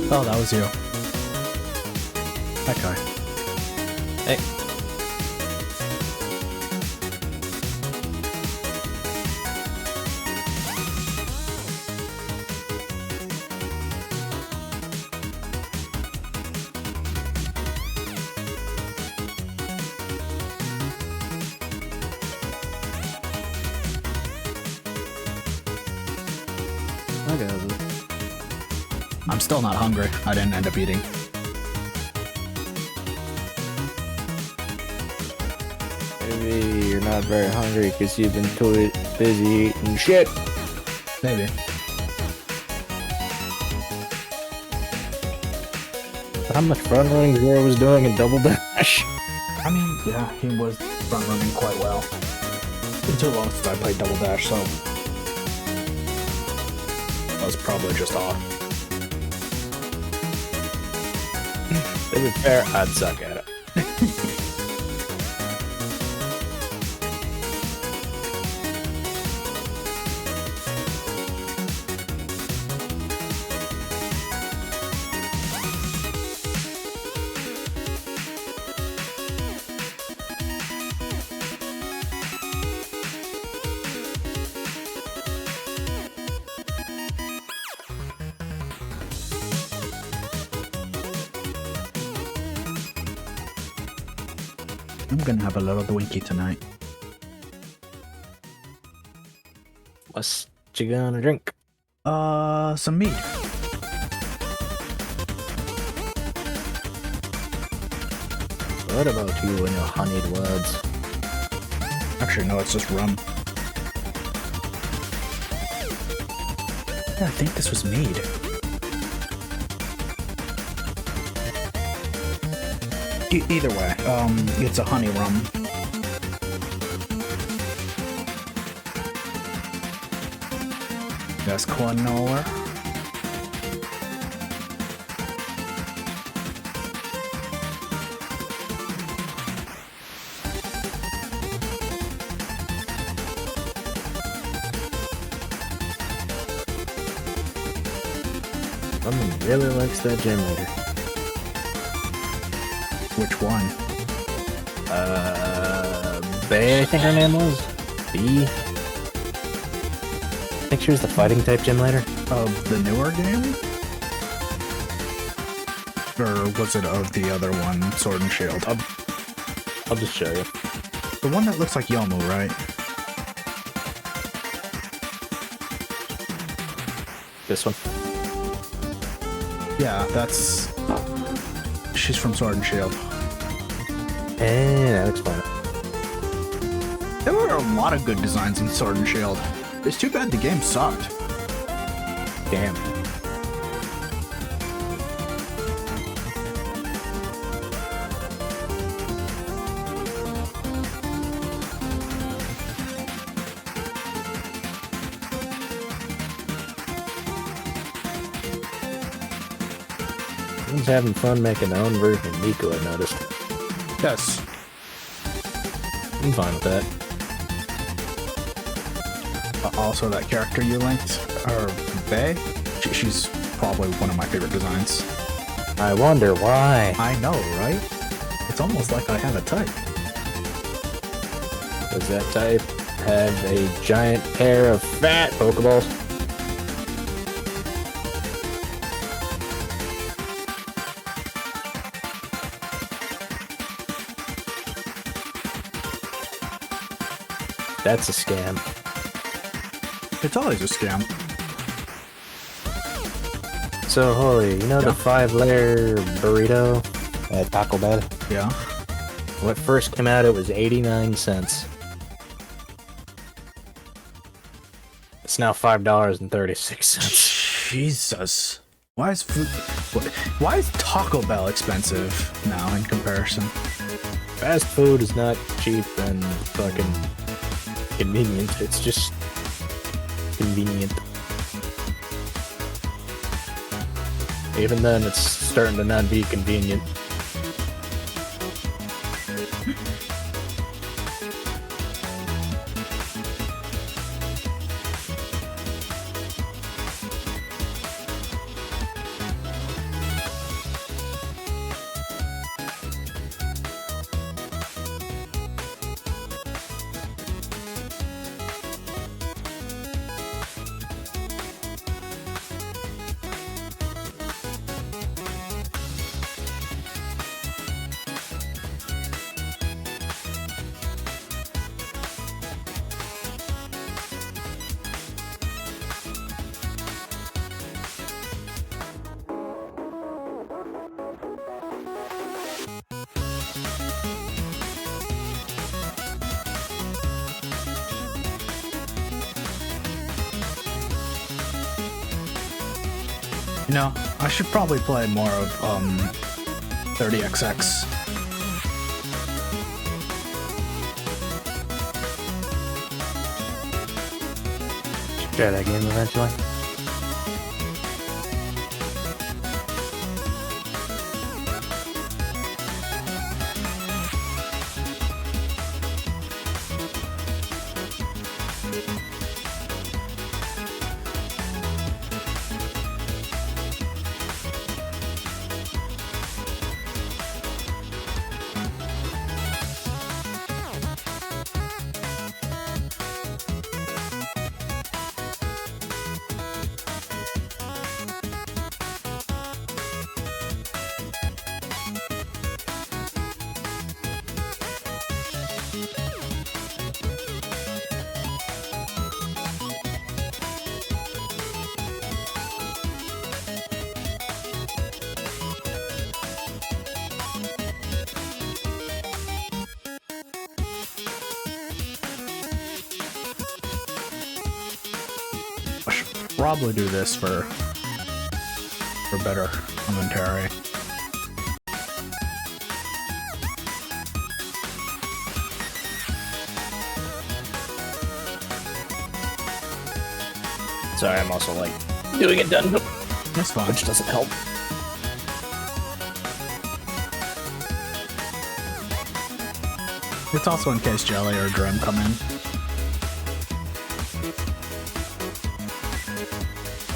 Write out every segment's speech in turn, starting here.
Oh, that was you. Okay. Hey. Okay. I'm still not hungry. I didn't end up eating. Maybe you're not very hungry because you've been too busy eating shit. Maybe. How much front running Zero was doing in Double Dash? I mean, yeah, he was front running quite well. It's been too long since I played Double Dash, so that was probably just off. To be fair, I'd suck at it. I'm gonna have a little Twinkie tonight. What's you gonna drink? Some mead. What about you and your honeyed words? Actually, no, it's just rum. Yeah, I think this was mead. Either way, it's a honey rum. That's canola. Someone really likes that gym leader. Which one? Bay, I think her name was? B? I think she was the fighting type gym leader. Of the newer game? Or was it of the other one, Sword and Shield? I'll just show you. The one that looks like Yomu, right? This one. Yeah, that's... She's from Sword and Shield. And I'll explain it. There were a lot of good designs in Sword and Shield. It's too bad the game sucked. Damn. Everyone's having fun making their own version of Nico, I noticed. Yes. I'm fine with that. Also, that character you linked, or Bae, she's probably one of my favorite designs. I wonder why. I know, right? It's almost like I have a type. Does that type have a giant pair of fat Pokeballs? That's a scam. It's always a scam. So, Holy, you know the 5-layer burrito at Taco Bell? Yeah. When it first came out, it was 89 cents. It's now $5.36. Jesus. Why is food... Why is Taco Bell expensive now in comparison? Fast food is not cheap and fucking convenient. It's just convenient. Even then, it's starting to not be convenient. You know, I should probably play more of 30XX. Try that game eventually. I should probably do this for better commentary. Sorry, I'm also like doing it done, That's fine. which doesn't help. It's also in case Jelly or Drim come in.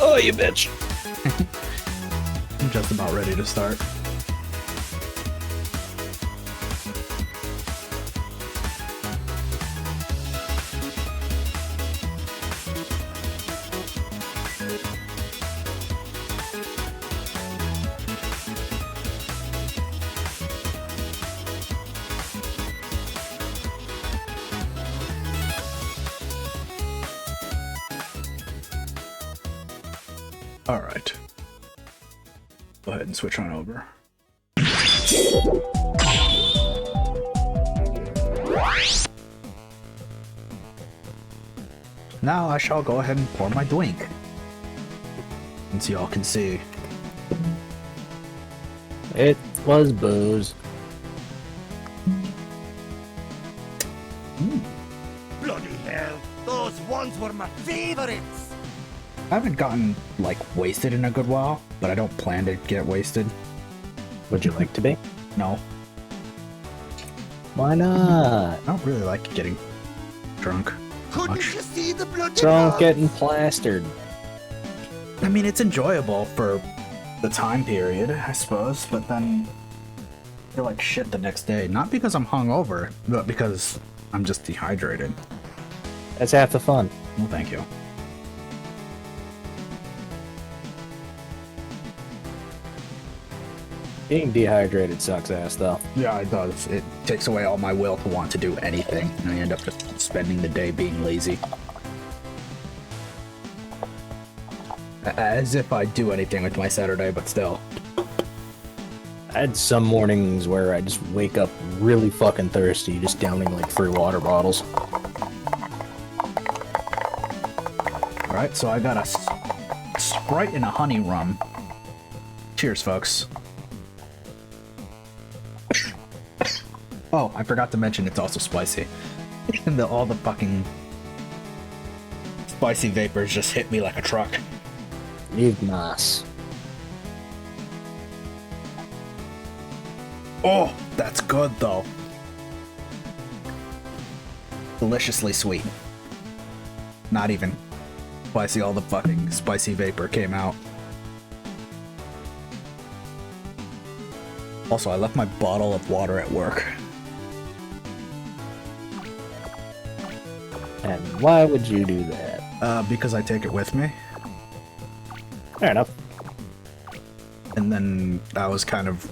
Oh, you bitch! I'm just about ready to start. All right. Go ahead and switch on over. Now I shall go ahead and pour my drink. Since y'all can see. It was booze. Bloody hell, those ones were my favorites! I haven't gotten, like, wasted in a good while, but I don't plan to get wasted. Would you like to be? No, Why not? I don't really like getting drunk. Couldn't Much. you see the bloody Drunk blood? getting plastered. I mean, it's enjoyable for the time period, I suppose, but then I feel like shit the next day. Not because I'm hungover, but because I'm just dehydrated. That's half the fun. Well, thank you. Being dehydrated sucks ass, though. Yeah, it does. It takes away all my will to want to do anything, and I end up just spending the day being lazy. As if I do anything with my Saturday, but still. I had some mornings where I just wake up really fucking thirsty, just downing like 3 water bottles. Alright, so I got a Sprite and a honey rum. Cheers, folks. Oh, I forgot to mention it's also spicy. And all the fucking spicy vapors just hit me like a truck. Ignas. Oh, that's good though. Deliciously sweet. Not even spicy, all the fucking spicy vapor came out. Also, I left my bottle of water at work. And why would you do that? Because I take it with me. Fair enough. And then I was kind of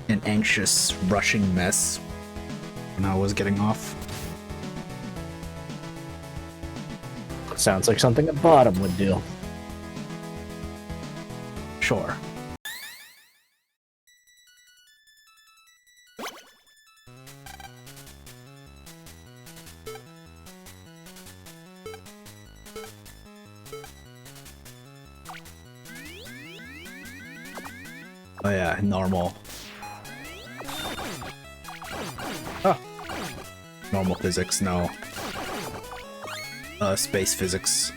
an anxious, rushing mess when I was getting off. Sounds like something a bottom would do. Sure. Oh yeah, normal. Oh. Normal physics, no. Space physics.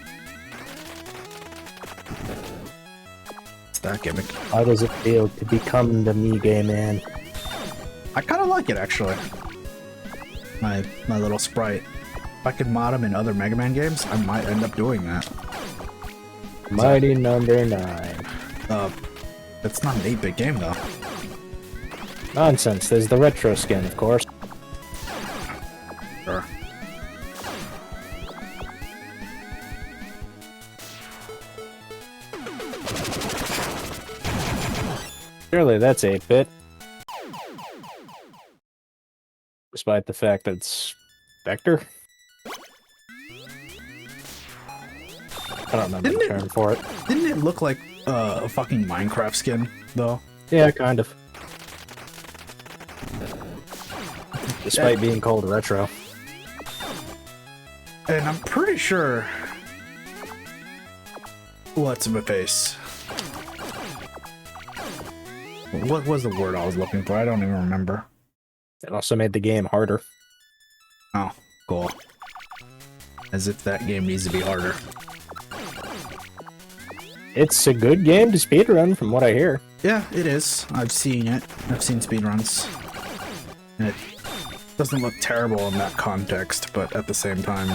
It's that gimmick. How does it feel to become the Mige Man? I kind of like it, actually. My little sprite. If I could mod him in other Mega Man games, I might end up doing that. Mighty number 9. It's not an 8-bit game, though. Nonsense, there's the retro skin, of course. Sure. Surely that's 8-bit. Despite the fact that it's Vector. I don't remember the term for it. Didn't it look like a fucking Minecraft skin, though? Yeah, kind of. Despite being called retro. And I'm pretty sure... What's in my face? What was the word I was looking for? I don't even remember. It also made the game harder. Oh, cool. As if that game needs to be harder. It's a good game to speedrun, from what I hear. Yeah, it is. I've seen it. I've seen speedruns. And it doesn't look terrible in that context, but at the same time,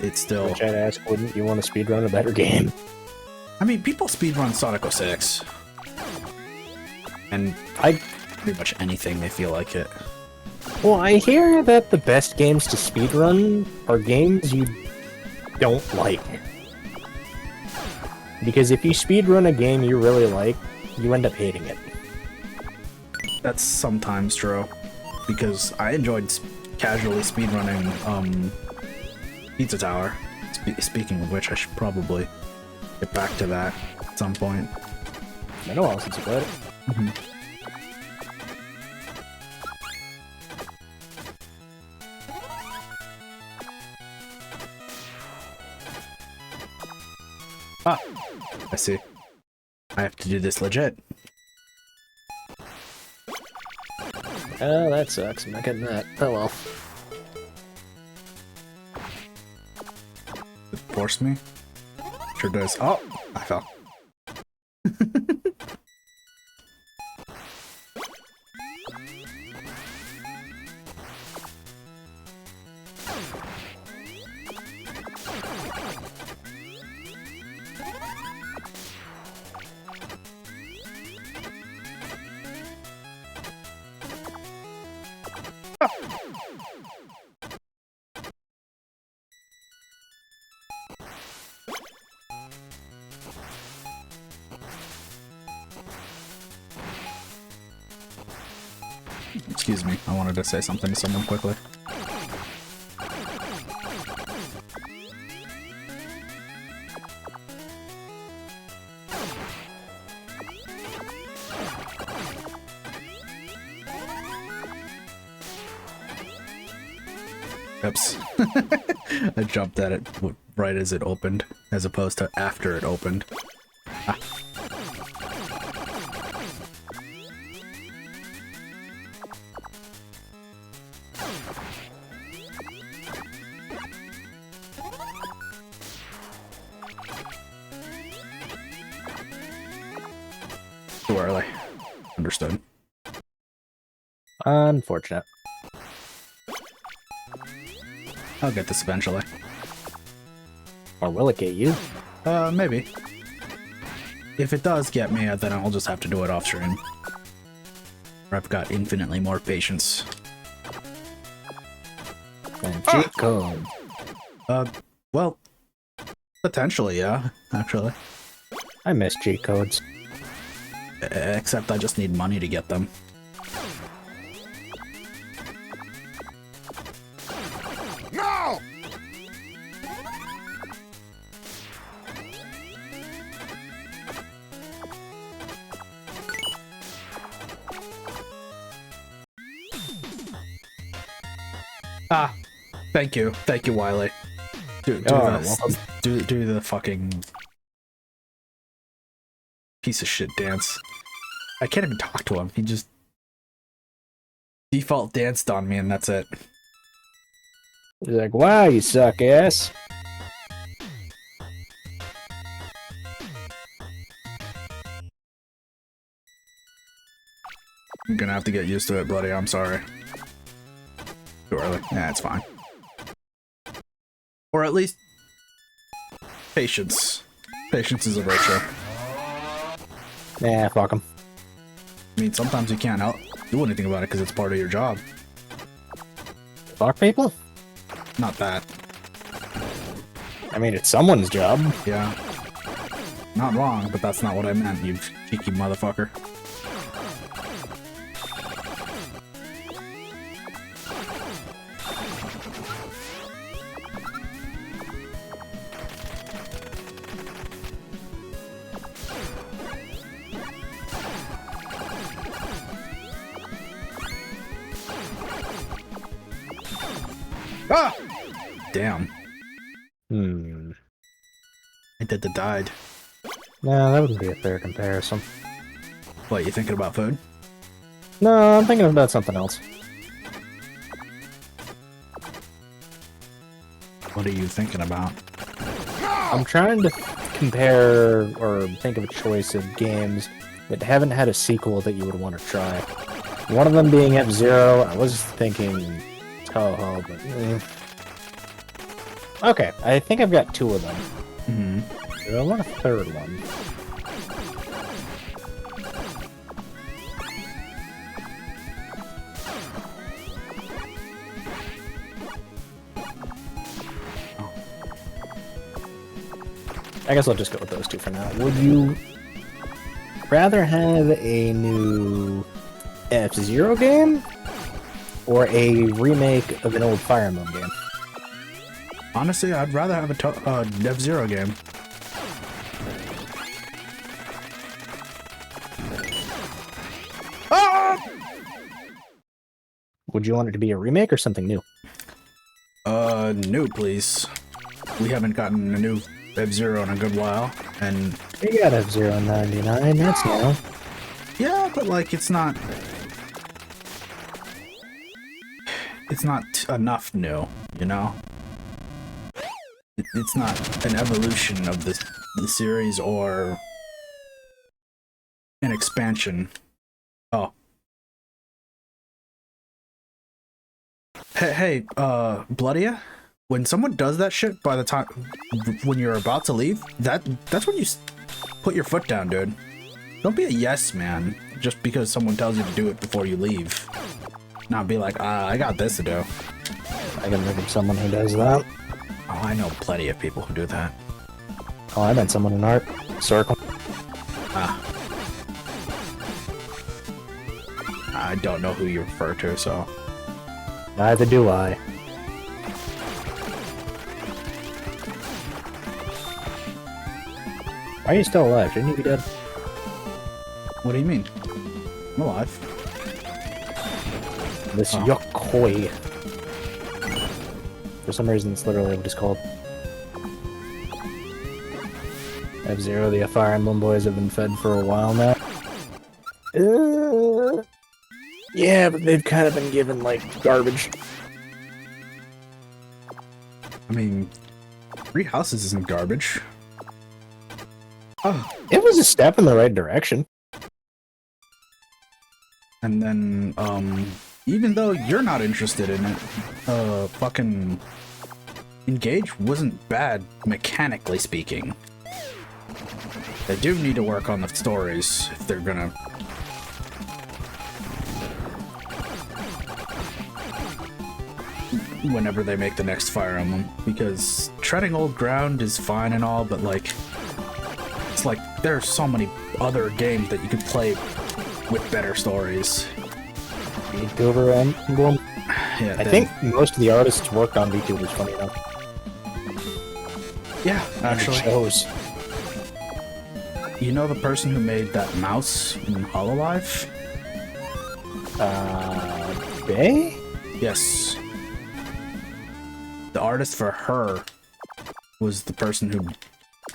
it's still... Which I'd ask, wouldn't you want to speedrun a better game? I mean, people speedrun Sonic 06. And pretty much anything they feel like it. Well, I hear that the best games to speedrun are games you don't like. Because if you speedrun a game you really like, you end up hating it. That's sometimes true. Because I enjoyed casually speedrunning Pizza Tower. Speaking of which, I should probably get back to that at some point. I know all since you played it. Mm-hmm. Ah, I see. I have to do this legit. Oh, that sucks. I'm not getting that. Oh well. It forced me? Sure does. Oh, I fell. Excuse me, I wanted to say something to someone quickly. Oops. I jumped at it right as it opened, as opposed to after it opened. Ah. Too early. Understood. Unfortunate. I'll get this eventually. Or will it get you? Maybe. If it does get me, then I'll just have to do it off stream. Or I've got infinitely more patience. And cheat code. Well, potentially, yeah, actually. I miss cheat codes. Except I just need money to get them. No! Ah, thank you, Wiley. Do welcome. do the fucking piece of shit dance. I can't even talk to him. He just default danced on me, and that's it. He's like, wow, you suck ass. I'm gonna have to get used to it, buddy. I'm sorry. Too early. Nah, it's fine. Or at least patience. Patience is a virtue. Nah, fuck him. I mean, sometimes you can't do anything about it because it's part of your job. Fuck people? Not that. I mean, it's someone's job. Yeah. Not wrong, but that's not what I meant, you cheeky motherfucker. Ah! Damn. I did the died. No, that wouldn't be a fair comparison. What, you thinking about food? No, I'm thinking about something else. What are you thinking about? I'm trying to compare or think of a choice of games that haven't had a sequel that you would want to try. One of them being F-Zero. I was thinking Toho, but... Okay, I think I've got two of them. I want a third one. I guess I'll just go with those two for now. Would you rather have a new F-Zero game or a remake of an old Fire Emblem game? Honestly, I'd rather have a F-Zero game. Ah! Would you want it to be a remake or something new? New, please. We haven't gotten a new F-Zero in a good while, and... You got F-Zero 99, that's new. Yeah, but, like, it's not... It's not enough new, you know? It's not an evolution of the series or an expansion. Oh. Hey, Bloodia? When someone does that shit by the time... when you're about to leave, that's when you put your foot down, dude. Don't be a yes man just because someone tells you to do it before you leave. Not be like, I got this to do. I can think of someone who does that. Oh, I know plenty of people who do that. Oh, I meant someone in art. Circle. Ah. I don't know who you refer to, so... Neither do I. Why are you still alive? Shouldn't you be dead? What do you mean? I'm alive. This Oh. Yokoi. For some reason, it's literally what it's called. F-Zero, the Fire Emblem boys have been fed for a while now. Yeah, but they've kind of been given, like, garbage. I mean, Three Houses isn't garbage. Oh. It was a step in the right direction. And then, even though you're not interested in it, fucking Engage wasn't bad, mechanically speaking. They do need to work on the stories if they're gonna... whenever they make the next Fire Emblem, because treading old ground is fine and all, but like, it's like there are so many other games that you could play with better stories. VTuber Emblem. Yeah, I think most of the artists worked on VTubers, funny enough. Yeah, actually. Shows. You know the person who made that mouse in Hololive? Bay? Yes. The artist for her was the person who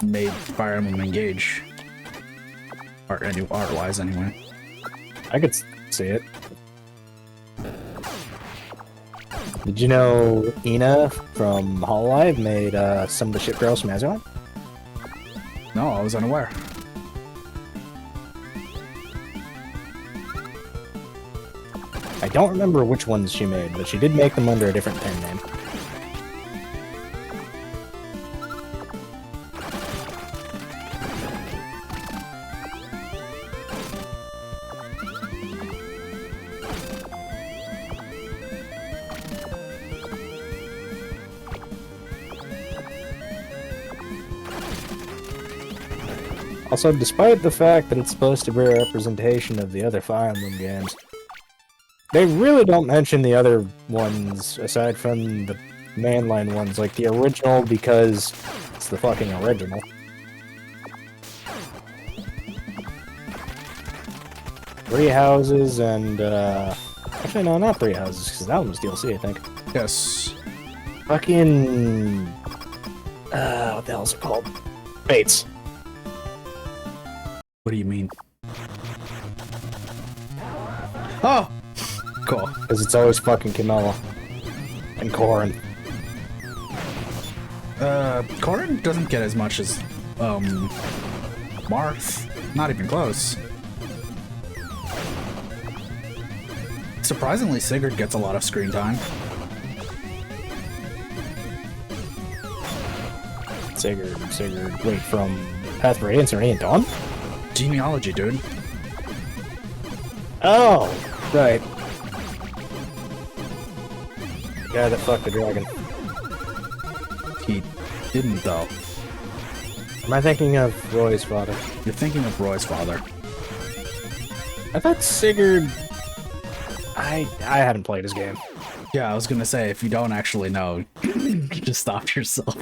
made Fire Emblem Engage. Art-wise, anyway. I could see it. Did you know Ina from Hololive made some of the ship girls from Azeroth? No, I was unaware. I don't remember which ones she made, but she did make them under a different pen name. Also, despite the fact that it's supposed to be a representation of the other Fire Emblem games, they really don't mention the other ones aside from the mainline ones, like the original, because it's the fucking original. Three Houses and, actually, no, not Three Houses, because that one was DLC, I think. Yes. Fucking... what the hell is it called? Fates. What do you mean? Oh! Cool. Because it's always fucking Camilla. And Corrin. Corrin doesn't get as much as, Marth. Not even close. Surprisingly, Sigurd gets a lot of screen time. Sigurd. Wait, from Path of Radiance or Radiant Dawn? Genealogy, dude. Oh! Right. The guy that fucked the dragon. He didn't, though. Am I thinking of Roy's father? You're thinking of Roy's father. I thought Sigurd... I hadn't played his game. Yeah, I was gonna say, if you don't actually know, just stop yourself.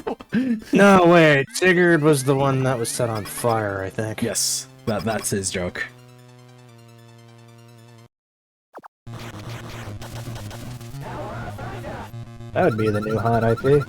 No, wait. Sigurd was the one that was set on fire, I think. Yes, that's his joke. That would be the new hot IP.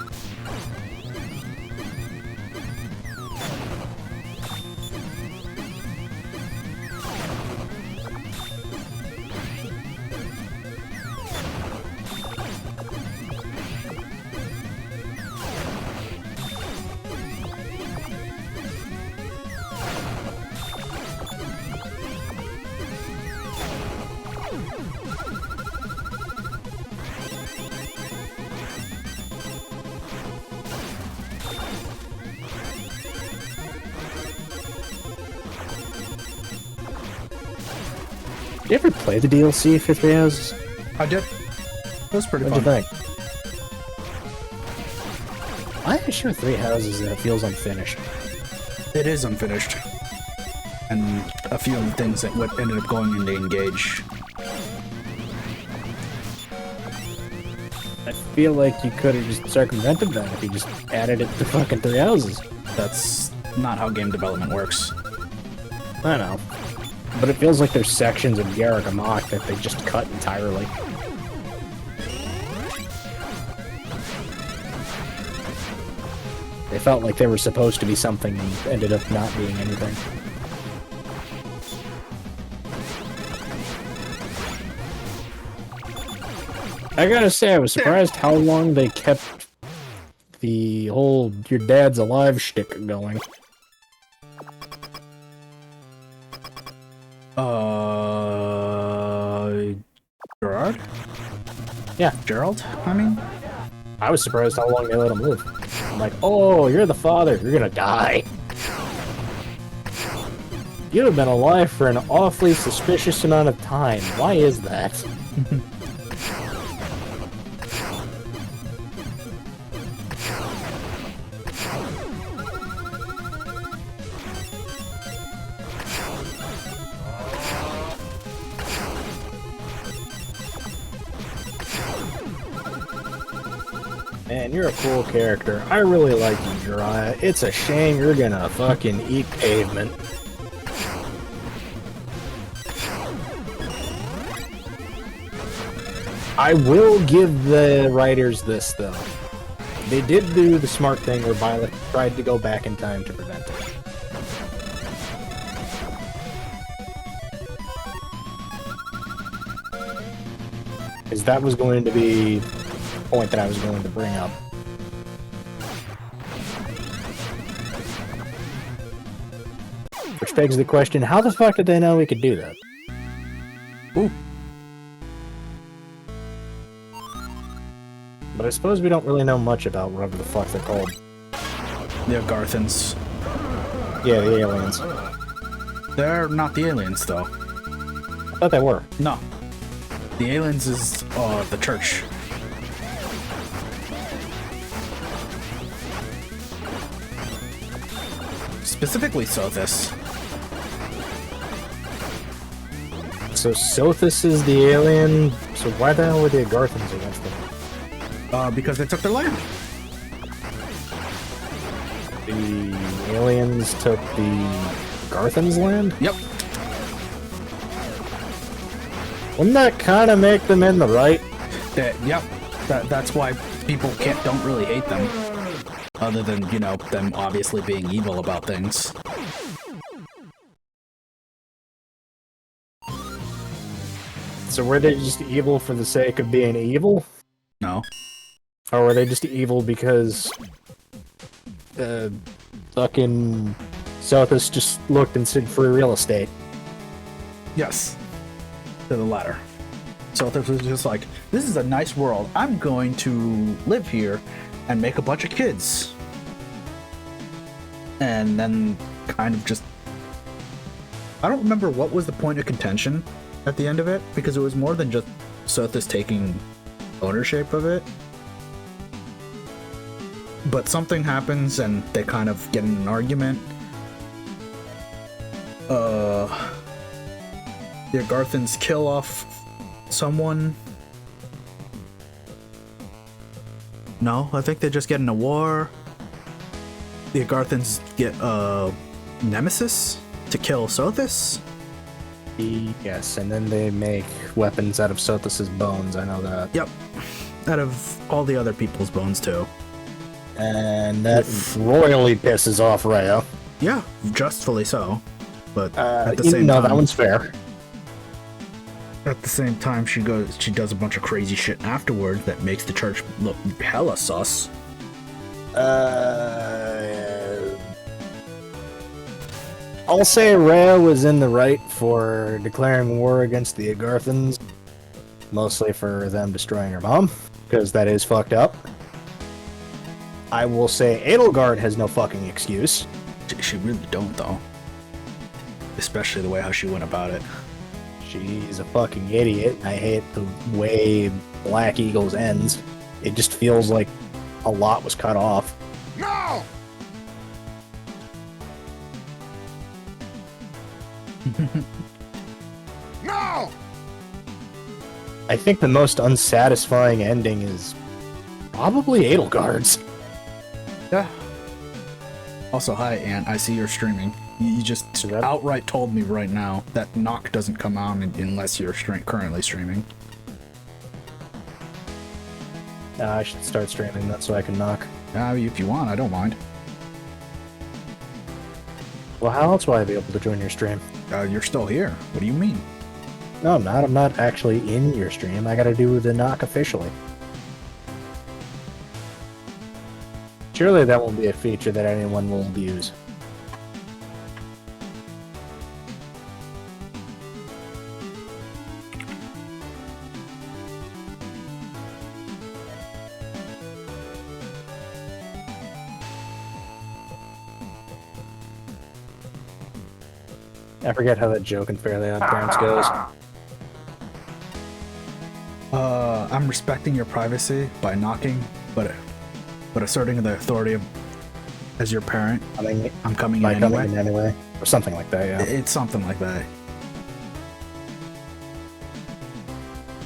Did you ever play the DLC for Three Houses? I did. It was pretty What'd fun. you think? Why is sure Three Houses that it feels unfinished? It is unfinished. And a few of the things that ended up going into Engage. I feel like you could have just circumvented that if you just added it to fucking Three Houses. That's not how game development works. I know. But it feels like there's sections of Garruk Amok that they just cut entirely. They felt like they were supposed to be something and ended up not being anything. I gotta say, I was surprised how long they kept the whole "your dad's alive" shtick going. Gerard? Yeah. Gerald, I mean? I was surprised how long they let him live. I'm like, oh, you're the father, you're gonna die. You'd have been alive for an awfully suspicious amount of time. Why is that? Man, you're a cool character. I really like you, Jiraiya. It's a shame you're gonna fucking eat pavement. I will give the writers this, though. They did do the smart thing where Violet tried to go back in time to prevent it. Because that was going to be the point that I was going to bring up. Which begs the question, how the fuck did they know we could do that? Ooh. But I suppose we don't really know much about whatever the fuck they're called. The Garthans. Yeah, the aliens. They're not the aliens, though. I thought they were. No. The aliens is the church. Specifically Sothis. So Sothis is the alien, so why the hell were the Agarthans against them? Because they took their land. The aliens took the Garthans' land? Yep. Wouldn't that kind of make them in the right? Yep. That's why people don't really hate them. Other than, you know, them obviously being evil about things. So were they just evil for the sake of being evil? No. Or were they just evil because fucking Sothis just looked and said free real estate? Yes. To the latter. Sothis was just like, this is a nice world. I'm going to live here and make a bunch of kids. And then kind of just... I don't remember what was the point of contention at the end of it, because it was more than just Sothis taking ownership of it. But something happens and they kind of get in an argument. The Agarthans kill off someone. No, I think they just get in a war. The Agarthans get Nemesis to kill Sothis. Yes, and then they make weapons out of Sothis' bones, I know that. Yep. Out of all the other people's bones too. And that royally pisses off Rhea. Yeah, justfully so. But at the same no, time, that one's fair. At the same time, she does a bunch of crazy shit afterward that makes the church look hella sus. I'll say Rhea was in the right for declaring war against the Agarthans, mostly for them destroying her mom, because that is fucked up. I will say Edelgard has no fucking excuse. She really don't, though. Especially the way how she went about it. She's a fucking idiot. I hate the way Black Eagles ends. It just feels like a lot was cut off. No! No! I think the most unsatisfying ending is probably Edelgard's. Yeah. Also, hi, Ant. I see you're streaming. You just outright told me right now that Knock doesn't come out unless you're currently streaming. I should start streaming that so I can knock. If you want, I don't mind. Well, how else will I be able to join your stream? You're still here. What do you mean? No, I'm not. I'm not actually in your stream. I gotta do the knock officially. Surely that won't be a feature that anyone will abuse. I forget how that joke in Fairly Odd Parents goes. I'm respecting your privacy by knocking, but asserting the authority of as your parent. I'm coming in anyway. Or something like that, yeah. It's something like that.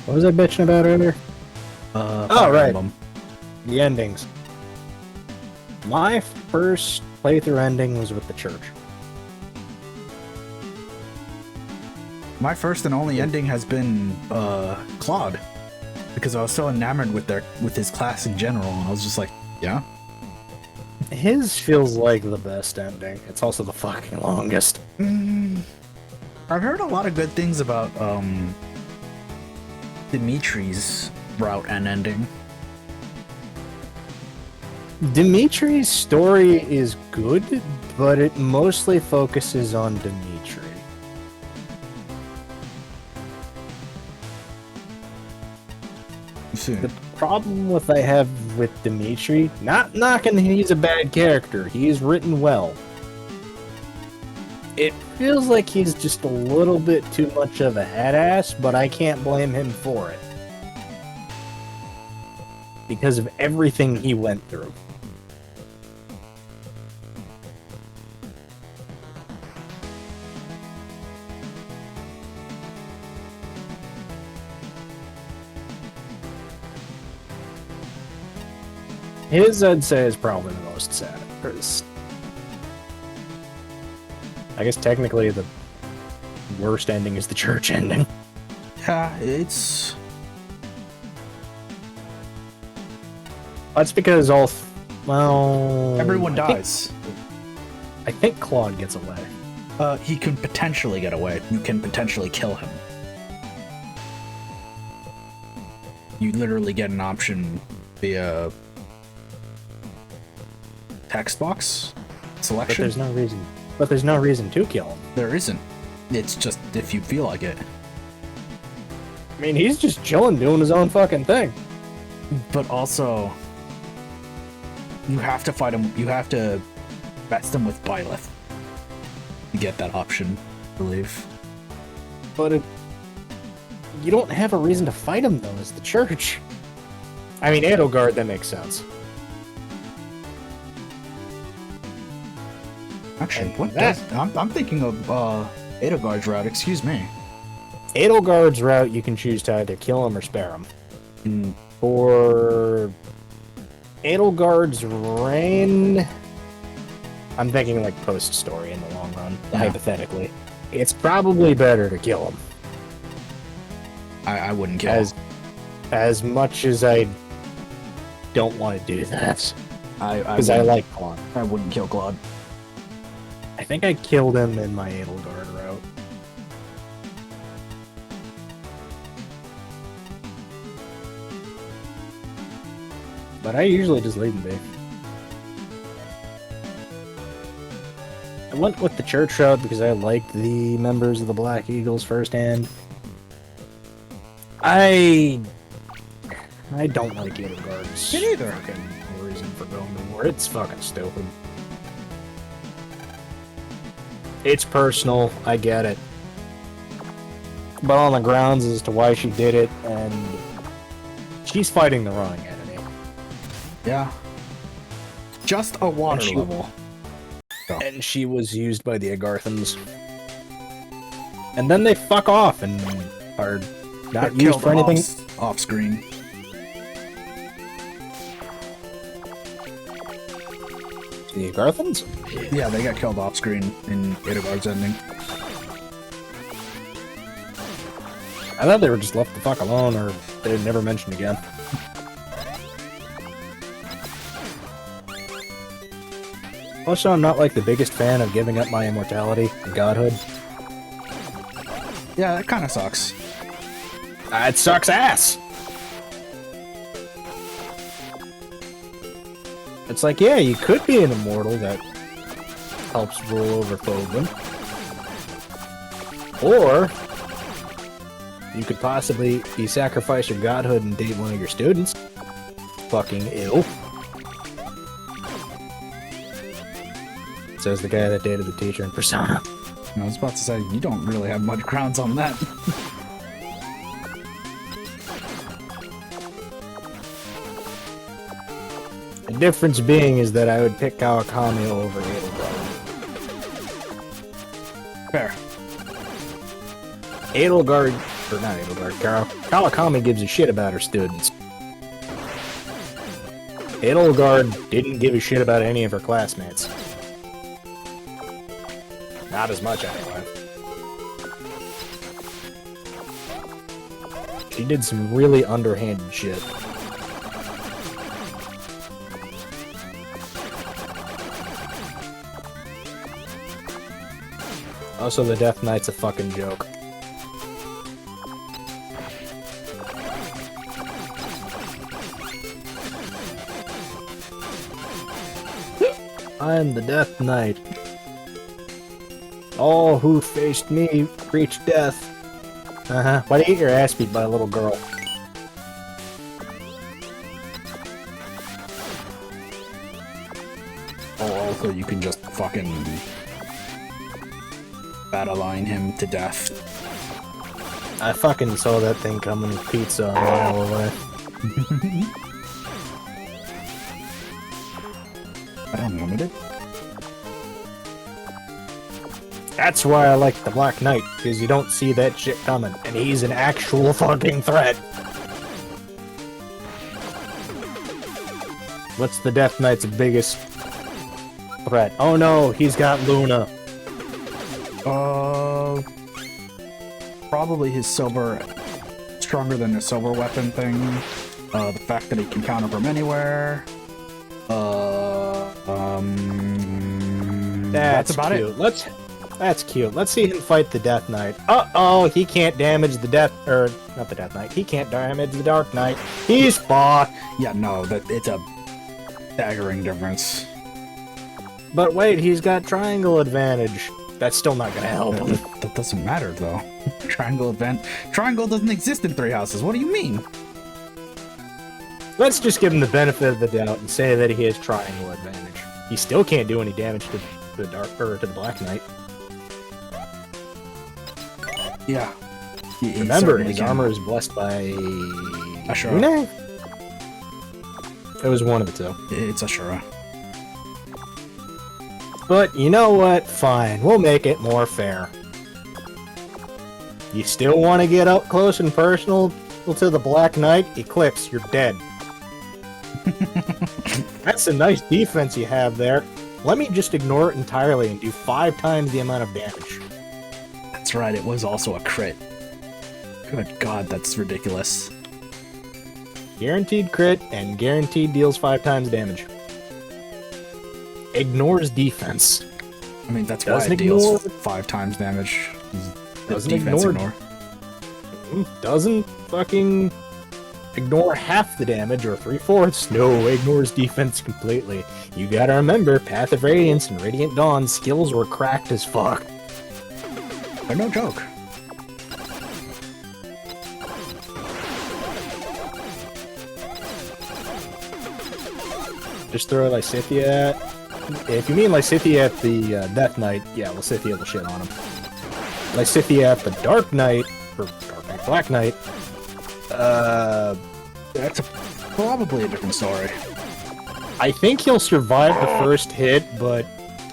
What was I bitching about earlier? Fire right. Emblem. The endings. My first playthrough ending was with the church. My first and only ending has been Claude, because I was so enamored with his class in general. I was just like, yeah. His feels like the best ending. It's also the fucking longest. I've heard a lot of good things about Dimitri's route and ending? Dimitri's story is good, but it mostly focuses on Dimitri. Soon. The problem I have with Dimitri, not knocking he's a bad character, he's written well. It feels like he's just a little bit too much of a headass, but I can't blame him for it. Because of everything he went through. His, I'd say, is probably the most sad. I guess technically the worst ending is the church ending. Yeah, it's... That's because well... Everyone dies. I think Claude gets away. He can potentially get away. You can potentially kill him. You literally get an option via text box selection. But there's no reason to kill him. There isn't. It's just if you feel like it. I mean, he's just chilling, doing his own fucking thing. But also, you have to fight him. You have to best him with Byleth to get that option, I believe. But you don't have a reason to fight him, though, as the church. I mean, Edelgard, that makes sense. Actually, And what that- does... I'm thinking of Edelgard's route, excuse me. Edelgard's route, you can choose to either kill him or spare him. Mm, For Edelgard's reign, I'm thinking like post-story in the long run, Yeah. hypothetically. It's probably better to kill him. I wouldn't kill him. As much as I don't want to do that. Because I like Claude. I wouldn't kill Claude. I think I killed him in my Edelgard route. But I usually just leave him be. I went with the church route because I liked the members of the Black Eagles firsthand. I don't like Edelgard's Me neither. fucking reason for going to war. It's fucking stupid. It's personal, I get it. But on the grounds as to why she did it, and she's fighting the wrong enemy. Yeah. Just a water And she- level. And she was used by the Agarthans. And then they fuck off and are not used for anything. Off screen. The Agarthans? Yeah, they got killed off screen in Edelgard's ending. I thought they were just left the fuck alone, or they were never mentioned again. Also, I'm not like the biggest fan of giving up my immortality and godhood. Yeah, that kind of sucks. It sucks ass! It's like, yeah, you could be an immortal that helps rule over Fogland. Or, you could possibly be sacrifice your godhood and date one of your students. Fucking ill. Says the guy that dated the teacher in Persona. I was about to say, you don't really have much grounds on that. The difference being is that I would pick Kawakami over Edelgard. Fair. Edelgard, or not Edelgard, Kawakami gives a shit about her students. Edelgard didn't give a shit about any of her classmates. Not as much, anyway. She did some really underhanded shit. Also, the Death Knight's a fucking joke. I'm the Death Knight. All who faced me reached death. Why do you get your ass beat by a little girl? Oh, also you can just fucking battle line him to death. I fucking saw that thing coming with pizza a mile away. Unlimited? That's why I like the Black Knight, because you don't see that shit coming, and he's an actual fucking threat. What's the Death Knight's biggest threat? Oh no, he's got Luna. Probably his silver, stronger than his silver weapon thing. The fact that he can counter from anywhere. That's about cute. it. That's cute. Let's see him fight the Death Knight. Uh-oh, he can't damage the not the Death Knight. He can't damage the Dark Knight. He's fucked. Yeah, no, it's a staggering difference. But wait, he's got triangle advantage. That's still not gonna help him. That doesn't matter though. Triangle doesn't exist in Three Houses. What do you mean? Let's just give him the benefit of the doubt and say that he has triangle advantage. He still can't do any damage to the to the Black Knight. Yeah. He Remember, certainly his can. armor is blessed by Ashura. Rune? It was one of the two. It's Ashura. But you know what? Fine, we'll make it more fair. You still want to get up close and personal to the Black Knight? Eclipse, you're dead. That's a nice defense you have there. Let me just ignore it entirely and do 5 times the amount of damage. That's right, it was also a crit. Good god, that's ridiculous. Guaranteed crit and guaranteed deals 5 times damage. Ignores defense. I mean, that's Doesn't why it deals ignore- 5 times damage. The Doesn't defense ignore- Doesn't fucking ignore half the damage or 3/4. No, ignores defense completely. You gotta remember, Path of Radiance and Radiant Dawn skills were cracked as fuck. They're no joke. Just throw Lysithea at... If you mean Lysithea at the Death Knight, yeah, Lysithea will shit on him. Lysithea at the Dark Knight, or Dark Knight, Black Knight, That's probably a different story. I think he'll survive the first hit, but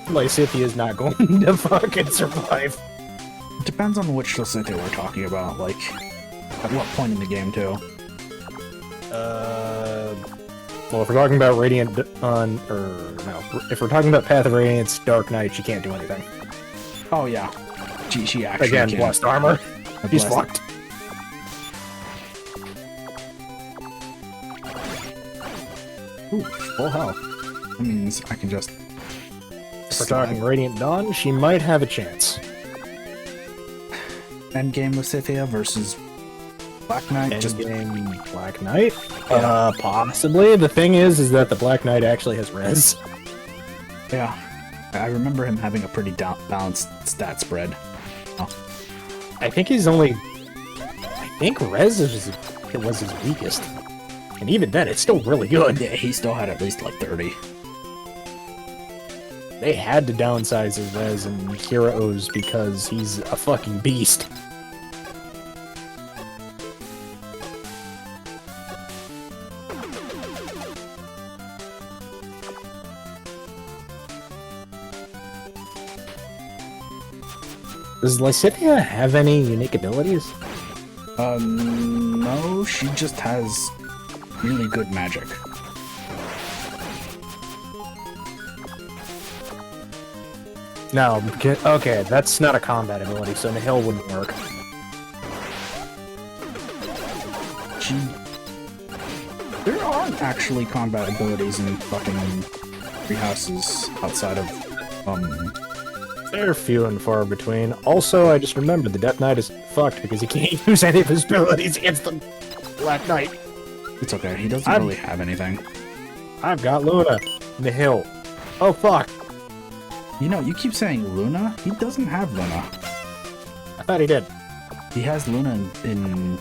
Lysithea is not going to fucking survive. It depends on which Lysithea we're talking about, like, at what point in the game, too. Well, if we're talking about Radiant Dawn, or no, if we're talking about Path of Radiance, Dark Knight, she can't do anything. Oh, yeah. She actually Again, can. blessed armor. He's Blessed. fucked. Ooh, full health. That means I can just... If we're talking Radiant Dawn, she might have a chance. Endgame Lysithea versus Black Knight. Just Endgame Black Knight? Possibly. The thing is that the Black Knight actually has res. yeah. I remember him having a pretty balanced stat spread. I think he's only... I think res was his weakest. And even then, it's still really good. Yeah, he still had at least like 30. They had to downsize his res and Heroes because he's a fucking beast. Does Lysithea have any unique abilities? No, she just has really good magic. No, okay, that's not a combat ability, so Nihil wouldn't work. There aren't actually combat abilities in fucking Three Houses outside of, They're few and far between. Also, I just remembered the Death Knight is fucked because he can't use any of his abilities against the Black Knight. It's okay, he doesn't I'm- really have anything. I've got Luna. Nihil. Oh, fuck. You know, you keep saying Luna. He doesn't have Luna. I thought he did. He has Luna in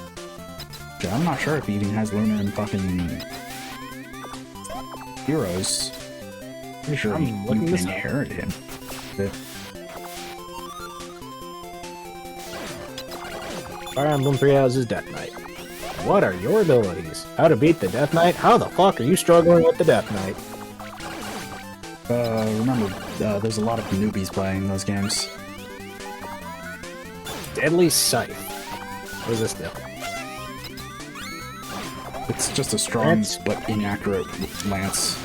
I'm not sure if he even has Luna in fucking Heroes. Pretty sure I'm looking you this up. inherit him. Fire Emblem 3 Houses Death Knight. What are your abilities? How to beat the Death Knight? How the fuck are you struggling with the Death Knight? Remember, there's a lot of newbies playing those games. Deadly Scythe. What does this do? It's just a strong That's- but inaccurate lance.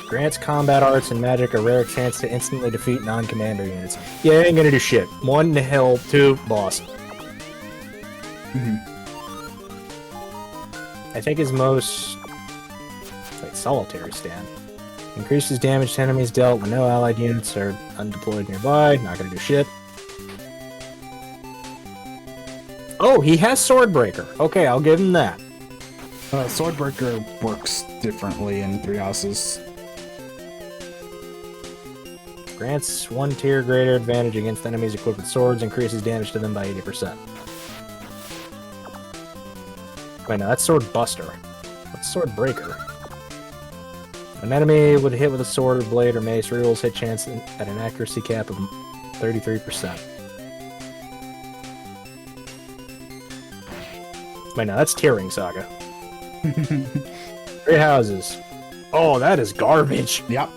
Grants combat arts and magic a rare chance to instantly defeat non-commander units. Yeah, ain't gonna do shit. 1 Nihil, 2 boss. I think his most solitary stand. Increases damage to enemies dealt when no allied units are undeployed nearby. Not gonna do shit. Oh, he has Swordbreaker. Okay, I'll give him that. Swordbreaker works differently in Three Houses. Grants 1 tier greater advantage against enemies equipped with swords. Increases damage to them by 80%. Wait, no, that's Sword Buster. What's Sword Breaker? An enemy would hit with a sword or blade or mace rerolls hit chance at an accuracy cap of 33%. Wait, no, that's Tearing Saga. 3 Houses. Oh, that is garbage. Yep.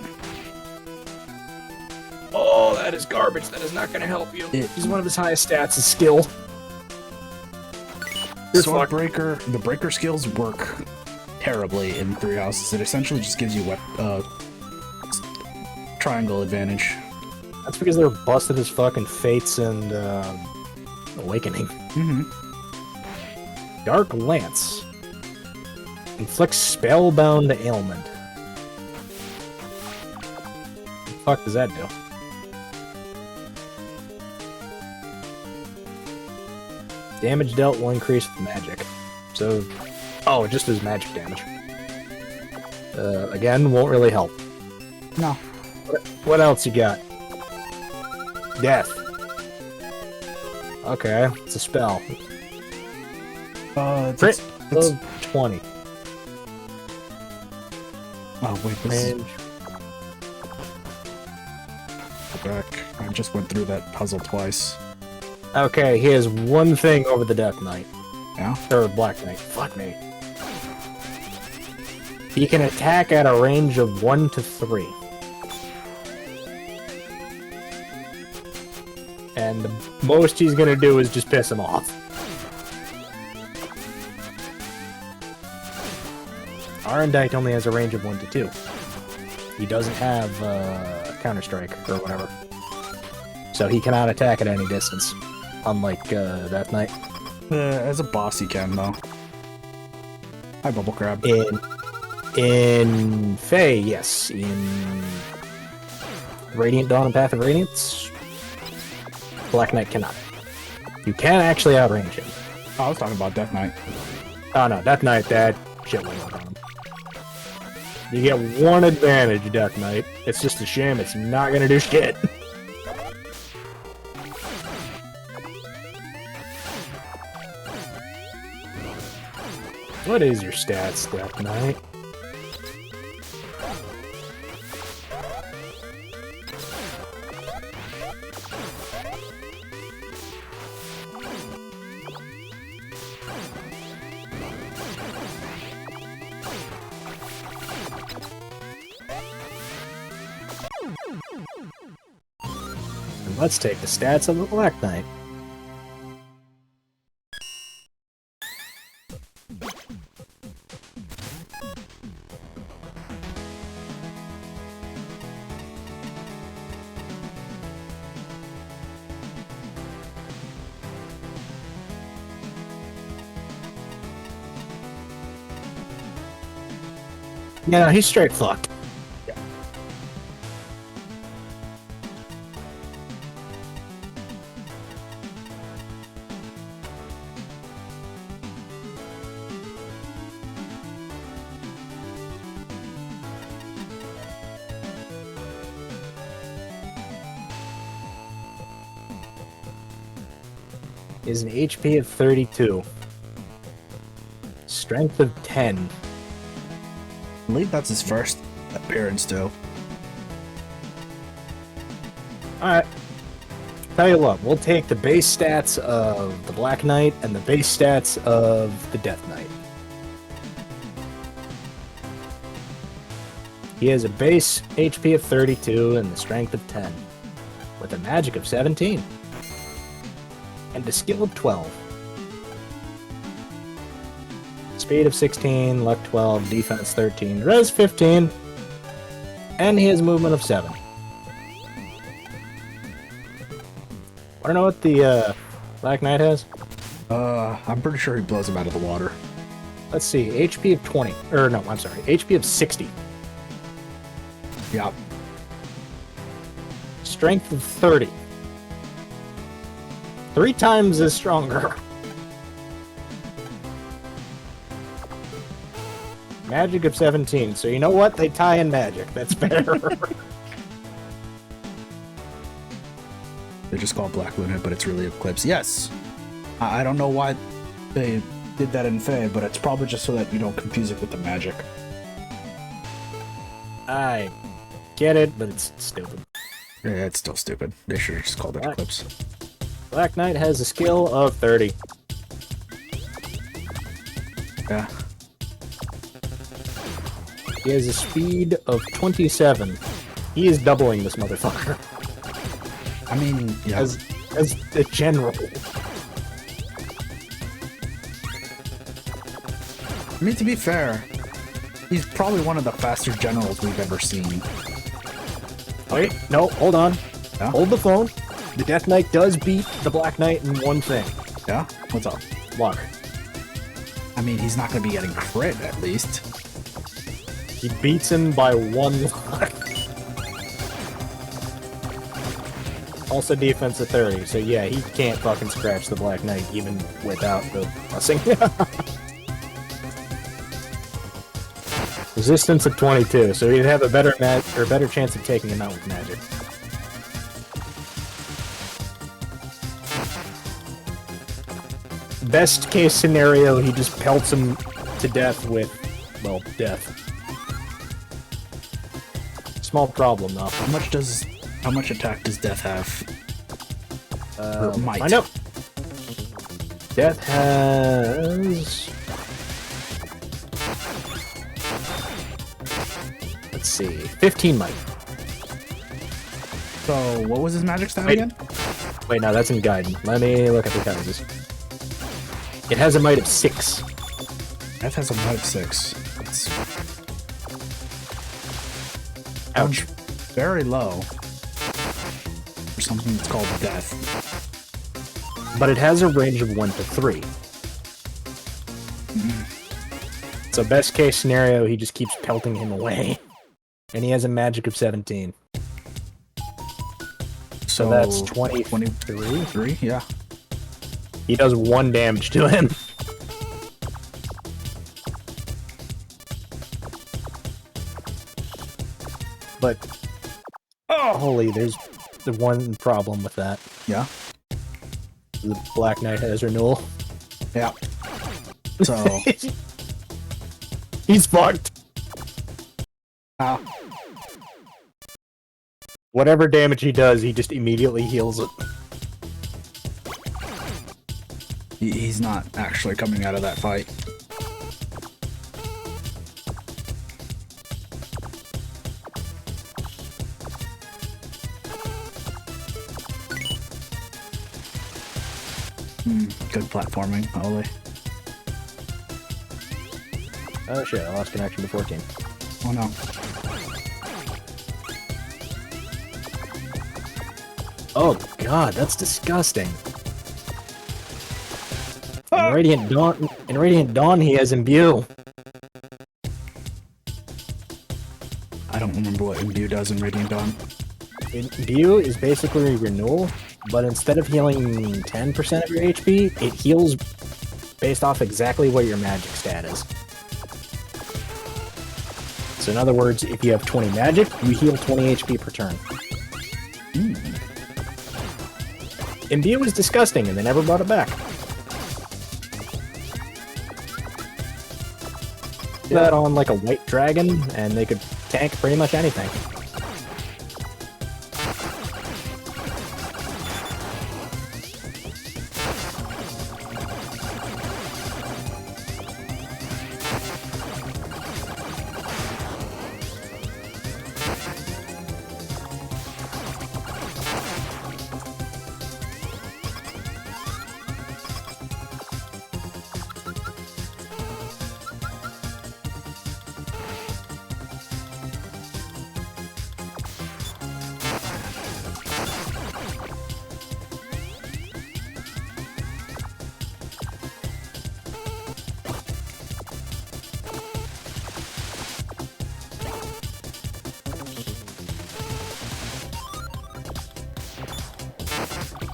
Oh, that is garbage. That is not going to help you. He's one of his highest stats is skill. You're fucked. Swordbreaker, the breaker skills work terribly in Three Houses. It essentially just gives you triangle advantage. That's because they were busted as fucking Fates and Awakening. Dark Lance. Inflicts spellbound ailment. What the fuck does that do? Damage dealt will increase with magic. So, oh, it just does magic damage. Again, won't really help. No. What else you got? Death. Okay, it's a spell. Crit of 20. Oh wait, this is Range. back. I just went through that puzzle twice. Okay, he has one thing over the Death Knight. Yeah. Or Black Knight. Fuck me. He can attack at a range of 1 to 3. And the most he's gonna do is just piss him off. Arendite only has a range of 1 to 2. He doesn't have Counter-Strike or whatever. So he cannot attack at any distance. Unlike Death Knight. As a boss, he can though. Hi, Bubble Crab. In Fae, yes. In Radiant Dawn and Path of Radiance, Black Knight cannot. You can actually outrange him. Oh, I was talking about Death Knight. Oh no, Death Knight, that shit went on him. You get 1 advantage, Death Knight. It's just a shame it's not gonna do shit. What is your stats, Death Knight? And let's take the stats of the Black Knight. Yeah, he's straight fucked. is an HP of 32. Strength of 10. I believe that's his first appearance too. Alright. Tell you what, we'll take the base stats of the Black Knight and the base stats of the Death Knight. He has a base HP of 32 and the strength of 10, with a magic of 17, and a skill of 12. Speed of 16, luck 12, defense 13, res 15, and he has movement of 7. Wanna know what the Black Knight has? I'm pretty sure he blows him out of the water. Let's see, HP of 20. Or no, I'm sorry, HP of 60. Yeah. Strength of 30. 3 times as stronger. Magic of 17. So you know what? They tie in magic. That's fair. They just call it Black Lunar, but it's really Eclipse. Yes. I don't know why they did that in Fae, but it's probably just so that you don't confuse it with the magic. I get it, but it's stupid. Yeah, it's still stupid. They should have just called it Eclipse. Black Knight has a skill of 30. Yeah. He has a speed of 27. He is doubling this motherfucker. I mean, yeah. As a general. I mean, to be fair, he's probably one of the faster generals we've ever seen. Wait, no, hold on. Yeah? Hold the phone. The Death Knight does beat the Black Knight in one thing. Yeah? What's up? Luck. I mean, he's not going to be getting crit, at least. He beats him by 1 luck. Also defense of 30, so yeah, he can't fucking scratch the Black Knight even without the blessing. Resistance of 22, so he'd have a better better chance of taking him out with magic. Best case scenario, he just pelts him to death with, well, death. Small problem though. How much attack does Death have? Or might? Find out. Death has... Let's see, 15 might. So, what was his magic stat Wait. again? Wait, no, that's in Gaiden. Let me look at the guides. It has a might of 6. Death has a might of 6. It's Ouch. very low for something that's called Death. But it has a range of 1 to 3. So best case scenario, he just keeps pelting him away. And he has a magic of 17. So that's 23. 3, yeah. He does 1 damage to him. But holy, there's the one problem with that. Yeah. The Black Knight has renewal. Yeah. So, He's fucked. uh, Whatever damage he does, he just immediately heals it. he's not actually coming out of that fight. Good platforming, Ollie. Oh shit, I lost connection to 14. Oh no. Oh god, that's disgusting. In Radiant Dawn, he has Imbue. I don't remember what Imbue does in Radiant Dawn. Imbue is basically renewal, but instead of healing 10% of your HP, it heals based off exactly what your magic stat is. So in other words, if you have 20 magic, you heal 20 HP per turn. India was disgusting, and they never brought it back. That on like a white dragon, and they could tank pretty much anything.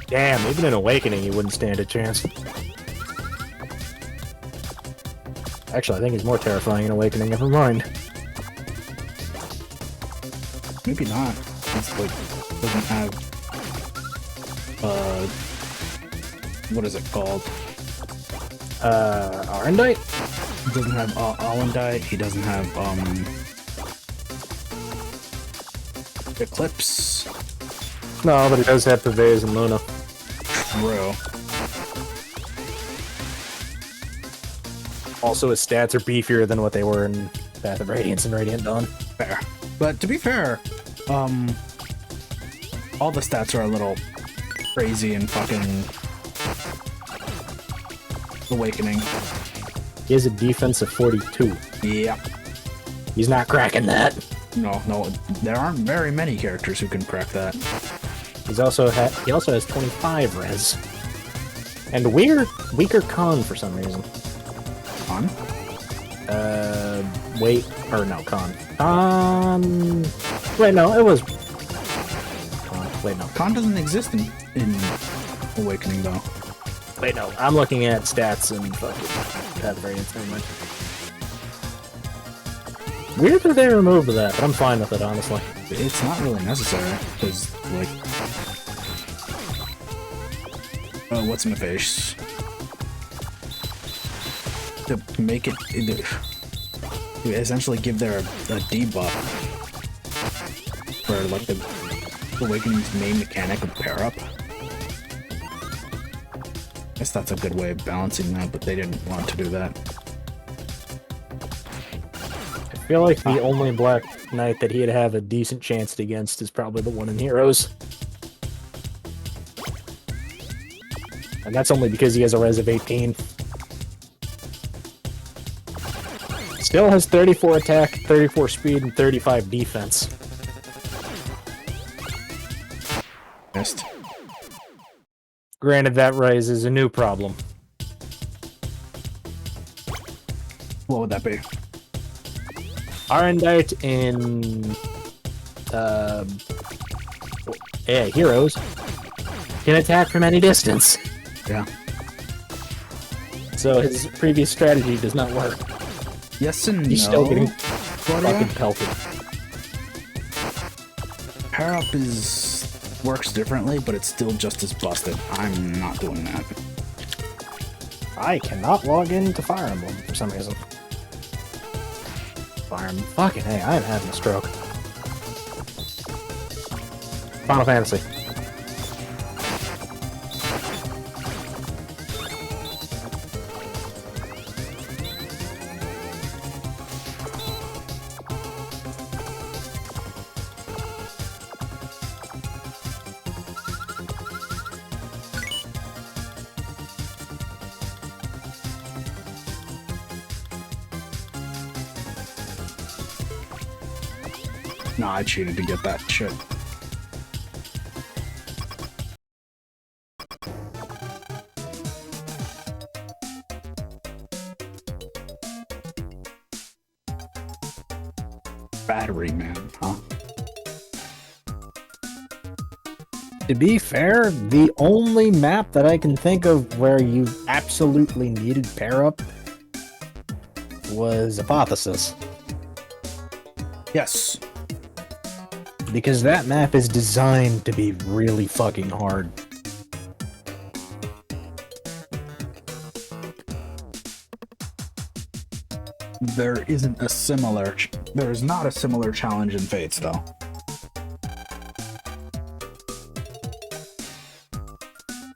Damn, even in Awakening, he wouldn't stand a chance. Actually, I think he's more terrifying in Awakening. Never mind. Maybe not. It's like doesn't have what is it called? Arendite? He doesn't have Alendite. He doesn't have Eclipse. No, but he does have Purveyors and Luna. True. Also, his stats are beefier than what they were in Path of Radiance and Radiant Dawn. Fair. But to be fair, all the stats are a little crazy in fucking Awakening. He has a defense of 42. Yeah. He's not cracking that. No, there aren't very many characters who can crack that. He also has 25 res. And weaker con for some reason. Con? Con. Wait, no, it was Con. Wait, no. Con doesn't exist in Awakening though. Wait, no. I'm looking at stats and fucking Path of Radiance. Never mind. Weird that they removed that, but I'm fine with it, honestly. It's not really necessary, because, like... what's my face? To make it... To essentially give their a debuff for, like, the Awakening's main mechanic of pair-up. I guess that's a good way of balancing that, but they didn't want to do that. I feel like the only Black Knight that he'd have a decent chance against is probably the one in Heroes. And that's only because he has a res of 18. Still has 34 attack, 34 speed, and 35 defense. Missed. Granted, that raises a new problem. What would that be? Arendite in Heroes can attack from any distance. Yeah. So his previous strategy does not work. Yes and He's no. still getting Claudia? fucking pelted. Pair up works differently, but it's still just as busted. I'm not doing that. I cannot log into Fire Emblem for some reason. Fire Emblem. Fucking hey, I am having a stroke. Final Fantasy. Nah, I cheated to get that shit. Battery man, huh? To be fair, the only map that I can think of where you absolutely needed pair up was Hypothesis. Yes. Because that map is designed to be really fucking hard. There isn't a similar. There is not a similar challenge in Fates, though.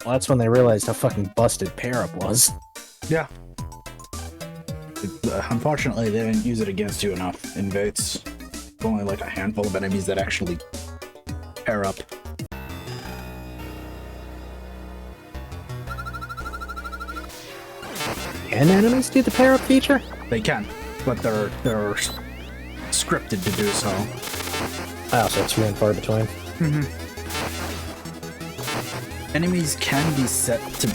Well, that's when they realized how fucking busted Pair Up was. Yeah. Unfortunately, they didn't use it against you enough in Fates. Only like a handful of enemies that actually pair up. Can enemies do the Pair Up feature? They can, but they're scripted to do so. Oh, so it's few and far between. Enemies can be set to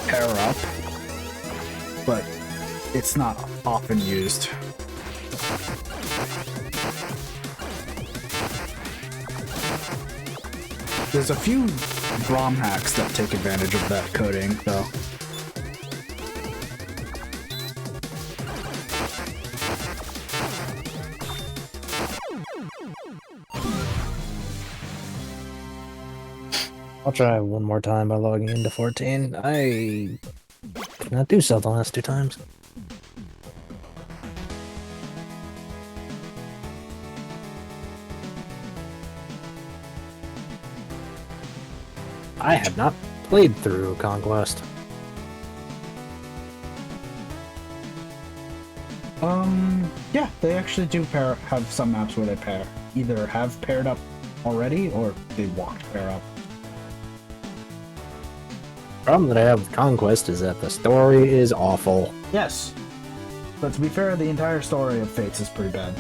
pair up, but it's not often used. There's a few ROM hacks that take advantage of that coding, though. I'll try one more time by logging into 14. I did not do so the last 2 times. I have not played through Conquest. Yeah, they actually do have some maps where they either have paired up already or they want to pair up. Problem that I have with Conquest is that the story is awful. Yes. But to be fair, the entire story of Fates is pretty bad.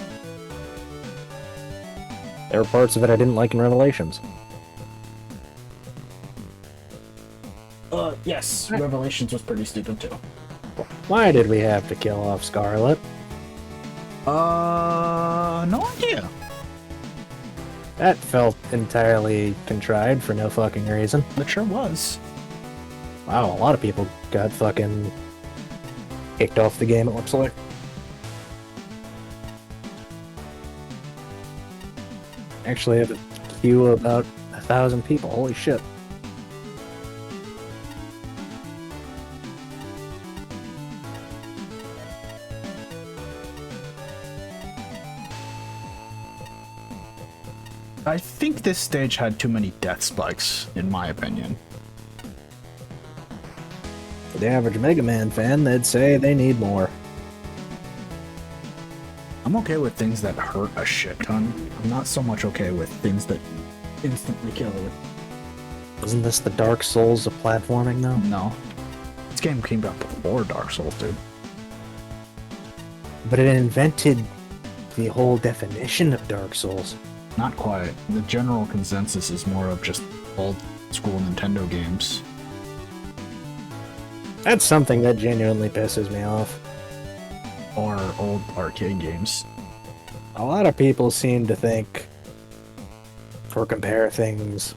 There were parts of it I didn't like in Revelations. Yes. Revelations was pretty stupid too. Why did we have to kill off Scarlet? No idea. That felt entirely contrived for no fucking reason. It sure was. Wow, a lot of people got fucking kicked off the game, it looks like. Actually, I have a queue of about 1,000 people. Holy shit. I think this stage had too many death spikes, in my opinion. For the average Mega Man fan, they'd say they need more. I'm okay with things that hurt a shit ton. I'm not so much okay with things that instantly kill you. Wasn't this the Dark Souls of platforming, though? No. This game came out before Dark Souls, dude. But it invented the whole definition of Dark Souls. Not quite. The general consensus is more of just old school Nintendo games. That's something that genuinely pisses me off. Or old arcade games. A lot of people seem to think, or compare things.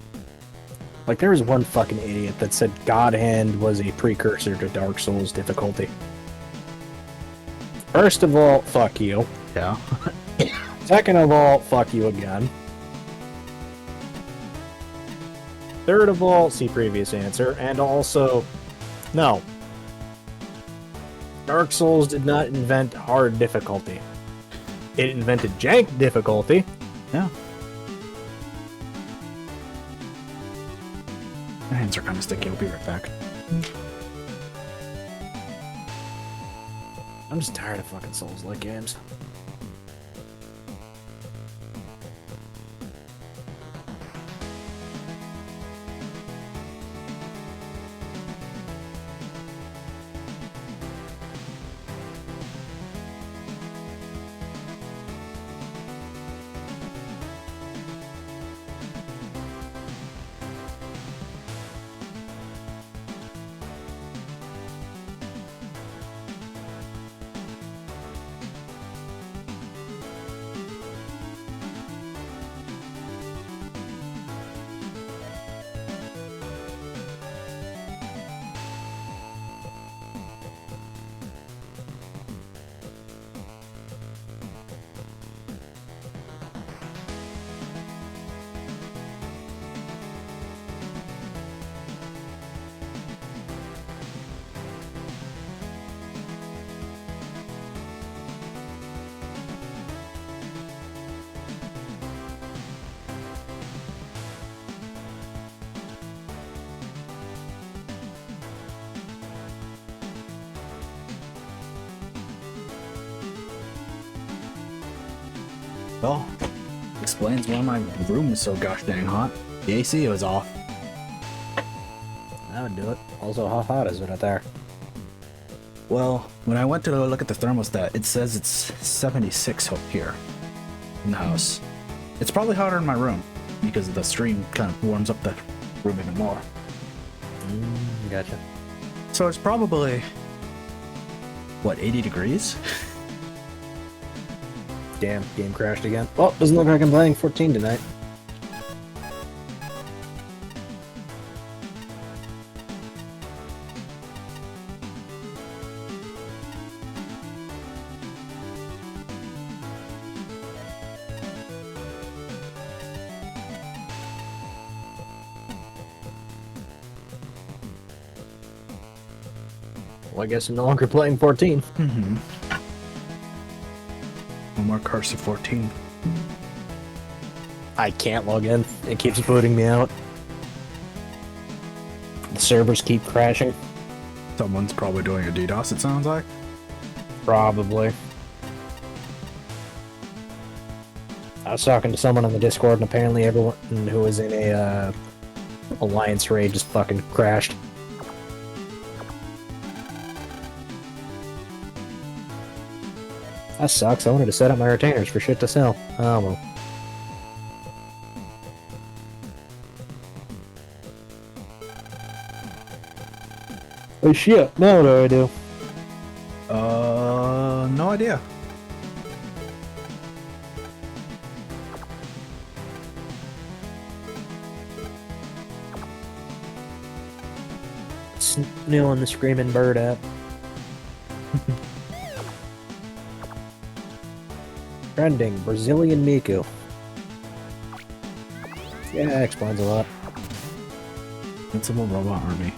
Like, there was one fucking idiot that said God Hand was a precursor to Dark Souls difficulty. First of all, fuck you. Yeah. Second of all, fuck you again. Third of all, see previous answer. And also, no. Dark Souls did not invent hard difficulty. It invented jank difficulty. Yeah. My hands are kind of sticky. I'll be right back. I'm just tired of fucking Souls-like games. Well, explains why my room is so gosh dang hot. The AC was off. That would do it. Also, how hot is it out there? Well, when I went to look at the thermostat, it says it's 76 up here in the house. It's probably hotter in my room because the stream kind of warms up the room even more. Gotcha. So it's probably, what, 80 degrees? Damn, game crashed again. Well, doesn't look like I'm playing 14 tonight. Well, I guess I'm no longer playing 14. Mm-hmm. No more Cars of 14. I can't log in. It keeps booting me out. The servers keep crashing. Someone's probably doing a DDoS, it sounds like. Probably. I was talking to someone on the Discord, and apparently everyone who was in a Alliance raid just fucking crashed. That sucks. I wanted to set up my retainers for shit to sell. Oh well. Oh shit, now what do I do? No idea. It's new on the Screaming Bird app. Trending, Brazilian Miku. Yeah, explains a lot. Invincible Robot Army.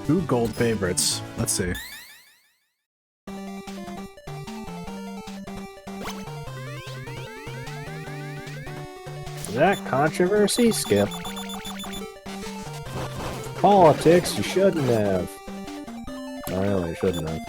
2 gold favorites. Let's see. That controversy? Skip. Politics, you shouldn't have. I really shouldn't have.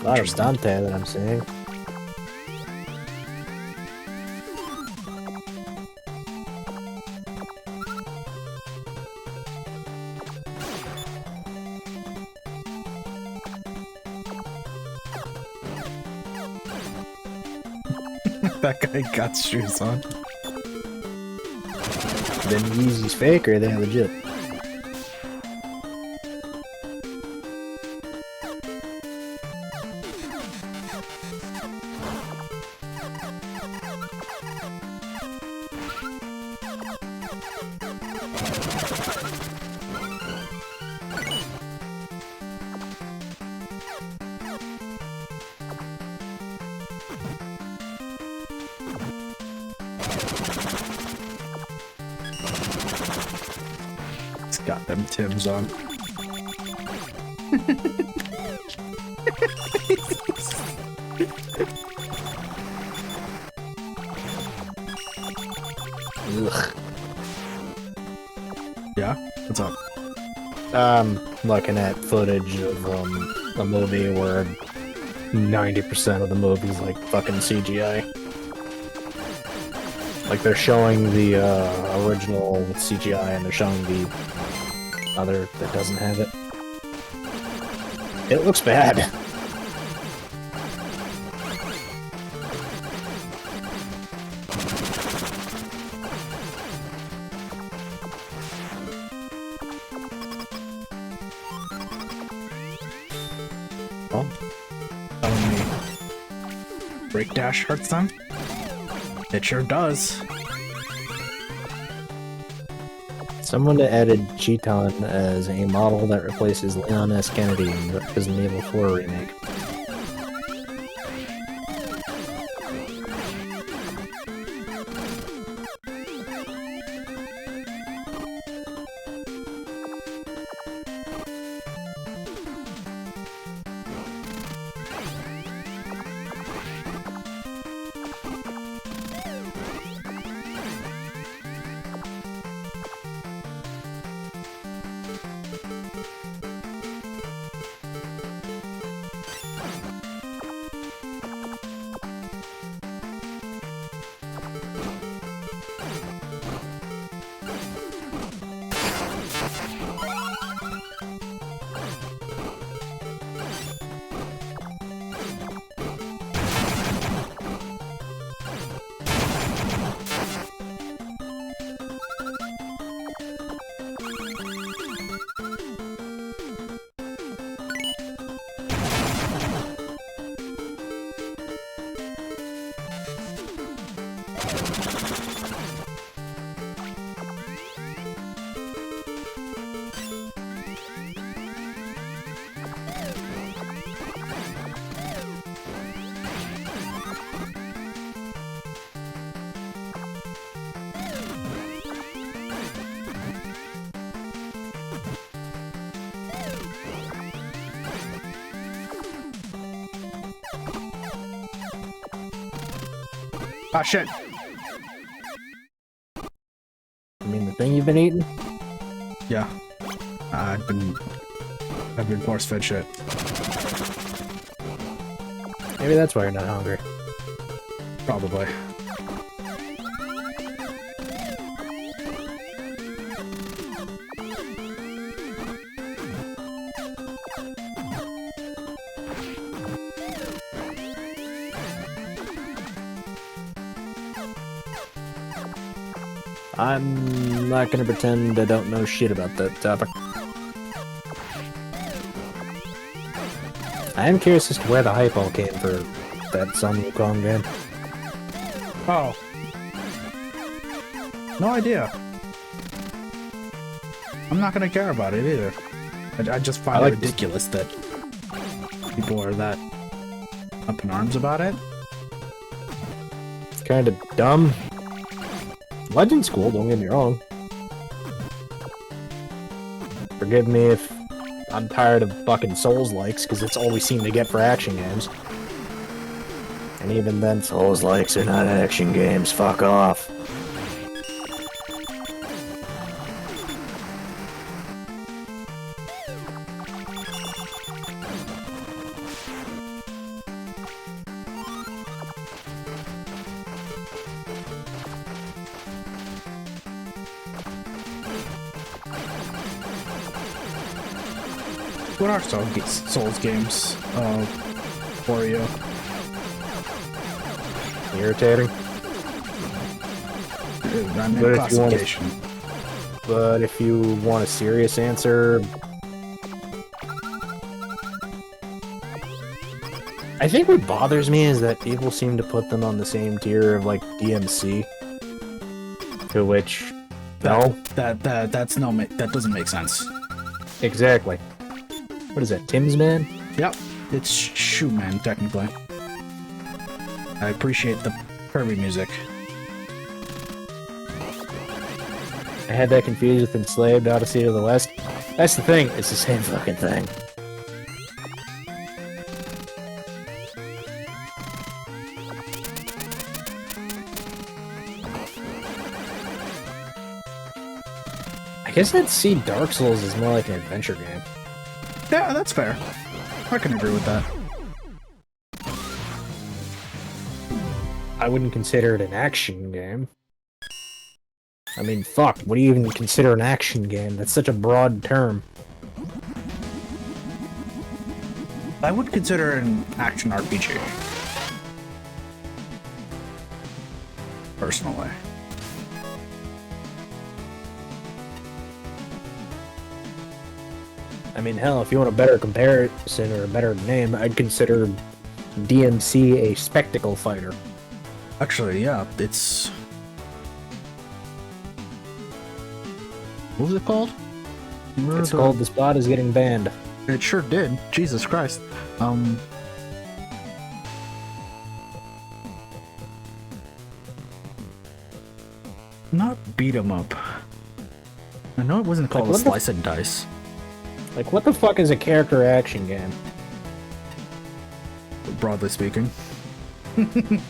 A lot of Dante that I'm seeing. That guy got shoes on. Then Yeezy's fake or are they legit? It's got them Tims on. Ugh. Yeah? What's up? Looking at footage of a movie where 90% of the movie's like fucking CGI. Like they're showing the original CGI and they're showing the other that doesn't have it. It looks bad. Well, only Break Dash hurts them? It sure does. Someone added Cheeton as a model that replaces Leon S. Kennedy in the Resident Evil 4 remake. Ah, shit. I mean, the thing you've been eating? Yeah. I've been force-fed shit. Maybe that's why you're not hungry. Probably. I'm not gonna pretend I don't know shit about that topic. I am curious as to where the hype all came for that Sun Wukong game. Oh. No idea. I'm not gonna care about it either. I just find it ridiculous that people are that up in arms about it. It's kind of dumb. Legend's cool, don't get me wrong. Forgive me if I'm tired of fucking Souls-likes, because it's all we seem to get for action games. And even then, Souls-likes are not action games, fuck off. What are Souls games for you? Irritating. I'm in But if you want classification. But if you want a serious answer, I think what bothers me is that people seem to put them on the same tier of like DMC, to which no, That doesn't make sense. exactly. What is that, Tim's Man? Yep, it's Shoe Man technically. I appreciate the Kirby music. I had that confused with Enslaved Odyssey to the West. That's the thing, it's the same fucking thing. I guess I'd see Dark Souls as more like an adventure game. Yeah, that's fair. I can agree with that. I wouldn't consider it an action game. I mean, fuck, what do you even consider an action game? That's such a broad term. I would consider it an action RPG. Personally. I mean, hell, if you want a better comparison or a better name, I'd consider DMC a spectacle fighter. Actually, yeah, it's... What was it called? It's called The Spot is Getting Banned. It sure did. Jesus Christ. Not beat 'em up. I know it wasn't called Like, a slice and dice. Like, what the fuck is a character action game? Broadly speaking.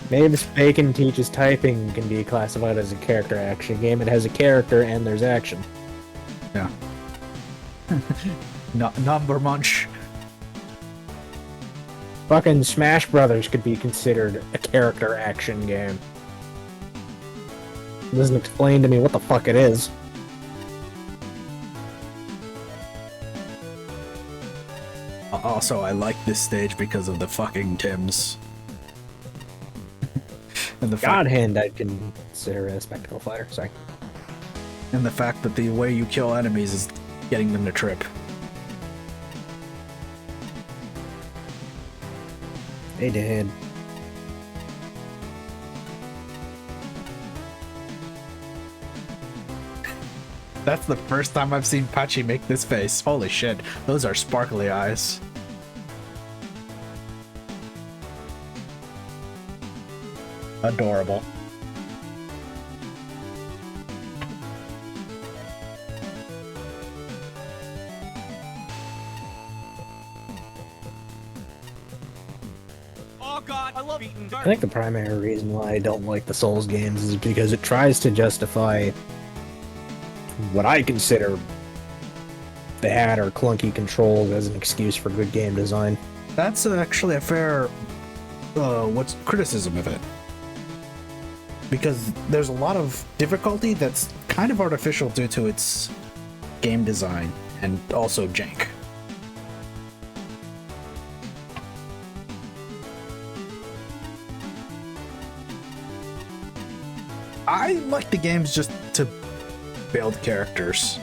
Mavis Bacon Teaches Typing can be classified as a character action game. It has a character and there's action. Yeah. Number munch. Fucking Smash Brothers could be considered a character action game. It doesn't explain to me what the fuck it is. Also, I like this stage because of the fucking Tims. And the God fact, Hand I'd consider a spectacle fighter, sorry. and the fact that the way you kill enemies is getting them to trip. They did. That's the first time I've seen Pachi make this face. Holy shit, those are sparkly eyes. Adorable. Oh god, I love eating I think the primary reason why I don't like the Souls games is because it tries to justify what I consider bad or clunky controls as an excuse for good game design. That's actually a fair, what's criticism of it? Because there's a lot of difficulty that's kind of artificial due to its game design and also jank. I like the games just to build characters.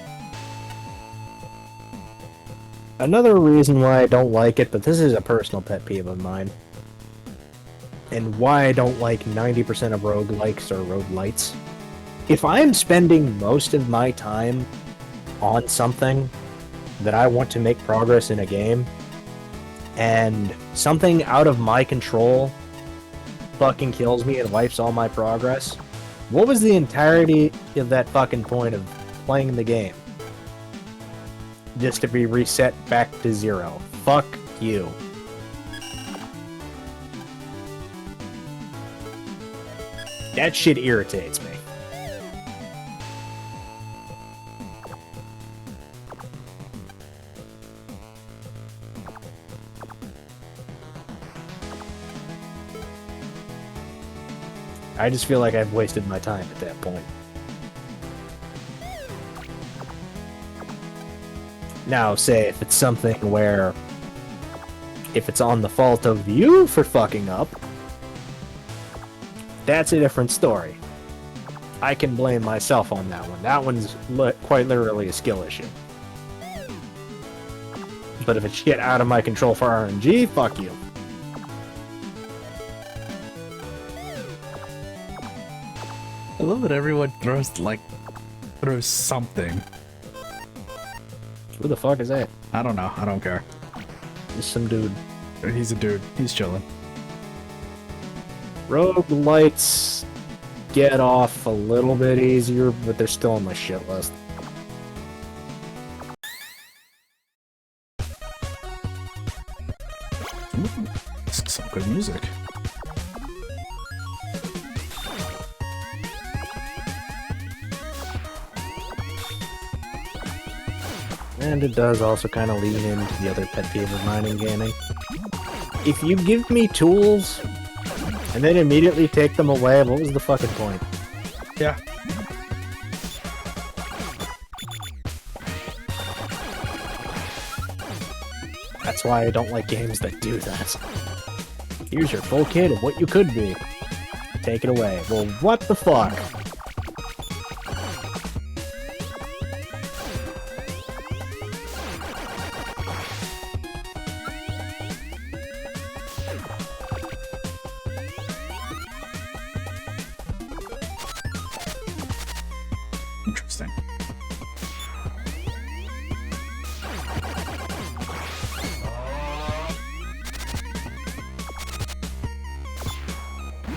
Another reason why I don't like it, but this is a personal pet peeve of mine, and why I don't like 90% of roguelikes or roguelites. If I'm spending most of my time on something that I want to make progress in a game, and something out of my control fucking kills me and wipes all my progress, what was the entirety of that fucking point of playing the game? Just to be reset back to 0. Fuck you. That shit irritates me. I just feel like I've wasted my time at that point. Now, say if it's something where if it's on the fault of you for fucking up, that's a different story. I can blame myself on that one. That one's quite literally a skill issue. But if it's shit out of my control for RNG, fuck you. I love that everyone throws something. Who the fuck is that? I don't know. I don't care. Just some dude. He's a dude. He's chilling. Roguelites get off a little bit easier, but they're still on my shit list. Ooh, this is some good music. And it does also kind of lean into the other pet peeve of mine in gaming. If you give me tools and then immediately take them away, what was the fucking point? Yeah. That's why I don't like games that do that. Here's your full kit of what you could be. Take it away. Well, what the fuck? Interesting.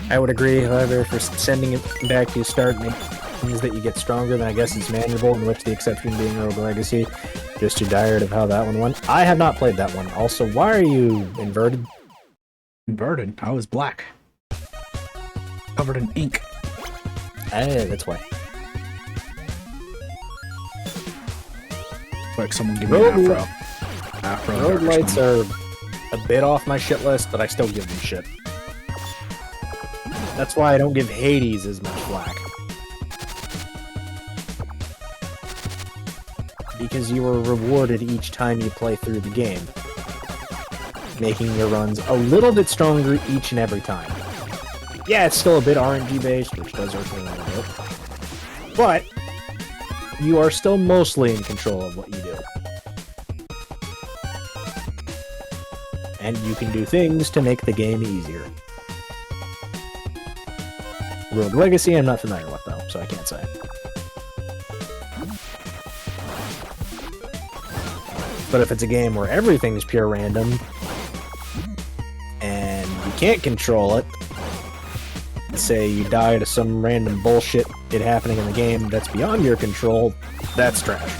I would agree, however, for sending it back to start means that you get stronger, then I guess it's manageable, in which the exception being Rogue Legacy. Just too tired of how that one went. I have not played that one. Also, why are you inverted? Inverted? I was black. Covered in ink. That's why. Like someone give me an afro. Afro. Roguelites are a bit off my shit list, but I still give them shit. That's why I don't give Hades as much flack. Because you are rewarded each time you play through the game, making your runs a little bit stronger each and every time. Yeah, it's still a bit RNG based, which does hurt me a little bit, but you are still mostly in control of what you do. And you can do things to make the game easier. Rogue Legacy I'm not familiar with though, so I can't say. But if it's a game where everything's pure random, and you can't control it, say you die to some random bullshit happening in the game that's beyond your control, that's trash.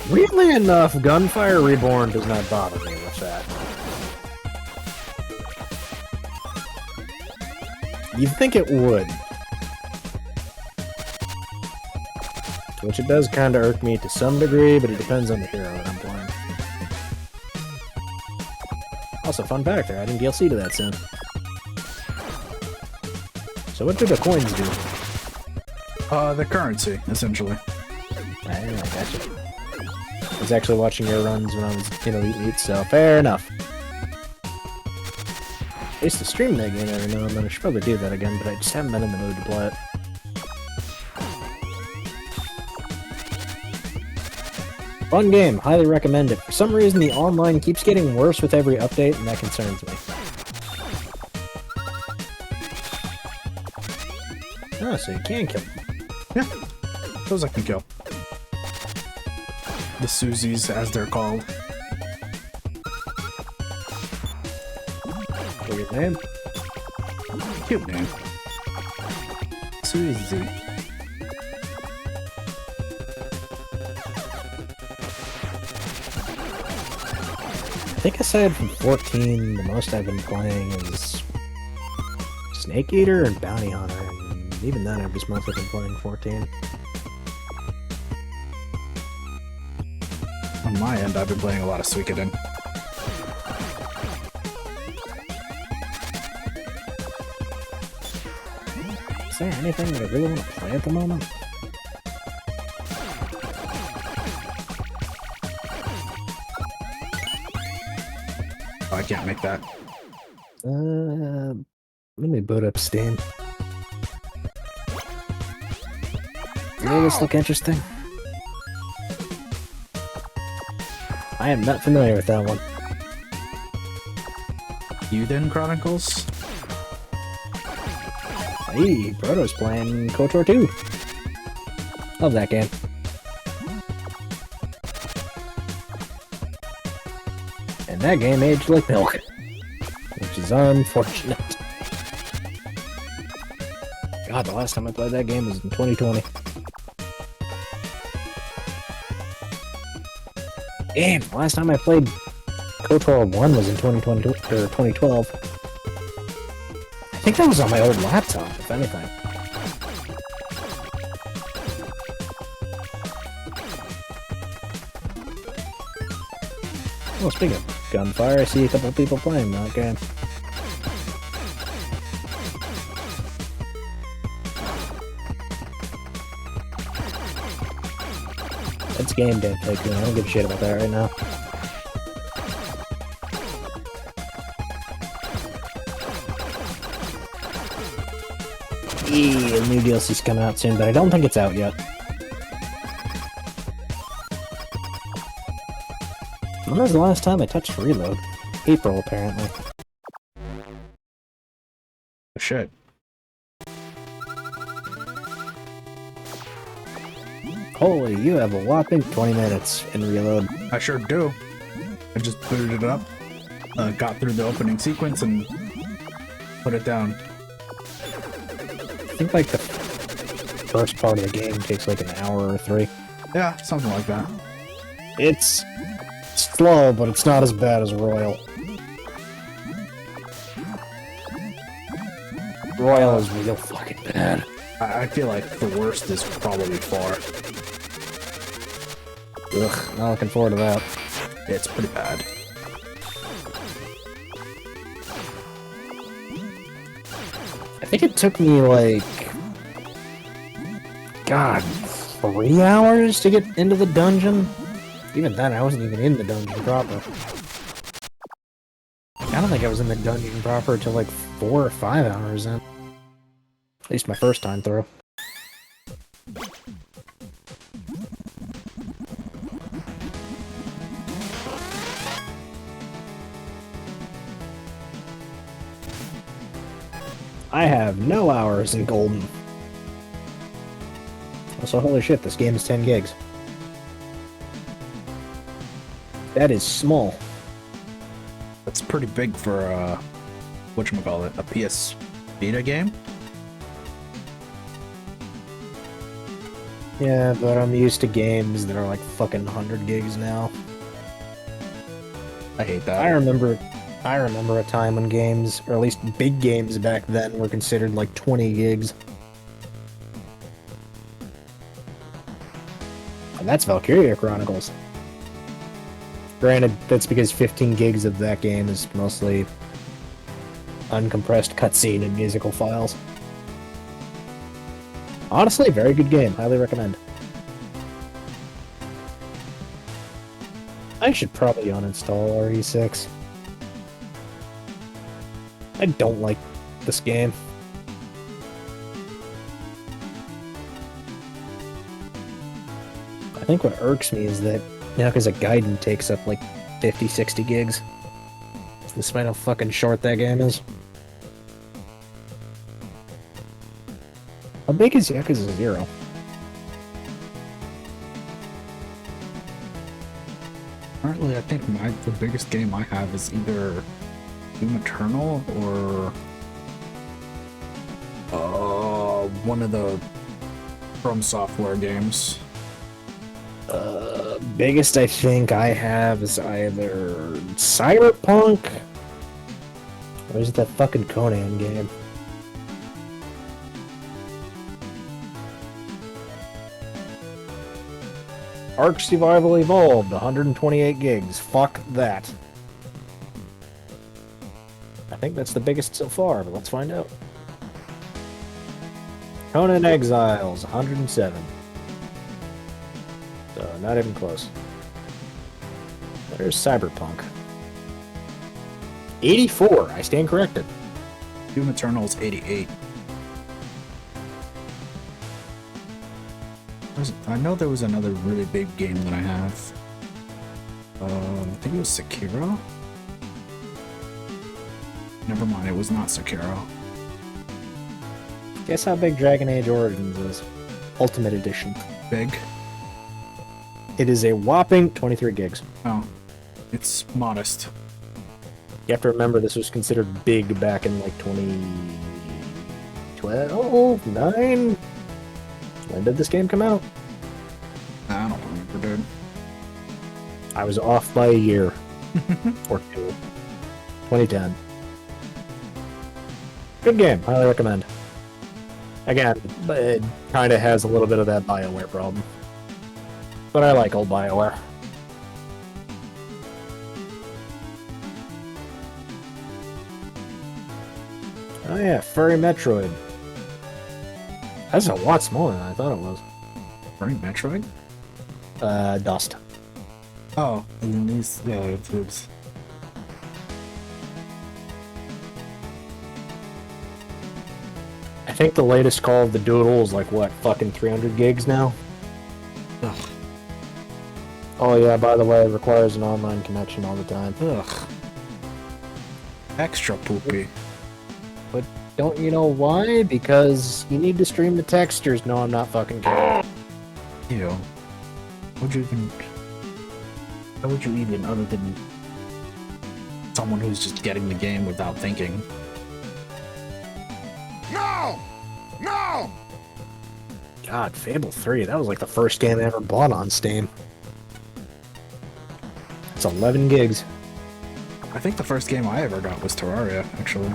Weirdly enough, Gunfire Reborn does not bother me with that. You'd think it would. Which it does kind of irk me to some degree, but it depends on the hero that I'm playing. Also, fun fact, they're adding DLC to that soon. So what do the coins do? The currency, essentially. I gotcha. I was actually watching your runs when I was in Elite 8, so fair enough. I used to stream that game every now and then. I should probably do that again, but I just haven't been in the mood to play it. Fun game, highly recommend it. For some reason, the online keeps getting worse with every update, and that concerns me. Oh, so you can kill them. Yeah, those I can kill. The Susies, as they're called. Weird name. Cute name. Susie. I think aside from 14, the most I've been playing is Snake Eater and Bounty Hunter, and even then I've just mostly been playing 14. On my end, I've been playing a lot of Suikoden. Is there anything that I really want to play at the moment? Oh, I can't make that. Let me boot up Steam. Does this look interesting? I am not familiar with that one. Yuden Chronicles? Hey, Proto's playing KOTOR 2. Love that game. And that game aged like milk, which is unfortunate. God, the last time I played that game was in 2020. Damn, the last time I played KOTOR 1 was in 2020 or 2012. I think that was on my old laptop, if anything. Well, speaking of Gunfire, I see a couple people playing that game. It's Game Dev Tycoon. I don't give a shit about that right now. Yeah, the new DLC's coming out soon, but I don't think it's out yet. When was the last time I touched Reload? April, apparently. Shit. Holy, you have a whopping 20 minutes in Reload. I sure do. I just booted it up, got through the opening sequence, and put it down. I think like the first part of the game takes like an hour or 3. Yeah, something like that. It's slow, but it's not as bad as Royal. Royal is real fucking bad. I feel like the worst is probably far. Ugh, not looking forward to that. It's pretty bad. I think it took me like, God, 3 hours to get into the dungeon? Even then, I wasn't even in the dungeon proper. I don't think I was in the dungeon proper until like 4 or 5 hours in. At least my first time through. I have no hours in Golden. Also, holy shit, this game is 10 gigs. That is small. That's pretty big for whatchamacallit, a PS Vita game. Yeah, but I'm used to games that are like fucking 100 gigs now. I hate that. I remember a time when games, or at least big games back then, were considered like 20 gigs. And that's Valkyria Chronicles. Granted, that's because 15 gigs of that game is mostly uncompressed cutscene and musical files. Honestly, very good game. Highly recommend. I should probably uninstall RE6. I don't like this game. I think what irks me is that, you know, because a Gaiden takes up like 50, 60 gigs. Despite how fucking short that game is. How big is Yakuza 0? Currently, I think the biggest game I have is either Doom Eternal or one of the From Software games. Biggest I think I have is either Cyberpunk or is it that fucking Conan game? Ark Survival Evolved, 128 gigs. Fuck that. I think that's the biggest so far, but let's find out. Conan Exiles, 107. So, not even close. There's Cyberpunk. 84, I stand corrected. Doom Eternal is 88. I know there was another really big game that I have. I think it was Sekiro? Never mind, it was not Sekiro. Guess how big Dragon Age Origins is? Ultimate Edition. Big? It is a whopping 23 gigs. Oh, it's modest. You have to remember this was considered big back in like 2012, 9? When did this game come out? I don't remember, dude. I was off by a year. Or two. 2010. Good game. Highly recommend. Again, it kind of has a little bit of that BioWare problem. But I like old BioWare. Oh yeah, Furry Metroid. That's a lot smaller than I thought it was. Right, Metroid? Dust. Oh, and then these, yeah, it's I think the latest Call of the Doodle is like, what, fucking 300 gigs now? ugh, Oh yeah, by the way, it requires an online connection all the time. ugh. Extra poopy. But don't you know why? Because you need to stream the textures. No, I'm not fucking kidding. Ew. Would you even... How would you even, other than someone who's just getting the game without thinking? No! No! God, Fable 3, that was like the first game I ever bought on Steam. It's 11 gigs. I think the first game I ever got was Terraria, actually.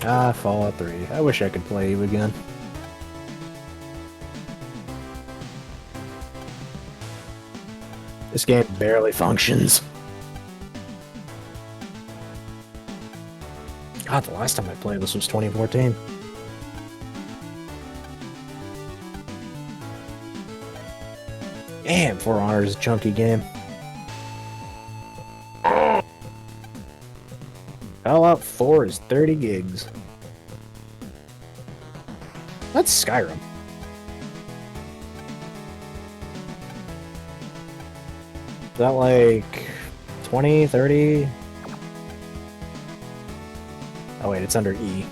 Ah, Fallout 3. I wish I could play you again. This game barely functions. God, the last time I played this was 2014. Damn, For Honor is a chunky game. Fallout 4 is 30 gigs. That's Skyrim. Is that like 20, 30? Oh wait, it's under E.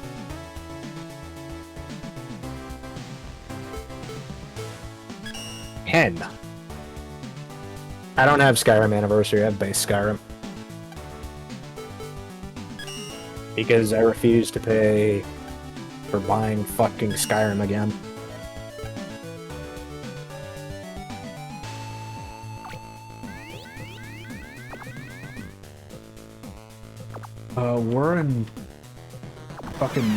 10. I don't have Skyrim Anniversary, I have base Skyrim. Because I refuse to pay for buying fucking Skyrim again. We're in fucking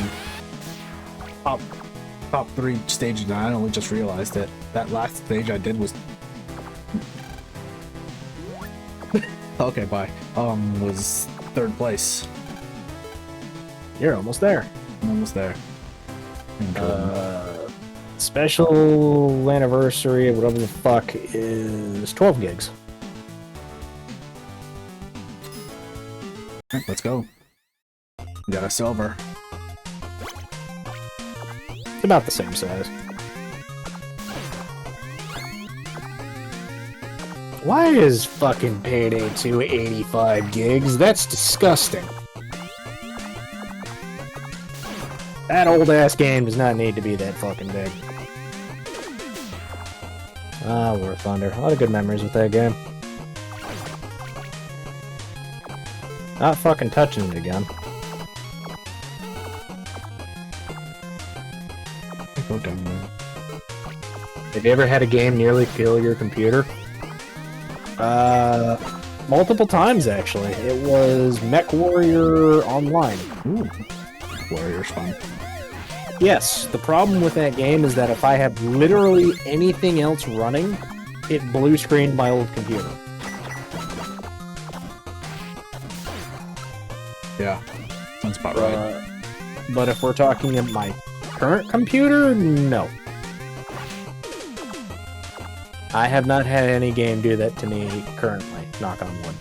top 3 stages, and I only just realized it. That last stage I did was okay, bye. Was 3rd place. You're almost there. I'm almost there. Special anniversary, whatever the fuck, is 12 gigs. Alright, let's go. We got a silver. It's about the same size. Why is fucking Payday 2 85 gigs? That's disgusting. That old-ass game does not need to be that fucking big. Ah, War Thunder. A lot of good memories with that game. Not fucking touching it again. Go down there. Have you ever had a game nearly kill your computer? Multiple times, actually. It was MechWarrior Online. Ooh. Warrior's fun. Yes, the problem with that game is that if I have literally anything else running, it blue screened my old computer. Yeah. Sounds about right. But if we're talking about my current computer, no. I have not had any game do that to me currently, knock on wood.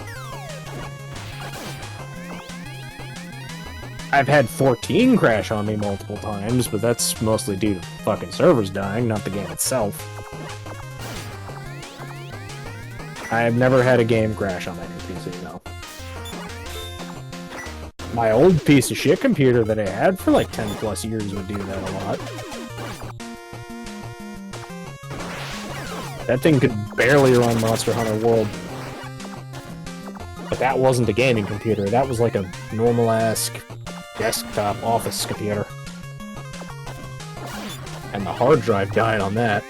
I've had 14 crash on me multiple times, but that's mostly due to fucking servers dying, not the game itself. I've never had a game crash on my new PC, though. My old piece of shit computer that I had for like 10 plus years would do that a lot. That thing could barely run Monster Hunter World. But that wasn't a gaming computer, that was like a normal-ass desktop office computer. And the hard drive died on that.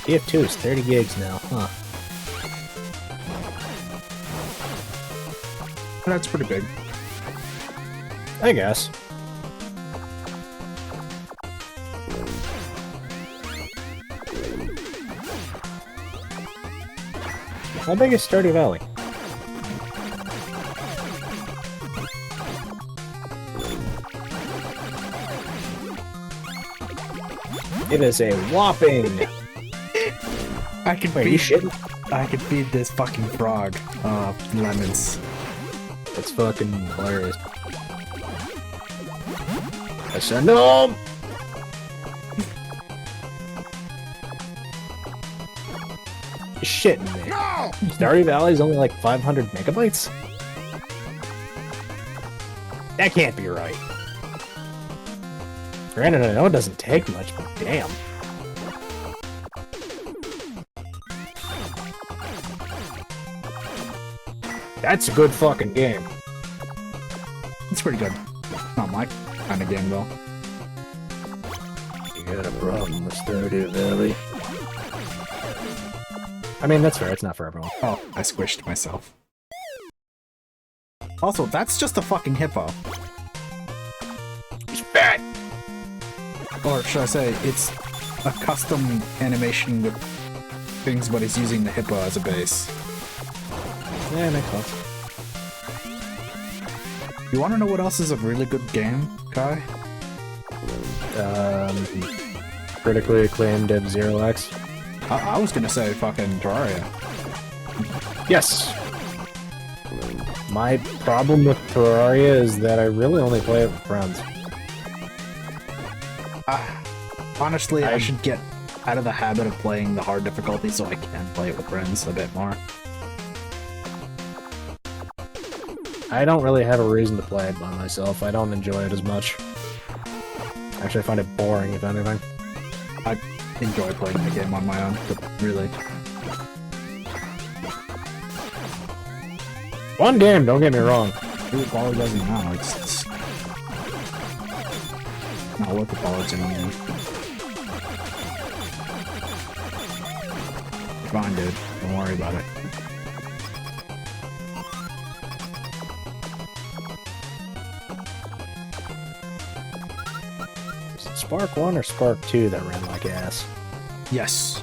TF2 is 30 gigs now, huh? That's pretty big. I guess. How big is Stardew Valley? It is a whopping... I can Wait, you shitting? I could feed this fucking frog lemons. That's fucking hilarious. I said no! You're shitting me. No! Stardew Valley is only like 500 megabytes? That can't be right. Granted, I know it doesn't take much, but damn. That's a good fucking game. It's pretty good. Not my kind of game, though. You got a problem with Stardew Valley? I mean, that's fair. It's not for everyone. Oh, I squished myself. Also, that's just a fucking hippo. He's fat! Or should I say, it's a custom animation with things, but he's using the hippo as a base. Yeah, makes sense. You want to know what else is a really good game, Kai? Critically acclaimed F-Zero X. I was gonna say fucking Terraria. Yes! My problem with Terraria is that I really only play it with friends. Honestly, I should get out of the habit of playing the hard difficulty so I can play it with friends a bit more. I don't really have a reason to play it by myself. I don't enjoy it as much. Actually, I find it boring, if anything. I enjoy playing the game on my own, but really. Fun game, don't get me wrong. Who apologizing now? It's not worth apologizing anymore. Fine, dude. Don't worry about it. Is it Spark 1 or Spark 2 that ran like ass? Yes.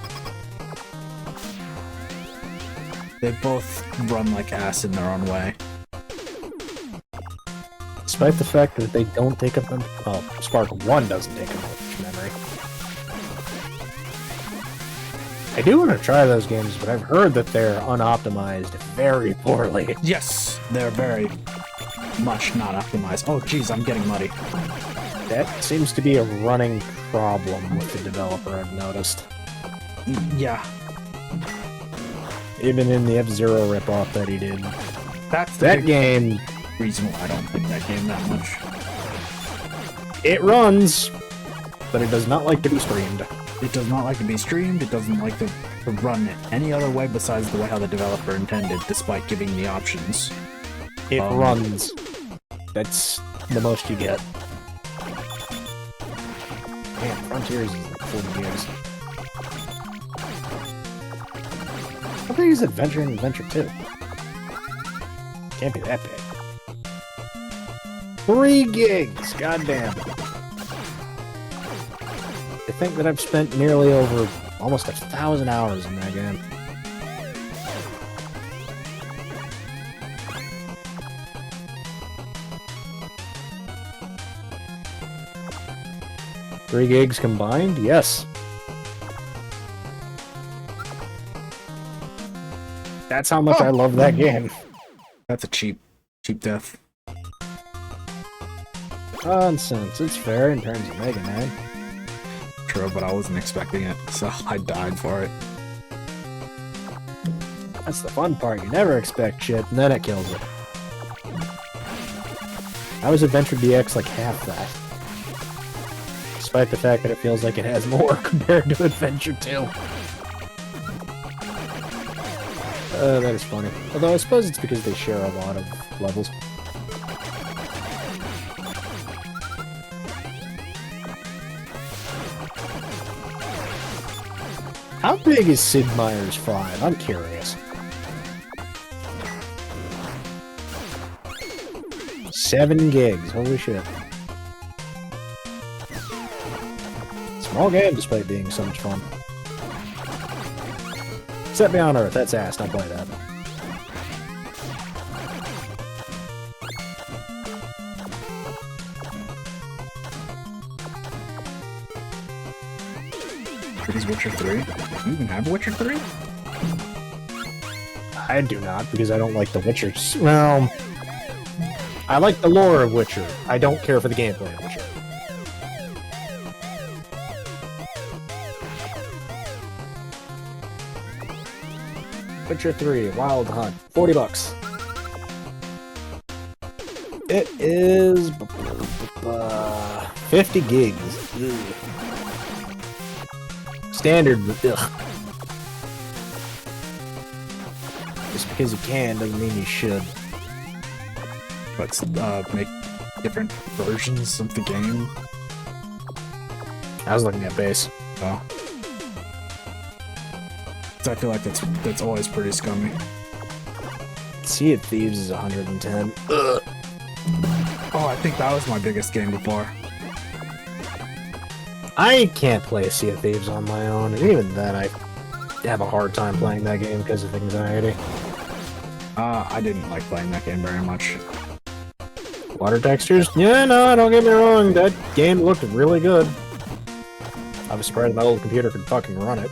They both run like ass in their own way. Despite the fact that they don't take up... Well, Spark 1 doesn't take up much memory. I do want to try those games, but I've heard that they're unoptimized very poorly. Yes, they're very much not optimized. Oh, geez, I'm getting muddy. That seems to be a running problem with the developer, I've noticed. Yeah, Even in the F-Zero ripoff that he did. that's the That big game, reason why I don't like that game that much. it runs, but it does not like to be streamed. It does not like to be streamed. It doesn't like to run it any other way besides the way how the developer intended, despite giving the options. It runs. That's the most you get. Man, Frontiers is like 40 gigs. How big is Adventure and Adventure 2? Can't be that big. 3 gigs! Goddamn. I think that I've spent nearly over almost 1,000 hours in that game. Three gigs combined? Yes. That's how much I love that game. That's a cheap death. Nonsense. It's fair in terms of Mega Man. True, but I wasn't expecting it, so I died for it. That's the fun part. You never expect shit, and then it kills it. How is Adventure DX like half that? Despite the fact that it feels like it has more compared to Adventure 2. That is funny. Although I suppose it's because they share a lot of levels. How big is Sid Meier's 5? I'm curious. 7 gigs, holy shit. Small game despite being so much fun. Set Me on Earth, that's ass, don't play that. Is Witcher 3? Do you even have Witcher 3? I do not, because I don't like the Witcher. Well, I like the lore of Witcher. I don't care for the gameplay of Witcher. Witcher 3, Wild Hunt, $40. It is 50 gigs. Ugh. Standard, ugh. Just because you can doesn't mean you should. Let's make different versions of the game. I was looking at base. Oh. So I feel like that's always pretty scummy. Sea of Thieves is 110. Ugh. Oh, I think that was my biggest game before. I can't play Sea of Thieves on my own, and even then I have a hard time playing that game because of anxiety. I didn't like playing that game very much. Water textures? Yeah, no, don't get me wrong, that game looked really good. I was surprised my old computer could fucking run it.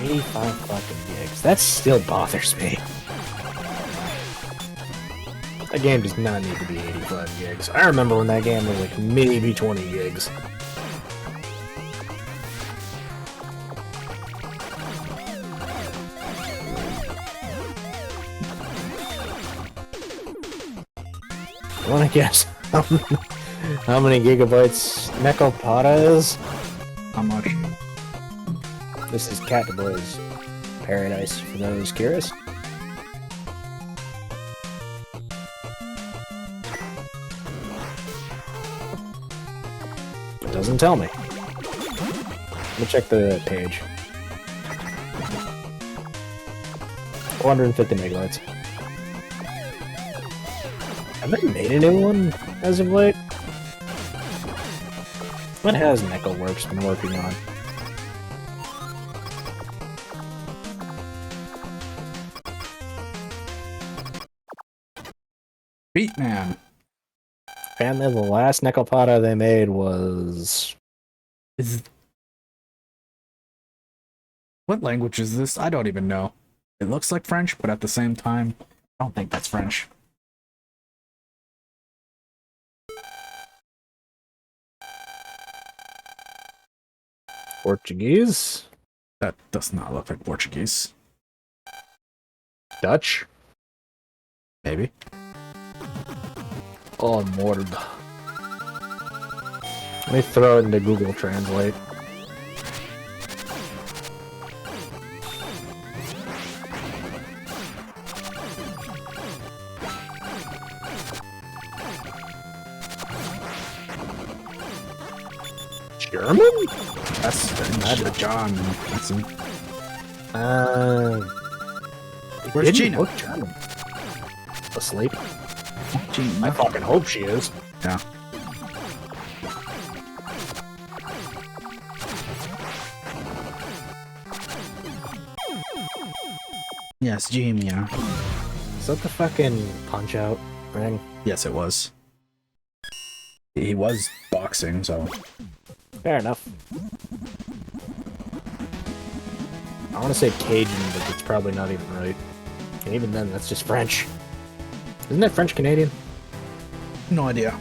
$85 fucking gigs. That still bothers me. game does not need to be 85 gigs. I remember when that game was like maybe 20 gigs. I want to guess how many gigabytes Nekopada is? How much? This is Cat Boy's Paradise, for those curious. It doesn't tell me. Let me check the page. 450 megabytes. Have they made a new one as of late? What has NecoWorks been working on? Beatman. Apparently the last Nekopada they made was... Is what language is this? I don't even know. It looks like French, but at the same time, I don't think that's French. Portuguese? That does not look like Portuguese. Dutch? Maybe. Oh, Mord. Let me throw it into Google Translate. German? That's John. That's him. Where's didn't Gina? look German. Asleep? Gina. I fucking hope she is. Yeah. Yes, Jamie. Yeah. Is that the fucking Punch-Out ring? Yes, it was. He was boxing, so. Fair enough. I want to say Cajun, but it's probably not even right. And even then, that's just French. Isn't that French-Canadian? No idea.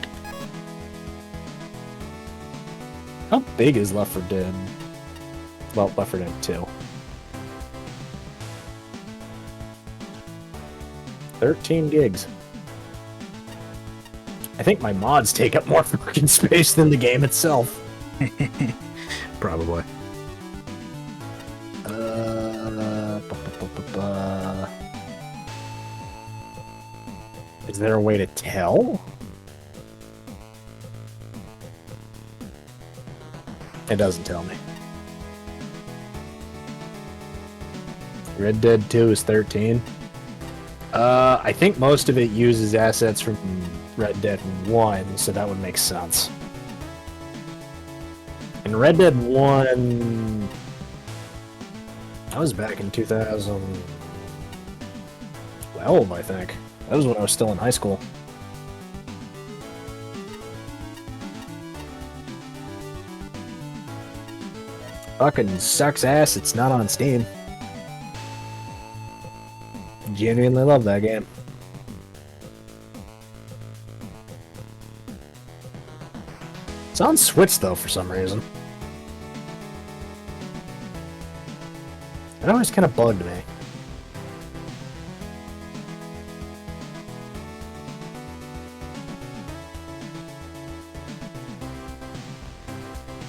How big is Left 4 Dead? Well, Left 4 Dead 2. 13 gigs. I think my mods take up more fucking space than the game itself. Probably. Is there a way to tell? It doesn't tell me. Red Dead 2 is 13. I think most of it uses assets from Red Dead 1, so that would make sense. In Red Dead 1... That was back in 2012, I think. That was when I was still in high school. Fucking sucks ass, it's not on Steam. Genuinely love that game. It's on Switch though for some reason. It always kind of bugged me.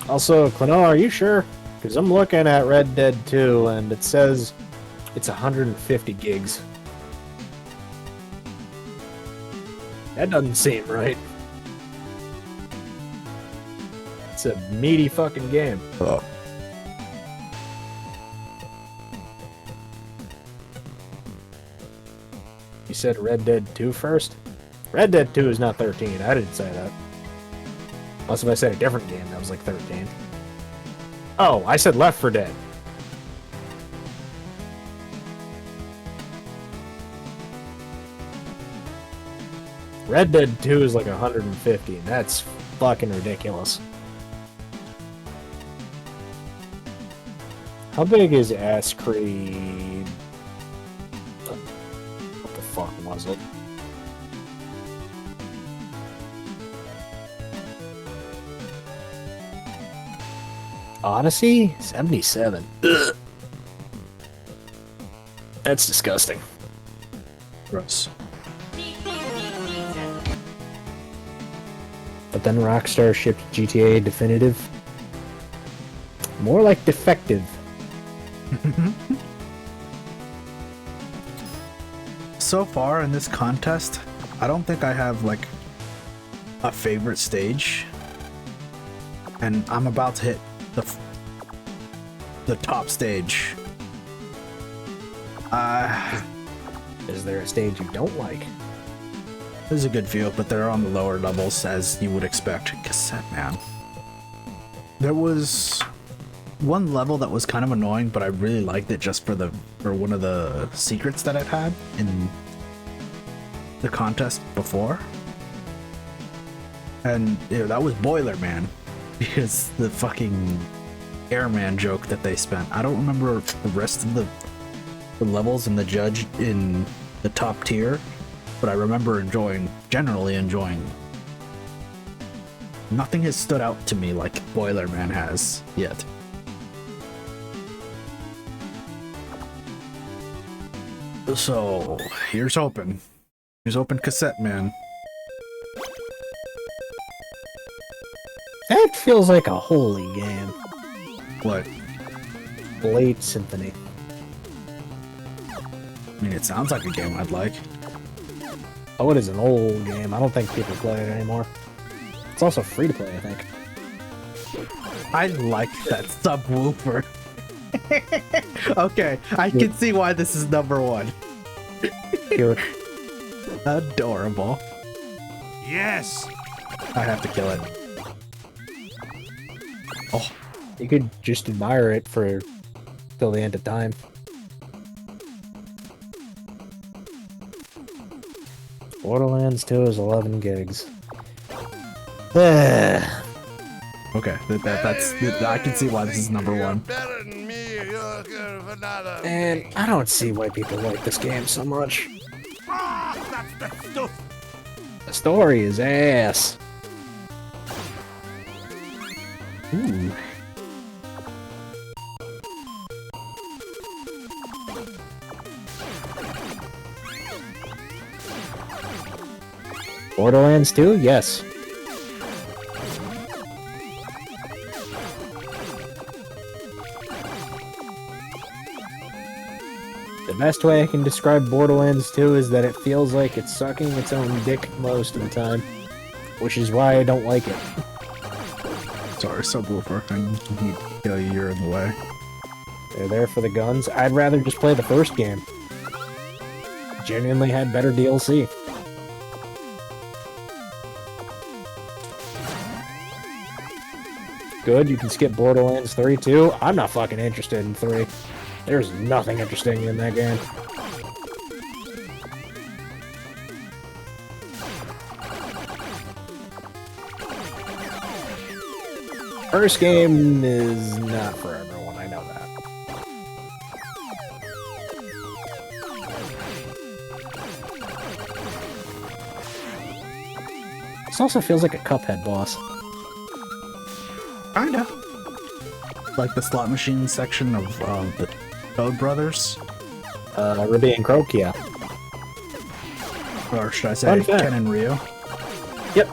Also, Klano, are you sure? Because I'm looking at Red Dead 2 and it says it's 150 gigs. That doesn't seem right. It's a meaty fucking game. Oh. You said Red Dead 2 first? Red Dead 2 is not 13. I didn't say that. Unless if I said a different game that was like 13. Oh, I said Left 4 Dead. Red Dead 2 is like 150, and that's fucking ridiculous. How big is Ass Creed? What the fuck was it? Odyssey 77. Ugh. That's disgusting. Gross. But then Rockstar shipped GTA Definitive. More like defective. So far in this contest, I don't think I have like a favorite stage, and I'm about to hit the top stage. Is there a stage you don't like? There's a good few, but they're on the lower levels as you would expect. Cassette Man. There was one level that was kind of annoying, but I really liked it just for one of the secrets that I've had in the contest before. And that was Boiler Man, because the fucking Airman joke that they spent. I don't remember the rest of the levels and the judge in the top tier, but I remember generally enjoying. Nothing has stood out to me like Boiler Man has yet. So, here's hoping. Here's hoping Cassette Man. That feels like a holy game. What? Blade Symphony. I mean, it sounds like a game I'd like. Oh, it is an old game. I don't think people play it anymore. It's also free to play, I think. I like that subwoofer. Okay, I can see why this is number one. Here, Adorable. Yes. I have to kill it. Oh, you could just admire it for till the end of time. Borderlands 2 is 11 gigs. okay. That's I can see why this is number one. And I don't see why people like this game so much. Ah, that's the stuff. The story is ass. Ooh. Borderlands 2? Yes. The best way I can describe Borderlands 2 is that it feels like it's sucking its own dick most of the time, which is why I don't like it. Sorry, subwoofer. I need to kill you. You're in the way. They're there for the guns. I'd rather just play the first game. Genuinely had better DLC. Good, you can skip Borderlands 3 too. I'm not fucking interested in 3. There's nothing interesting in that game. First game is not for everyone, I know that. This also feels like a Cuphead boss. Kinda. Like the slot machine section of the Toad Brothers. Ruby and Croak, yeah. Or should I say Fun fact. Ken and Ryu? Yep.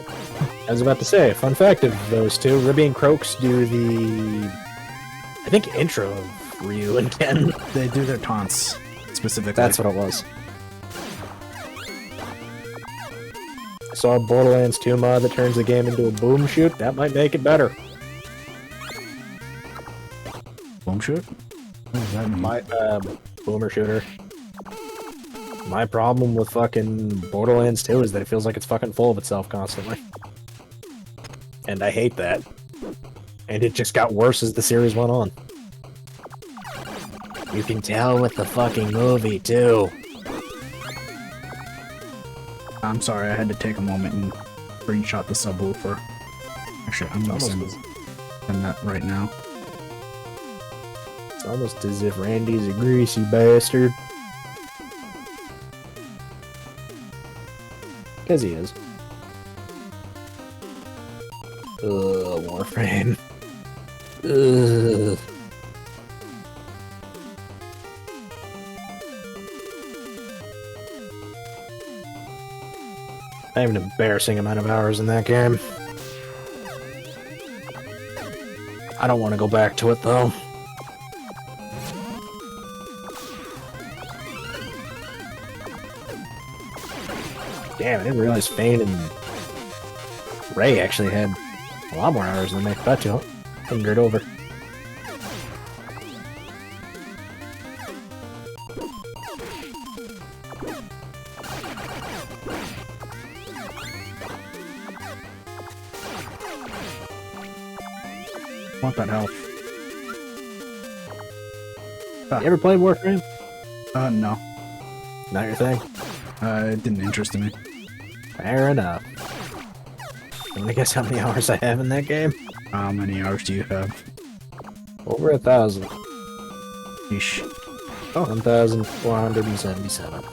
I was about to say, fun fact of those two, Ruby and Croaks do the, I think, intro of Ryu and Ken. They do their taunts, specifically. That's what it was. I saw a Borderlands 2 mod that turns the game into a boom shoot. That might make it better. Boom shoot? What does that mean? My, boomer shooter. My problem with fucking Borderlands 2 is that it feels like it's fucking full of itself constantly. And I hate that. And it just got worse as the series went on. You can tell with the fucking movie, too. I'm sorry, I had to take a moment and screenshot the subwoofer. Actually, I'm gonna send that right now. It's almost as if Randy's a greasy bastard. Because he is. Warframe. Ugh. I have an embarrassing amount of hours in that game. I don't want to go back to it, though. Damn, I didn't realize Fane and Ray actually had a lot more hours than me. But, you know, couldn't get over. Want that health? You ever played Warframe? No. Not your thing? It didn't interest me. Fair enough. Want to guess how many hours I have in that game? How many hours do you have? Over 1,000. Yeesh. Oh, 1,477.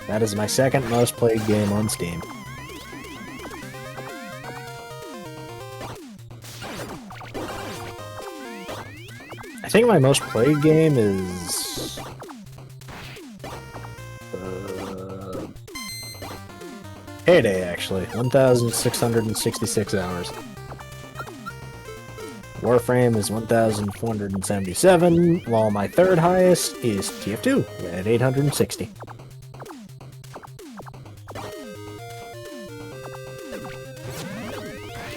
That is my second most played game on Steam. I think my most played game is... Heyday, actually. 1,666 hours. Warframe is 1,477, while my third highest is TF2 at 860.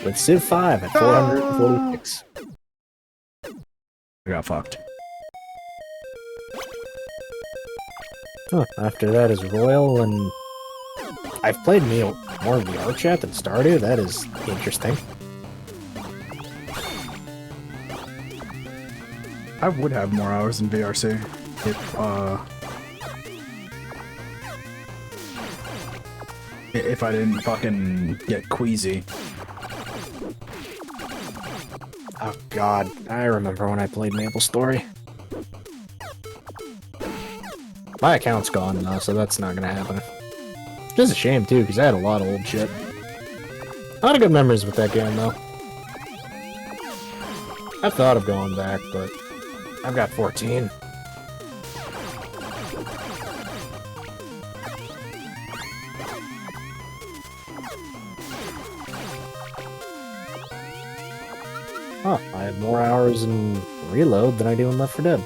With Civ 5 at 446. I got fucked. Huh, after that is Royal, and I've played more VR chat than Stardew. That is interesting. I would have more hours in VRC if I didn't fucking get queasy. Oh god, I remember when I played MapleStory. My account's gone now, so that's not gonna happen. Which is a shame too, because I had a lot of old shit. A lot of good memories with that game though. I've thought of going back, but I've got 14. Huh, I have more hours in Reload than I do in Left 4 Dead.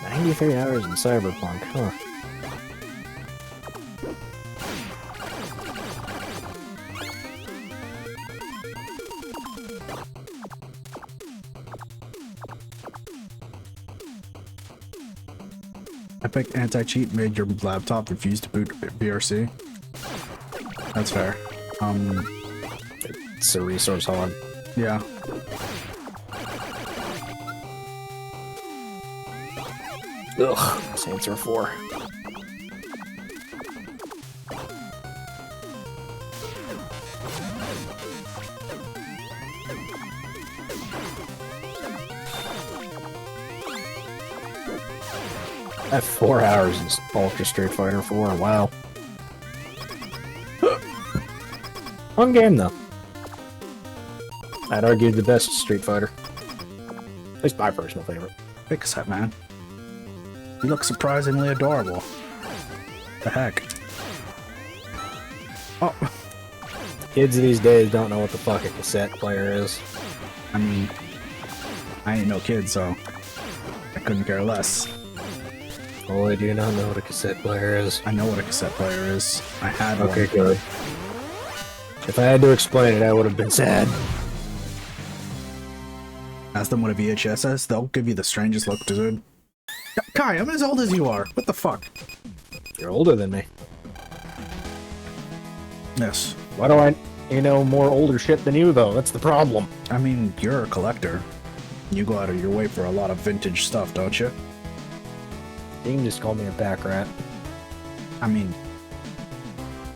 "93 hours in Cyberpunk, huh. Epic anti-cheat made your laptop refuse to boot VRC. That's fair. It's a resource hog. Yeah. Ugh, Saints Row 4. I have 4 hours in Ultra Street Fighter 4, wow. Fun game, though. I'd argue the best Street Fighter. At least my personal favorite. Big set, man. You look surprisingly adorable. The heck? Oh, Kids these days don't know what the fuck a cassette player is. I mean, I ain't no kid, so I couldn't care less. Oh, I do not know what a cassette player is. I know what a cassette player is. I had one. Okay, good. If I had to explain it, I would have been sad. Ask them what a VHS is, they'll give you the strangest look, dude. Kai, I'm as old as you are. What the fuck? You're older than me. Yes. Why do I know more older shit than you, though? That's the problem. I mean, you're a collector. You go out of your way for a lot of vintage stuff, don't you? You can just call me a pack rat. I mean,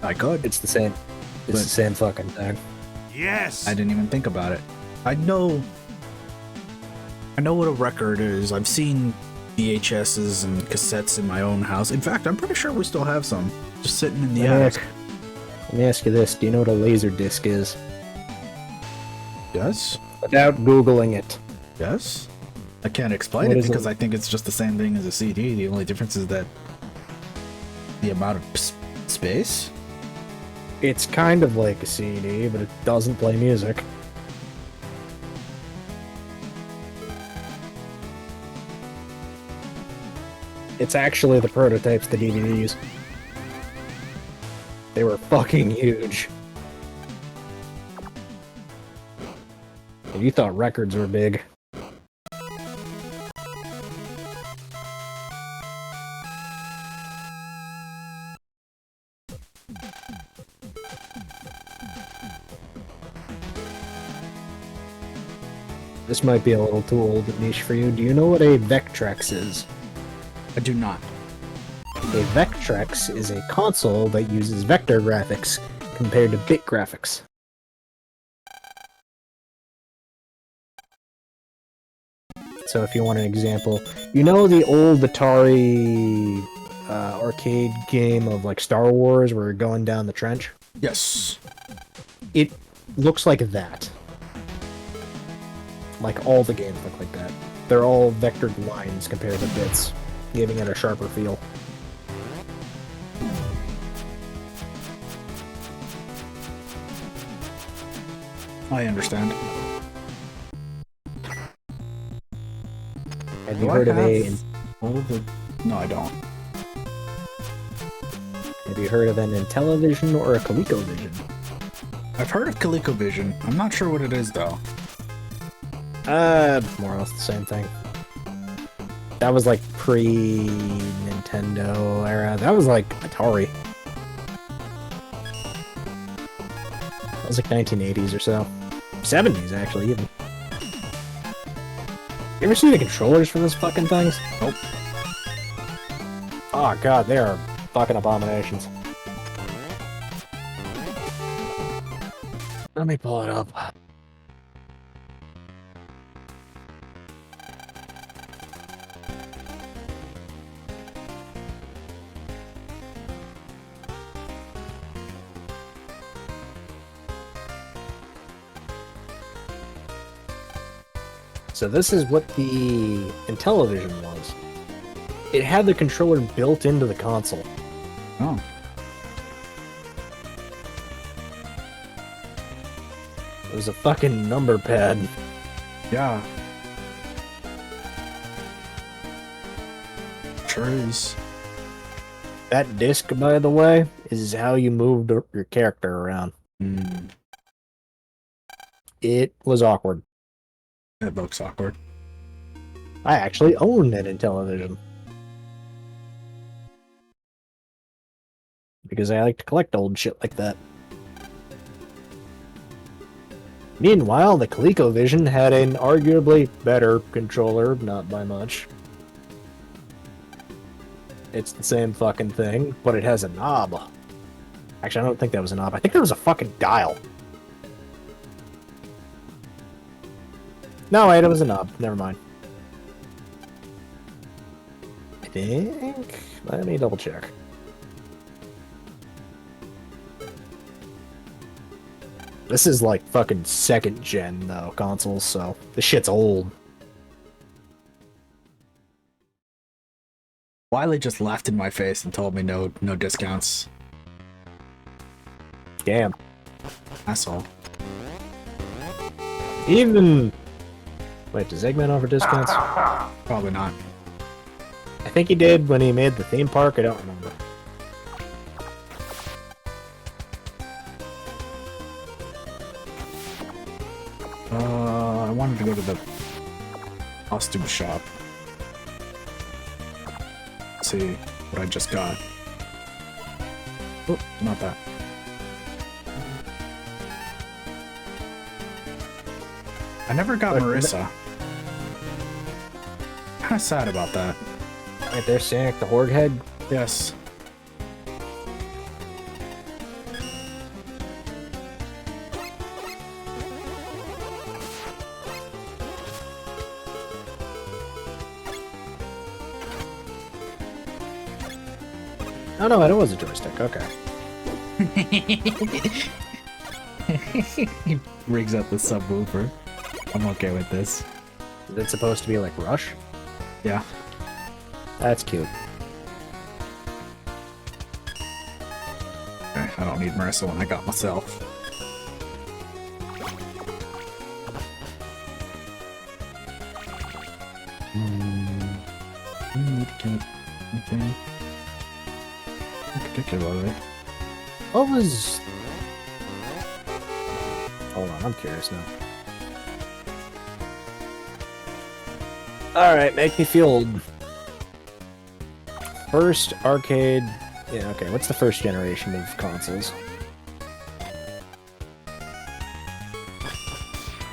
I could. It's the same. It's the same fucking thing. Yes! I didn't even think about it. I know what a record is. I've seen VHSs and cassettes in my own house. In fact, I'm pretty sure we still have some just sitting in the attic. Let me ask you this: do you know what a laser disc is? Yes. Without googling it. Yes. I can't explain What it is because it? I think it's just the same thing as a CD. The only difference is that the amount of space. It's kind of like a CD, but it doesn't play music. It's actually the prototypes, the DVDs. They were fucking huge. And you thought records were big. This might be a little too old and niche for you. Do you know what a Vectrex is? I do not. A Vectrex is a console that uses vector graphics compared to bit graphics. So if you want an example, you know the old Atari arcade game of like Star Wars where you're going down the trench? Yes. It looks like that. Like all the games look like that. They're all vectored lines compared to bits, giving it a sharper feel. I understand. Have Do you I heard of a? have all of the? No, I don't. Have you heard of an Intellivision or a ColecoVision? I've heard of ColecoVision. I'm not sure what it is though. More or less the same thing. That was like pre-Nintendo era. That was like Atari. That was like 1980s or so. 70s, actually, even. You ever see the controllers for those fucking things? Nope. Oh god, they are fucking abominations. Let me pull it up. So this is what the Intellivision was. It had the controller built into the console. Oh. It was a fucking number pad. Yeah. Sure is. That disc, by the way, is how you moved your character around. Mm, It was awkward. that looks awkward. I actually owned an Intellivision. Because I like to collect old shit like that. Meanwhile, the ColecoVision had an arguably better controller, not by much. It's the same fucking thing, but it has a knob. Actually, I don't think that was a knob. I think that was a fucking dial. No, wait, it was a knob. Never mind. I think... Let me double check. This is like fucking second gen, though, consoles, so this shit's old. Wiley just laughed in my face and told me no discounts. Damn. Asshole. Even... Wait, does Eggman offer discounts? Probably not. I think he did when he made the theme park, I don't remember. I wanted to go to the costume shop. See what I just got. Oh, not that. I never got But- Marissa. Kinda sad about that. Right there, Sonic the Horde head. Yes. Oh no, it was a joystick, okay. He rigs up the subwoofer. I'm okay with this. Is it supposed to be like Rush? Yeah. That's cute. Okay, I don't need Marissa when I got myself. Anything particularly. What was... Hold on, I'm curious now. Alright, make me feel old. First arcade... Yeah, okay, what's the first generation of consoles?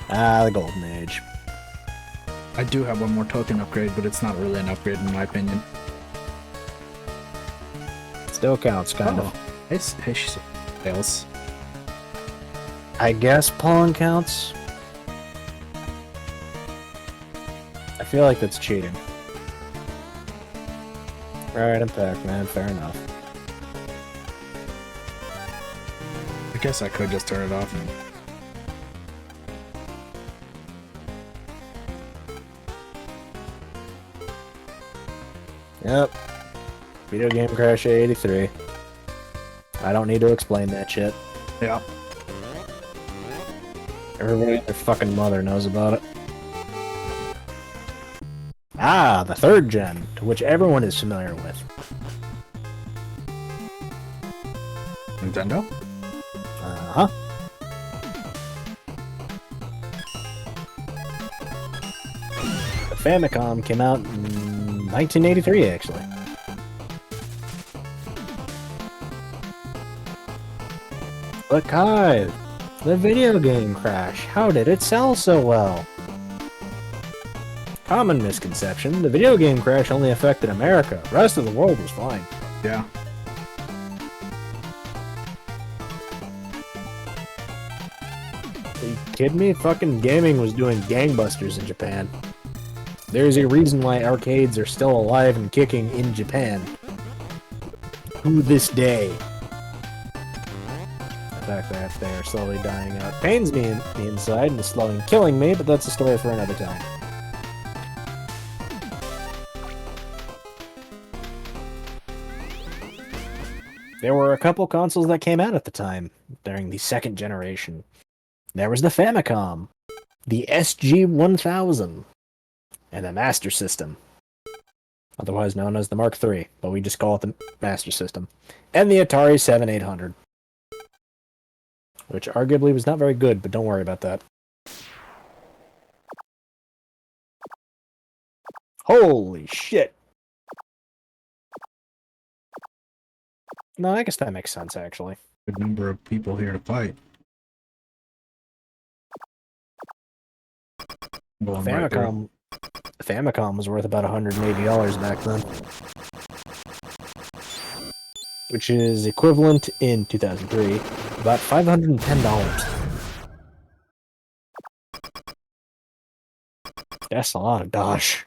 Ah, the Golden Age. I do have one more token upgrade, but it's not really an upgrade in my opinion. Still counts, kind of. Hey, Tails. I guess Pawn counts. I feel like that's cheating. Alright, I'm Pac-Man, fair enough. I guess I could just turn it off and... Yep. Video Game Crash 83. I don't need to explain that shit. Yeah. Everybody and their fucking mother knows about it. Ah, the third gen, to which everyone is familiar with. Nintendo? Uh-huh. The Famicom came out in 1983, actually. But Kai, the video game Crash, how did it sell so well? Common misconception, the video game Crash only affected America. The rest of the world was fine. Yeah. Are you kidding me? Fucking gaming was doing gangbusters in Japan. There's a reason why arcades are still alive and kicking in Japan. To this day. The fact that they're slowly dying out pains me in the inside and is slowly killing me, but that's a story for another time. There were a couple consoles that came out at the time, during the second generation. There was the Famicom, the SG-1000, and the Master System, otherwise known as the Mark III, but we just call it the Master System, and the Atari 7800, which arguably was not very good, but don't worry about that. Holy shit! No, I guess that makes sense, actually. Good number of people here to fight. Going right through. The Famicom was worth about $180 back then. Which is equivalent in 2003, about $510. That's a lot of dosh.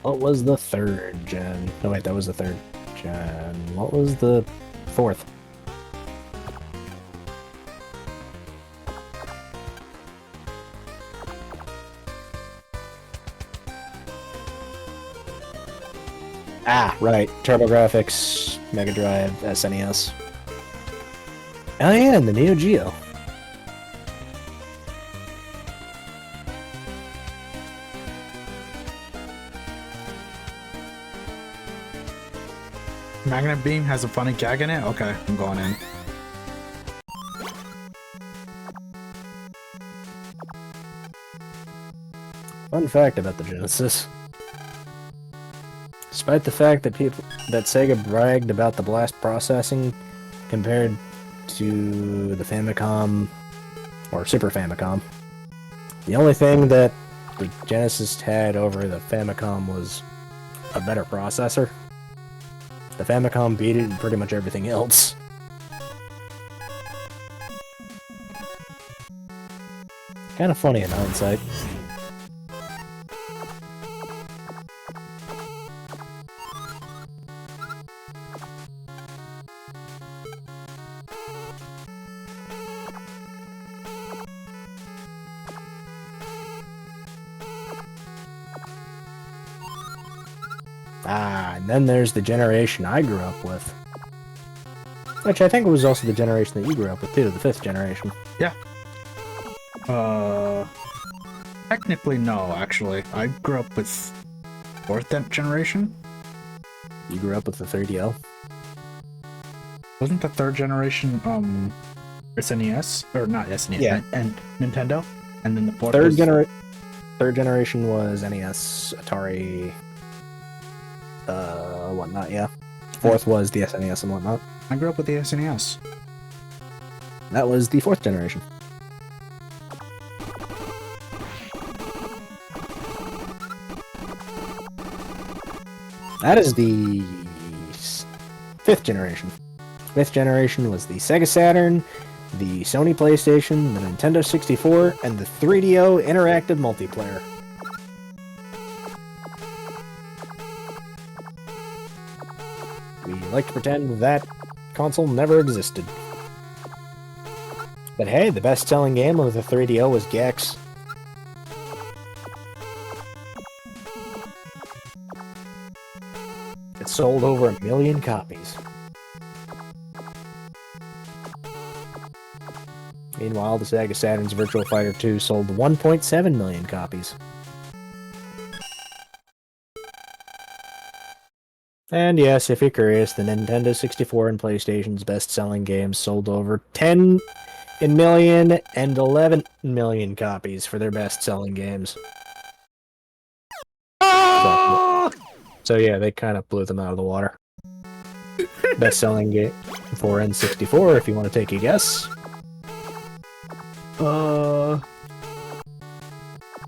What was the third gen? No, wait, that was the third gen. What was the fourth? Ah, right. TurboGrafx, Mega Drive, SNES. Oh yeah, and the Neo Geo. Magnet Beam has a funny gag in it? Okay, I'm going in. Fun fact about the Genesis. Despite the fact that Sega bragged about the blast processing compared to the Famicom or Super Famicom, the only thing that the Genesis had over the Famicom was a better processor. The Famicom beat it in pretty much everything else. Kind of funny in hindsight. Ah, and then there's the generation I grew up with. Which I think was also the generation that you grew up with too, the 5th generation. Yeah. Technically no, actually. I grew up with 4th generation. You grew up with the 3DO. Wasn't the 3rd generation SNES or not SNES? Yeah. And Nintendo, and then the 4th. Third generation was NES, Atari, whatnot. Yeah. 4th was the SNES and whatnot. I grew up with the SNES. That was the 4th generation. That is the 5th generation. 5th generation was the Sega Saturn, the Sony PlayStation, the Nintendo 64, and the 3DO interactive multiplayer. We like to pretend that console never existed. But hey, the best-selling game of the 3DO was Gex. It sold over 1 million copies. Meanwhile, the Sega Saturn's Virtua Fighter 2 sold 1.7 million copies. And yes, if you're curious, the Nintendo 64 and PlayStation's best-selling games sold over 10 million and 11 million copies for their best-selling games. So yeah, they kind of blew them out of the water. Best-selling game for N64, if you want to take a guess.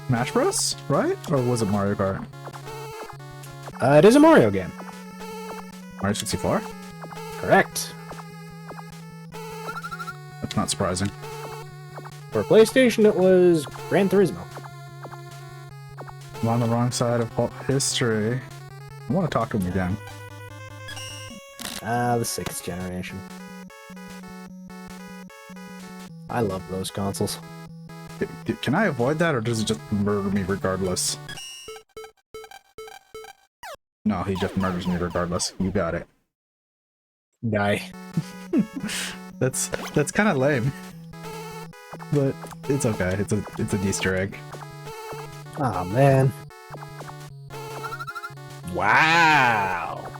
Smash Bros, right? Or was it Mario Kart? It is a Mario game. Mario 64? Correct. That's not surprising. For PlayStation, it was Gran Turismo. I'm on the wrong side of history. I want to talk to him again. The 6th generation. I love those consoles. Can I avoid that, or does it just murder me regardless? No, he just murders me regardless. You got it. Die. That's kind of lame, but it's okay. It's an Easter egg. Oh man. Wow.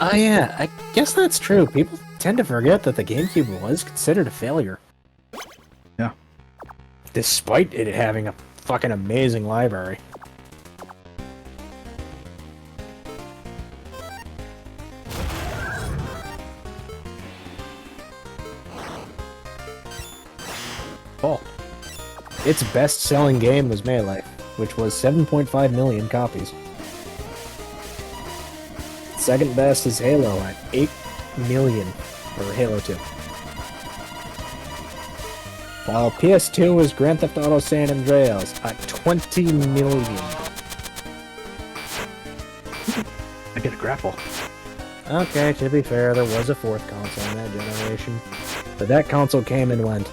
Oh yeah, I guess that's true. People tend to forget that the GameCube was considered a failure. Yeah. Despite it having a fucking amazing library. Oh. Its best-selling game was Melee, which was 7.5 million copies. Second best is Halo at 8 million for Halo 2. While PS2 was Grand Theft Auto San Andreas at 20 million. I get a grapple. Okay, to be fair, there was a 4th console in that generation, but that console came and went.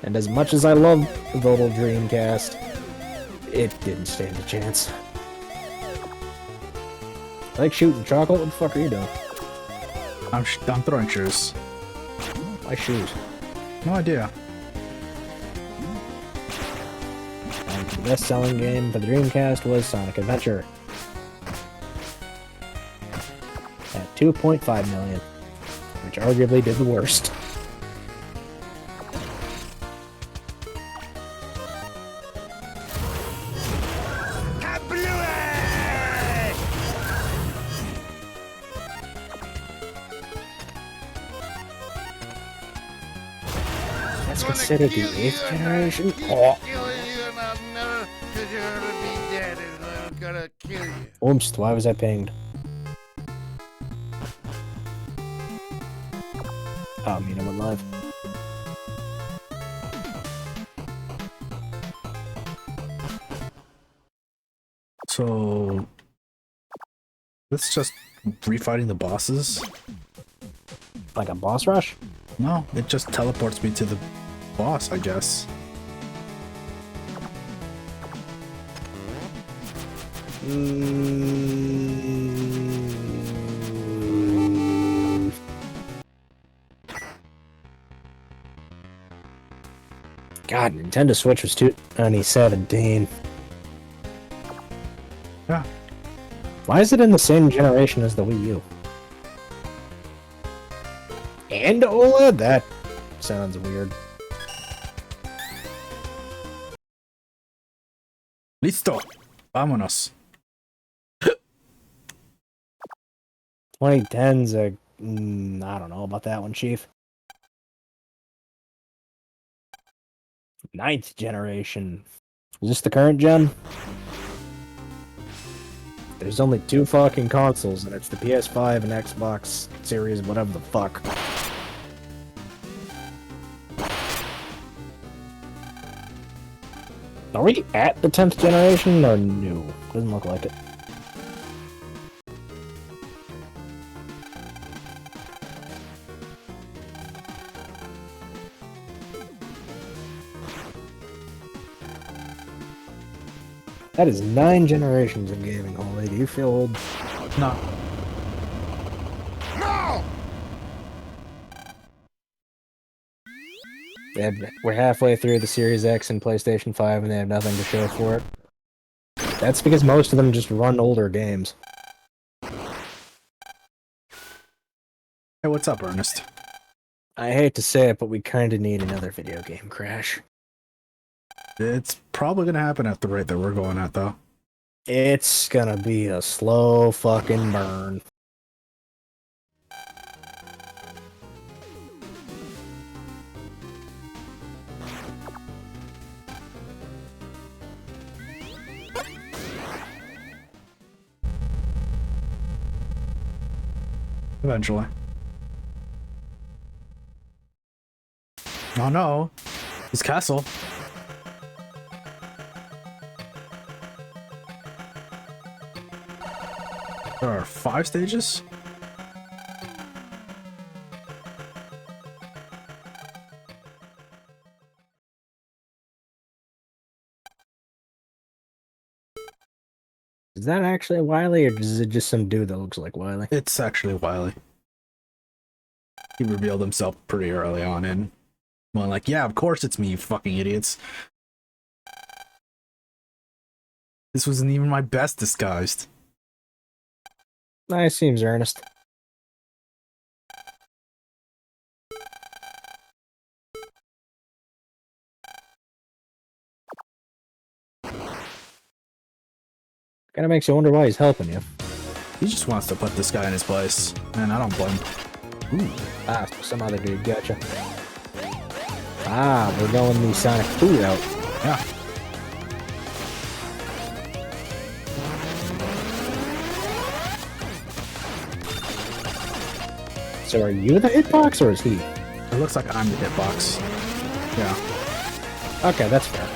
And as much as I love the little Dreamcast, it didn't stand a chance. Like shooting chocolate? What the fuck are you doing? I'm throwing shoes. My shoes. No idea. And the best-selling game for the Dreamcast was Sonic Adventure. At 2.5 million, which arguably did the worst. That's considered the 8th generation? Oh. Oops, why was I pinged? Oh, I mean, I went live. It's just refighting the bosses. Like a boss rush? No, it just teleports me to the boss, I guess. God, Nintendo Switch was 2017. Yeah. Why is it in the same generation as the Wii U? And OLED? That sounds weird. Listo. Vámonos. 2010's I don't know about that one, Chief. 9th generation. Is this the current gen? There's only 2 fucking consoles, and it's the PS5 and Xbox Series, whatever the fuck. Are we at the 10th generation, or no? Doesn't look like it. That is 9 generations of gaming, holy. Do you feel old? No. No! We're halfway through the Series X and PlayStation 5 and they have nothing to show for it. That's because most of them just run older games. Hey, what's up, Ernest? I hate to say it, but we kinda need another video game crash. It's probably gonna happen at the rate that we're going at, though. It's gonna be a slow fucking burn. Eventually. Oh no! His castle. There are 5 stages? Is that actually Wily, or is it just some dude that looks like Wily? It's actually Wily. He revealed himself pretty early on in. Well, like, yeah, of course it's me, you fucking idiots. This wasn't even my best disguised. Nice, seems earnest. Kinda makes you wonder why he's helping you. He just wants to put this guy in his place. Man, I don't blame him. Ooh. Ah, so some other dude, gotcha. Ah, we're going the Sonic 2 route. Yeah. So are you the hitbox, or is he? It looks like I'm the hitbox. Yeah. Okay, that's fair.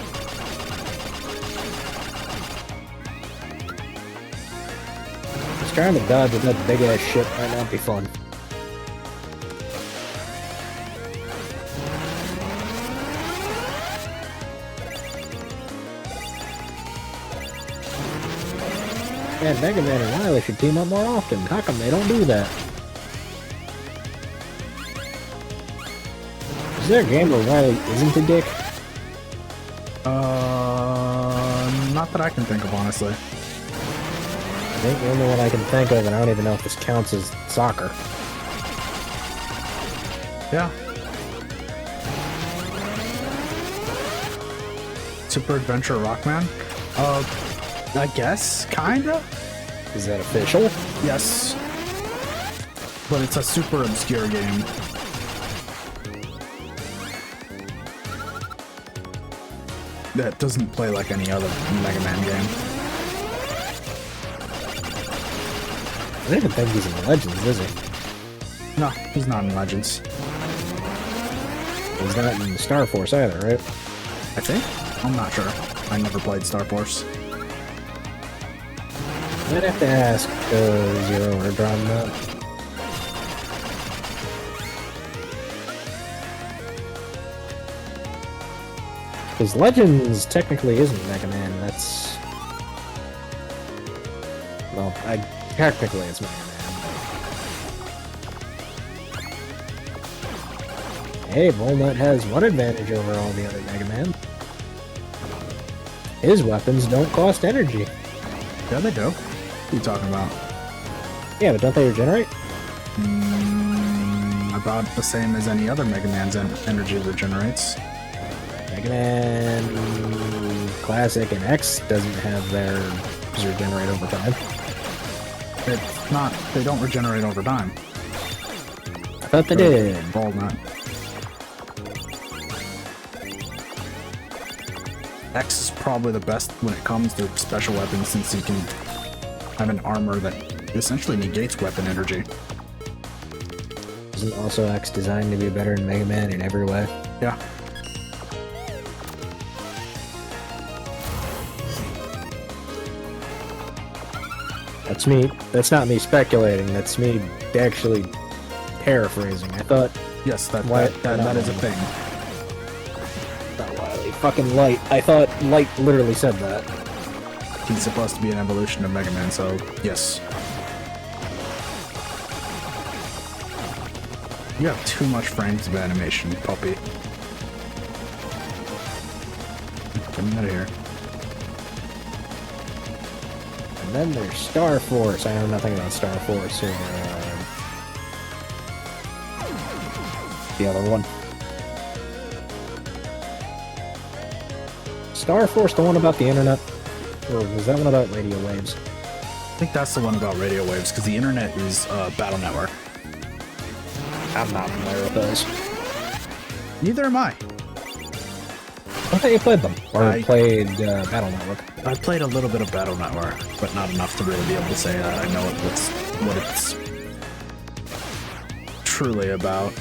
Just trying to dodge with that big ass shit might not be fun. Man, Mega Man and Wily should team up more often. How come they don't do that? Is there a game where Wily isn't a dick? Not that I can think of, honestly. I think the only one I can think of, and I don't even know if this counts as soccer. Yeah. Super Adventure Rockman? I guess, kinda? Is that official? Yes. But it's a super obscure game. That doesn't play like any other Mega Man game. I don't even think he's in Legends, is he? No, he's not in Legends. He's not in Star Force either, right? I think? I'm not sure. I never played Star Force. Might have to ask Zero or Drum that. Because Legends technically isn't Mega Man, that's... Well, technically it's Mega Man. Hey, Volnut has one advantage over all the other Mega Man. His weapons don't cost energy. Yeah, they do. What are you talking about? Yeah, but don't they regenerate? About the same as any other Mega Man's energy regenerates. Mega Man Classic and X doesn't have theirs regenerate over time. It's not, they don't regenerate over time. I thought they did. Volnut. X is probably the best when it comes to special weapons since you can have an armor that essentially negates weapon energy. Isn't also X designed to be better than Mega Man in every way? Yeah. That's me. That's not me speculating. That's me actually paraphrasing. I thought Yes, that is a thing. not Wily. Fucking Light. I thought Light literally said that. He's supposed to be an evolution of Mega Man, so yes. You have too much frames of animation, puppy. Get me out of here. And then there's Star Force. I know nothing about Star Force or the other one. Star Force, the one about the internet? Or was that one about radio waves? I think that's the one about radio waves, because the internet is Battle Network. I'm not familiar with those. Neither am I. I thought you played them. Or I- played Battle Network. I played a little bit of Battle Network, but not enough to really be able to say that I know what it's truly about.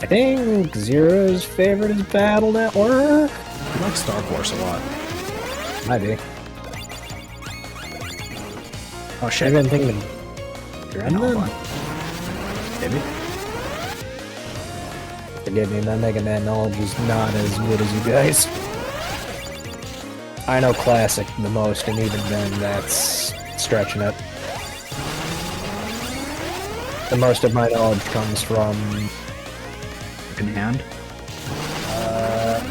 I think Zero's favorite is Battle Network. I like Star Force a lot. Might be. Oh I've shit. been thinking No, Gremlin? maybe. Forgive me, my Mega Man knowledge is not as good as you guys. I know Classic the most, and even then, that's stretching it. The most of my knowledge comes from... In hand.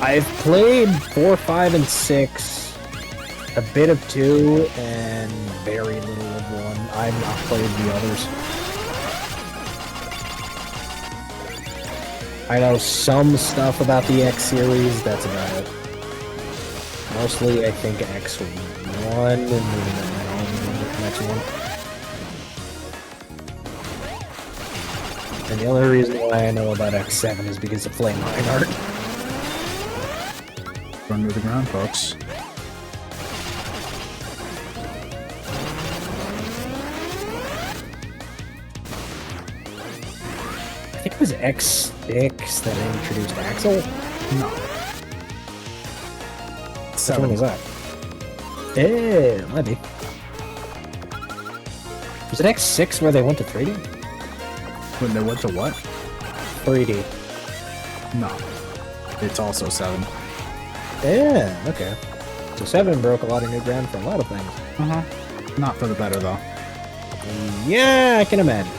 I've played 4, 5, and 6, a bit of 2, and very little of 1. I've not played the others. I know some stuff about the X series, that's about it. Mostly, I think X1, and maybe the next one. And the only reason why I know about X7 is because of Flame Reinhardt. Run to the ground, folks. I think it was X6 that introduced Axel. No. Which 7. one was that? Eh, might be. Was it X6 where they went to 3D? When they went to what? 3D. No. It's also 7. Yeah, okay. So 7 broke a lot of new ground for a lot of things. Uh-huh. Not for the better, though. Yeah, I can imagine.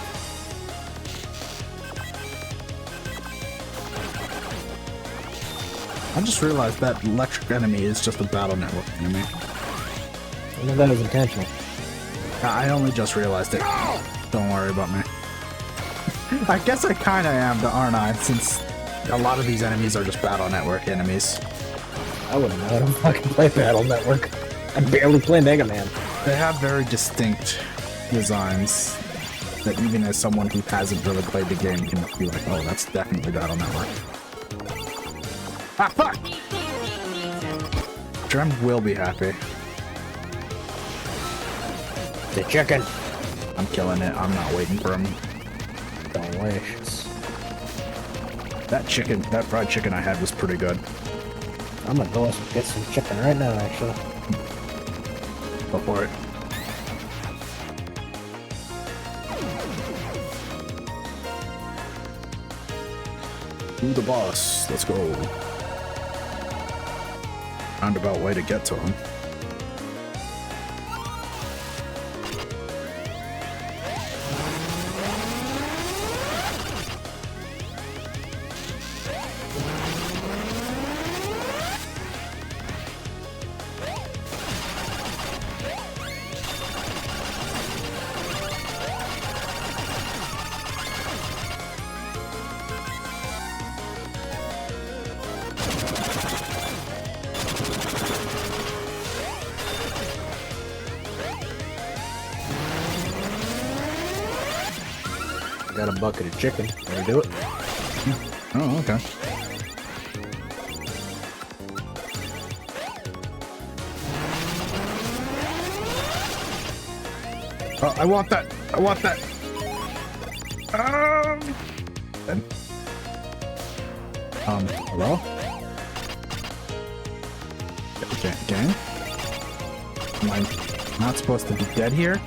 I just realized that electric enemy is just a Battle Network enemy. I know that was intentional. I only just realized it. Don't worry about me. I guess I kinda am, aren't I? Since a lot of these enemies are just Battle Network enemies. I wouldn't know how to fucking play Battle Network. I barely play Mega Man. They have very distinct designs that even as someone who hasn't really played the game can be like, oh, that's definitely Battle Network. Ah, fuck! Drem will be happy. The chicken. I'm killing it. I'm not waiting for him. Delicious. That fried chicken I had was pretty good. I'm gonna go get some chicken right now, actually. Go for it. To the boss. Let's go. Roundabout way to get to him. Got a bucket of chicken. Wanna do it? Oh, okay. Oh, I want that. I want that. Then. Hello? Okay. Am I not supposed to be dead here?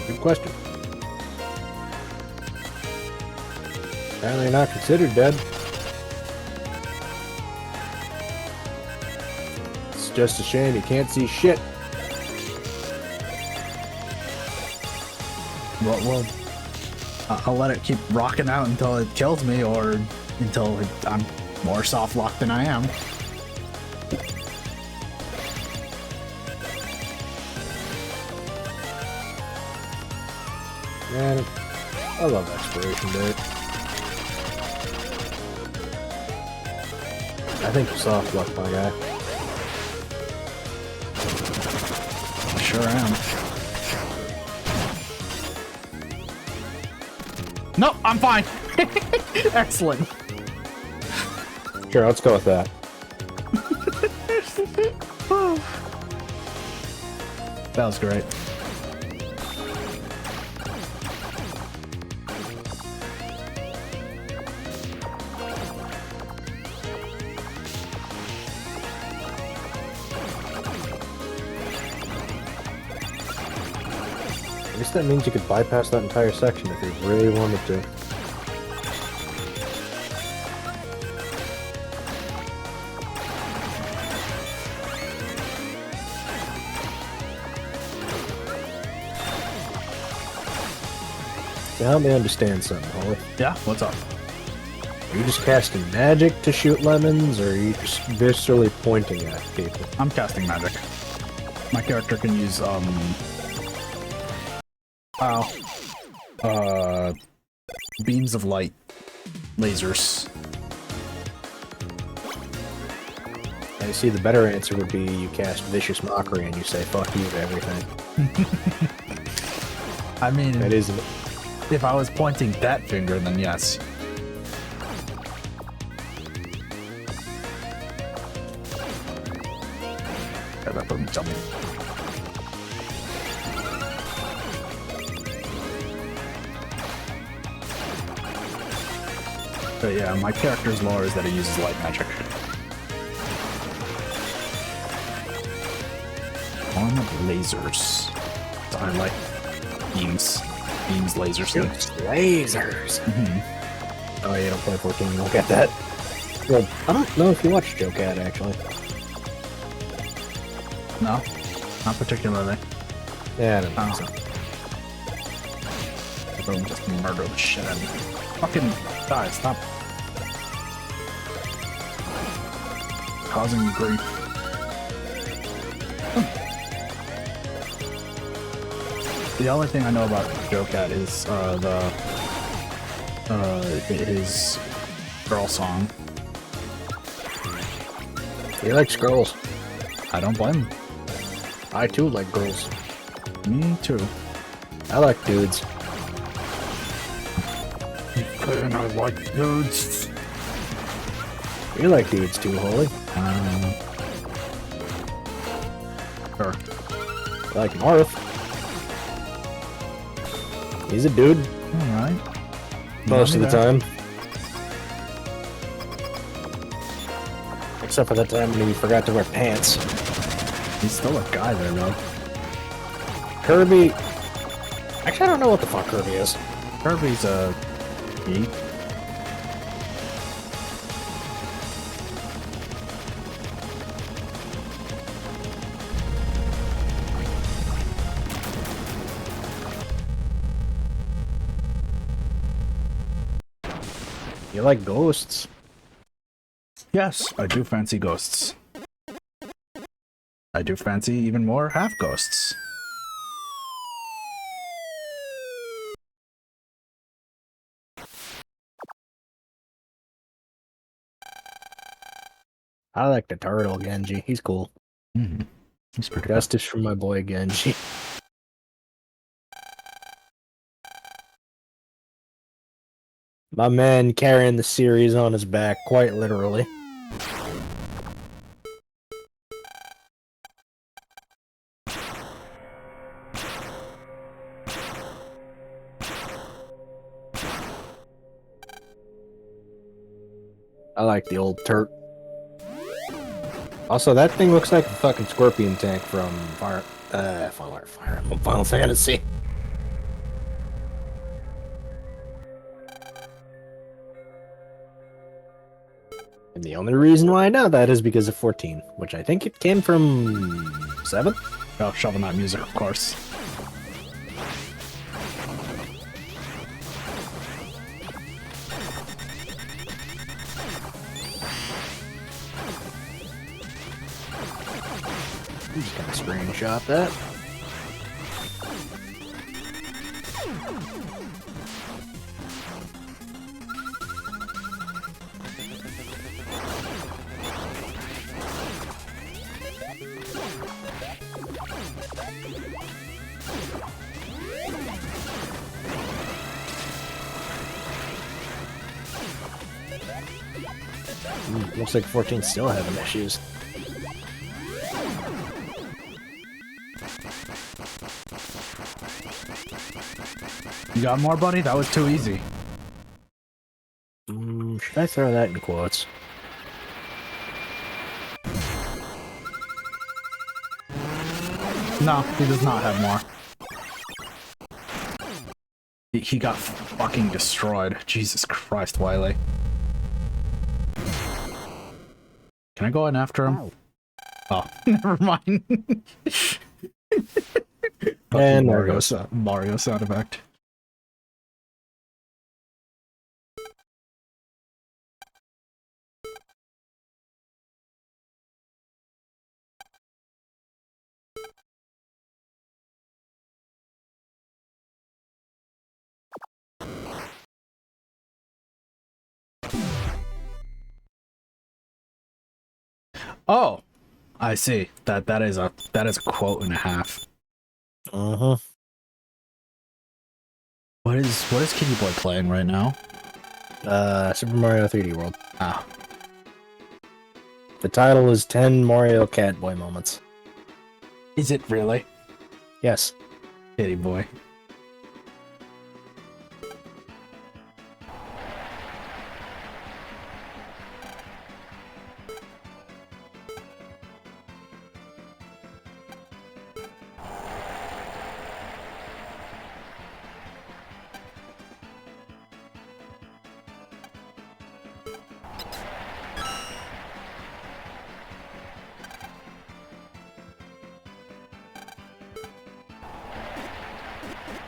Good question. Apparently not considered dead. It's just a shame you can't see shit. Well, I'll let it keep rocking out until it kills me, or until I'm more soft locked than I am. Man, I love Expiration Date. I think you're soft luck, my guy. I sure am. No, I'm fine. Excellent. Sure, let's go with that. That was great. I guess that means you could bypass that entire section if you really wanted to. So help me understand something, Holly. Yeah, what's up? Are you just casting magic to shoot lemons, or are you just viscerally pointing at people? I'm casting magic. My character can use, beams of light. Lasers. I see the better answer would be you cast Vicious Mockery and you say fuck you to everything. I mean, That is... if I was pointing that finger, then yes. Yeah, that put me jumping. But yeah, my character's lore is that he uses light magic. Form of lasers. So I like beams. Beams, lasers. Lasers! Oh, you don't play 14, you won't get that. Well, I don't know if you watched Joe Cat, actually. No, not particularly. Yeah, I don't think so. Boom, just murder the shit out of me. Fucking die, stop. Causing me grief. The only thing I know about Joe Cat is his girl song. He likes girls. I don't blame him. I too like girls. Me too. I like dudes. And I like dudes. You like dudes too, Holy. Sure. I like Marth. He's a dude. Alright. Most of the time. Except for the time when he forgot to wear pants. He's still a guy there, though. Kirby... Actually, I don't know what the fuck Kirby is. Kirby's a geek. You like ghosts? Yes, I do fancy ghosts. I do fancy even more half ghosts. I like the turtle, Genji. He's cool. He's pretty good. Justice for my boy, Genji. My man carrying the series on his back, quite literally. I like the old Turk. Also, that thing looks like a fucking scorpion tank from Final Fantasy. And the only reason why I know that is because of 14, which I think it came from 7? Oh, Shovel Knight music, of course. I'm just gonna screenshot that. Looks like 14's still having issues. You got more, buddy? That was too easy. Should I throw that in quotes? No, he does not have more. He got fucking destroyed. Jesus Christ, Wily. Can I go in after him? Oh, never mind. And there Mario, goes. Mario sound effect. Oh, I see. That is a quote and a half. Uh-huh. What is Kitty Boy playing right now? Super Mario 3D World. Ah, The title is 10 Mario Catboy moments. is it really? Yes. Kitty Boy.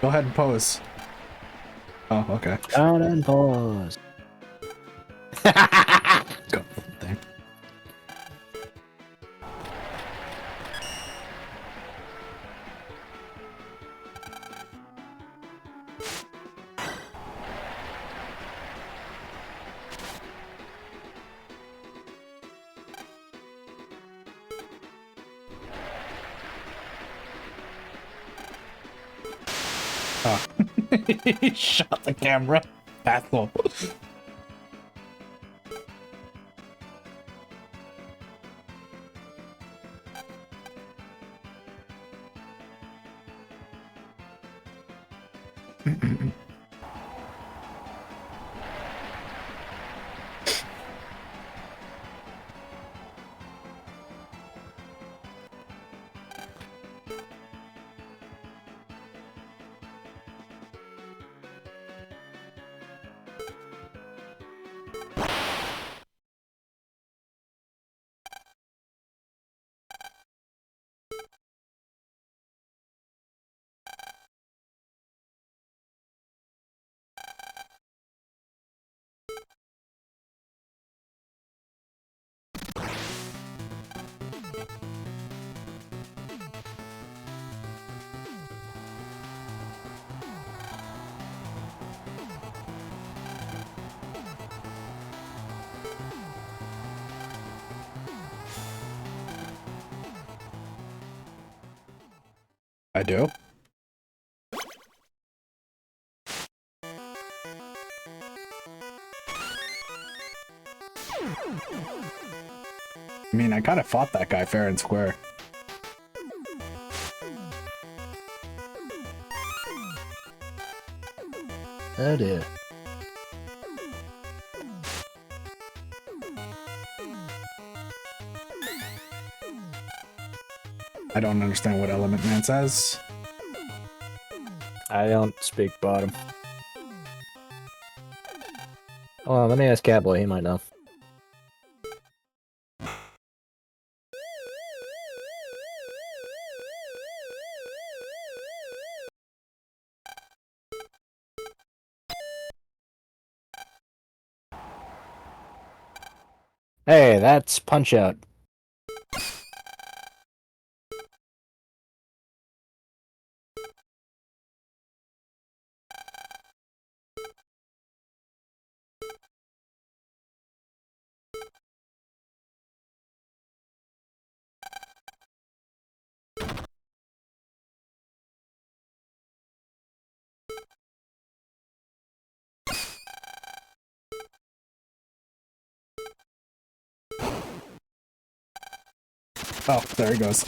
Go ahead and pose. Oh, okay. Down and pause. Go thing. Oh. He shot the camera. Asshole. I do. I mean, I kind of fought that guy fair and square. Oh dear. I don't understand what Element Man says. I don't speak bottom. Oh, let me ask Catboy, he might know. Hey, that's Punch-Out. Oh, there he goes.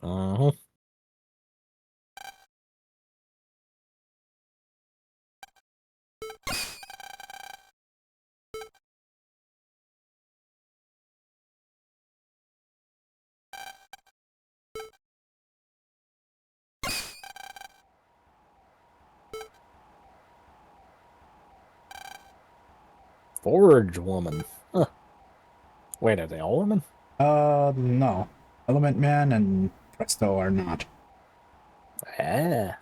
Uh-huh. Forge woman. Huh. Wait, are they all women? No. Element Man and Presto are not. Ah.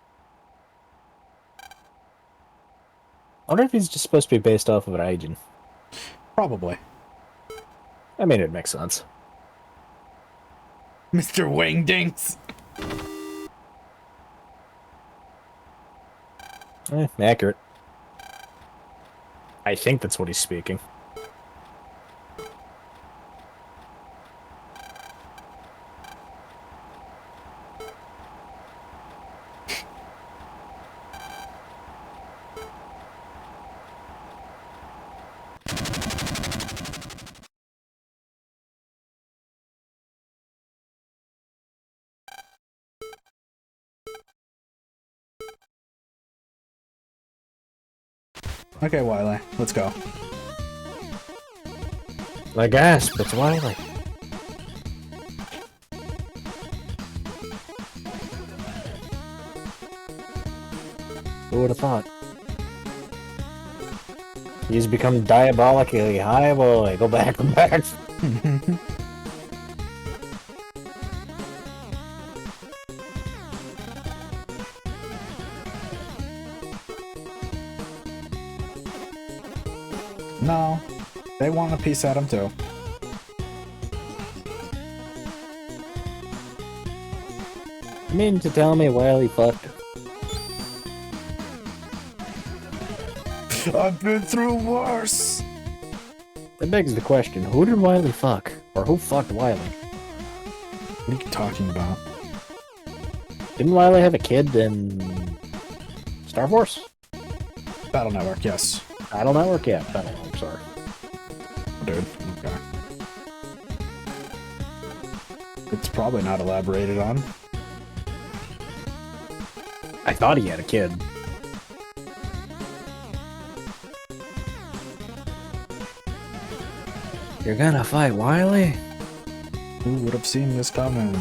I wonder if he's just supposed to be based off of Raijin. Probably. I mean, it makes sense. Mr. Wingdings! Accurate. I think that's what he's speaking. Okay, Wily, let's go. I gasp, it's Wily. Who would have thought? He's become diabolically high, boy. Go back, go back. No, they want a piece at him too. You mean to tell me Wily fucked? I've been through worse! That begs the question, who did Wily fuck? Or who fucked Wily? What are you talking about? Didn't Wily have a kid in Star Force? Battle Network, yes. Battle Network? Yeah, Battle Network, sorry. Dude, okay. It's probably not elaborated on. I thought he had a kid. You're gonna fight Wily? Who would have seen this coming?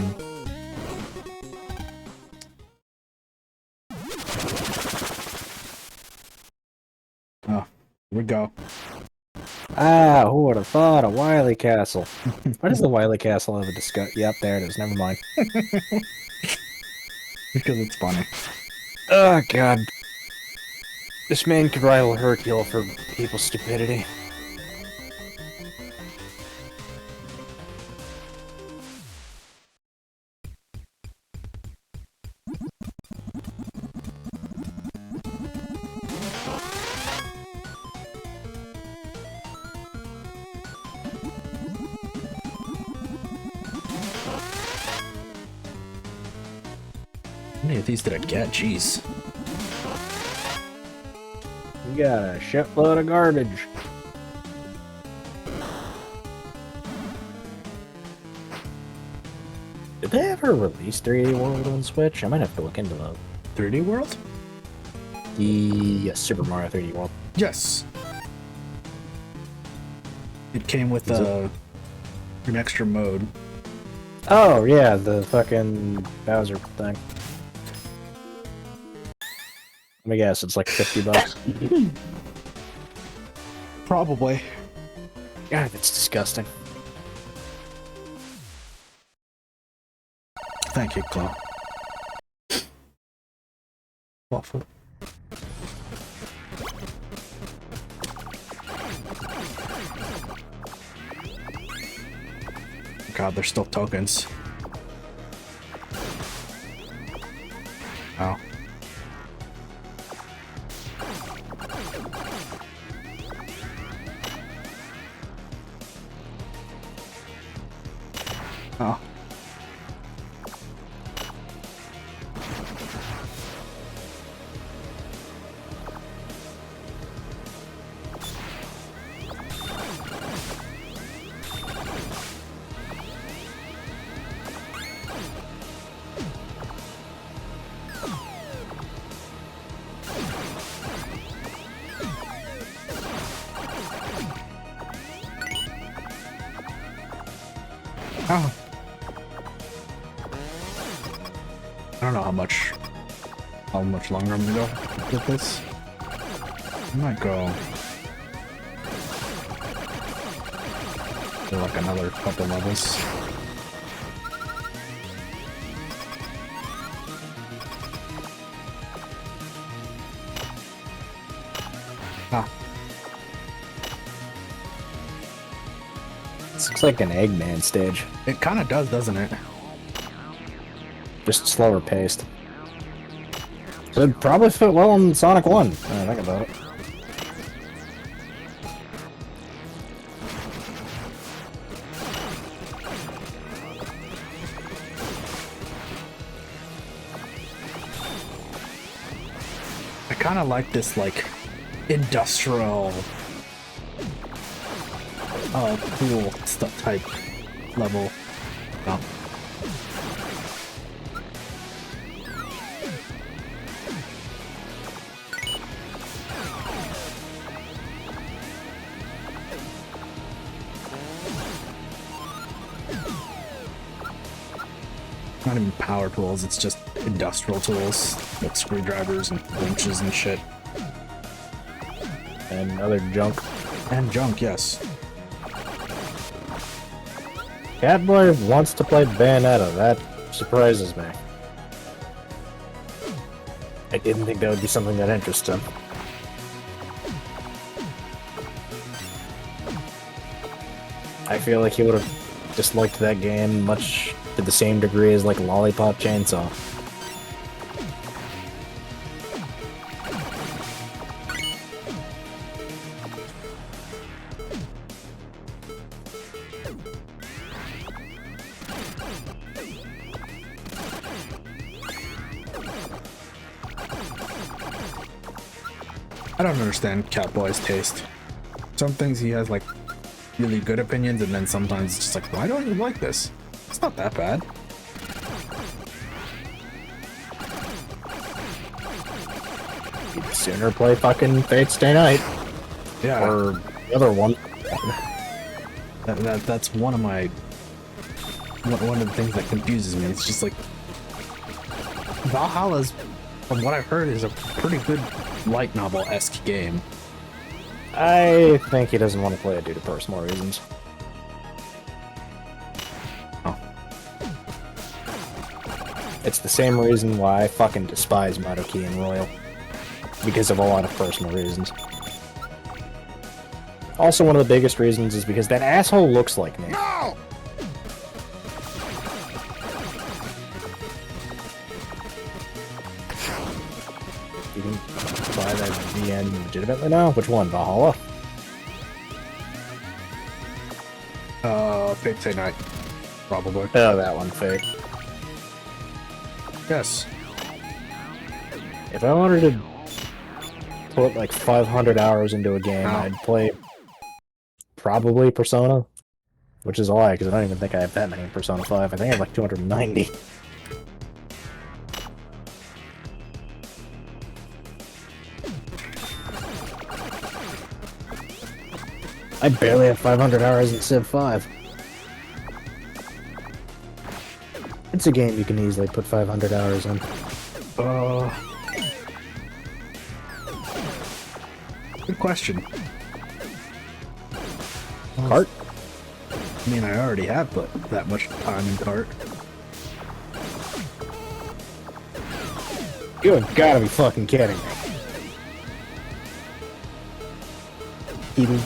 Oh, here we go. Ah, who would have thought a Wily Castle? Why does the Wily Castle have a discuss? Yep, there it is. Never mind. Because it's funny. Oh god, this man could rival Hercule for people's stupidity. many of these did I get? Jeez. You got a shitload of garbage. Did they ever release 3D World on Switch? I might have to look into that. 3D World? Yes, Super Mario 3D World. Yes. It came with an extra mode. Oh, yeah, the fucking Bowser thing. Let me guess, it's like $50. Probably. God, that's disgusting. Thank you, Claw. Waffle. God, there's still tokens. Oh. Oh. Oh. I don't know how much longer I'm gonna go with this. I might go for like another couple levels. Ah. This looks like an Eggman stage. It kind of does, doesn't it? Just slower paced. So it'd probably fit well in Sonic 1, when I think about it. I kind of like this, like, industrial, cool stuff type level. Oh. Not even power tools, it's just industrial tools, like screwdrivers and wrenches and shit. And other junk. And junk, yes. Catboy wants to play Bayonetta. That surprises me. I didn't think that would be something that interests him. I feel like he would have disliked that game much to the same degree as like Lollipop Chainsaw. I don't understand Catboy's taste. Some things he has like really good opinions, and then sometimes it's just like, why don't you like this? It's not that bad. He'd sooner play fucking Fate Stay Night. Yeah. Or the other one. That's one of my one of the things that confuses me. It's just like Valhalla's, from what I've heard, is a pretty good light novel-esque game. I think he doesn't want to play it due to personal reasons. Oh. It's the same reason why I fucking despise Madoki and Royal. Because of a lot of personal reasons. Also, one of the biggest reasons is because that asshole looks like me. No! You can buy that VN legitimately now? Which one? Valhalla? Fate Stay Night, probably. Oh, that one, Fate. Yes. If I wanted to put like 500 hours into a game, Ow. I'd play probably Persona, which is a lie because I don't even think I have that many in Persona 5. I think I have like 290. I barely have 500 hours in Civ 5. It's a game you can easily put 500 hours in. Good question. Cart? I mean, I already have put that much time in cart. You have gotta be fucking kidding me. He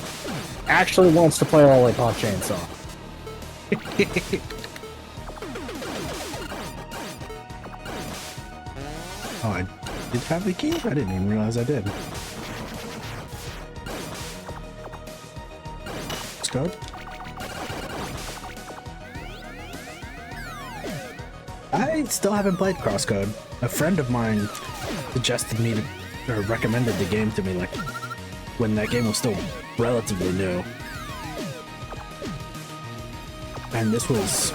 actually wants to play Lollipop Chainsaw. Oh, I did have the key? I didn't even realize I did. Let's go. I still haven't played Crosscode. A friend of mine suggested me to, or recommended the game to me, like, when that game was still relatively new. And this was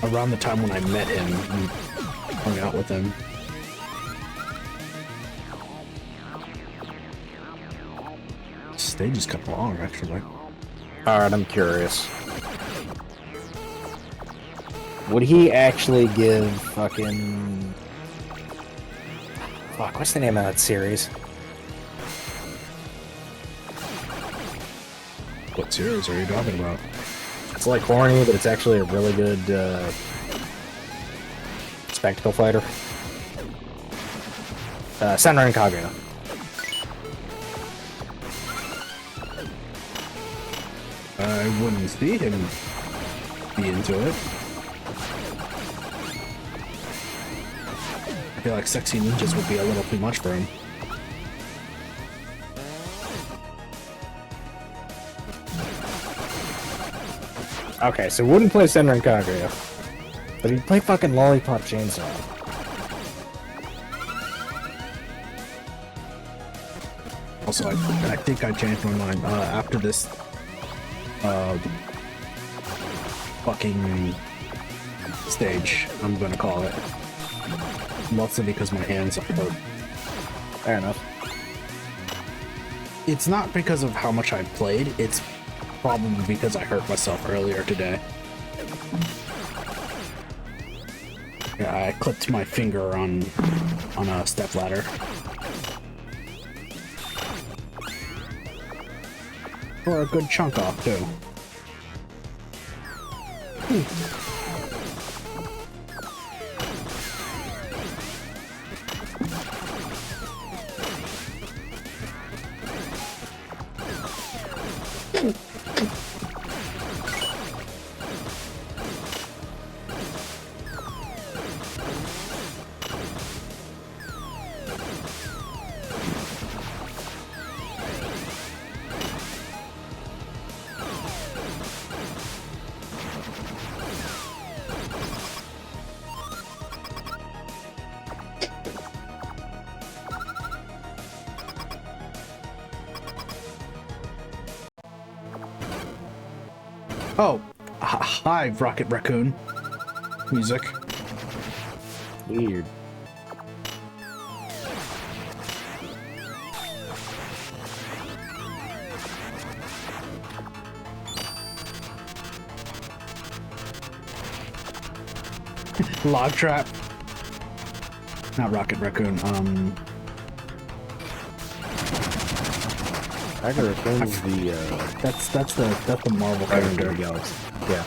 around the time when I met him and hung out with him. Stage is kind of long, actually. Alright, I'm curious. Would he actually give fucking... Fuck, what's the name of that series? What series are you talking about? It's like horny, but it's actually a really good spectacle fighter. Senran Kagura. I wouldn't see him be into it. I feel like sexy ninjas would be a little too much for him. Okay, so wouldn't play Senran Kagura, but he'd play fucking Lollipop Chainsaw. Also, I think I changed my mind after this fucking stage, I'm gonna call it. Mostly because my hands are hurt. Fair enough. It's not because of how much I played, it's probably because I hurt myself earlier today. Yeah, I clipped my finger on a stepladder. Or a good chunk off, too. Oh, hi, Rocket Raccoon. Music. Weird. Log Trap. Not Rocket Raccoon, Tiger Raccoon's the, that's the Marvel character. Galaxy. Yeah.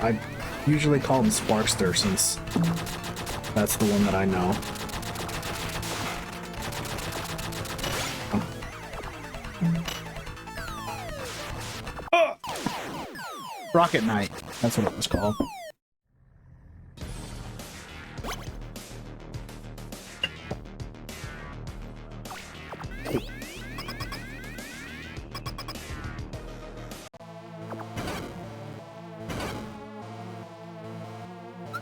I usually call him Sparkster since that's the one that I know. Rocket Knight. That's what it was called.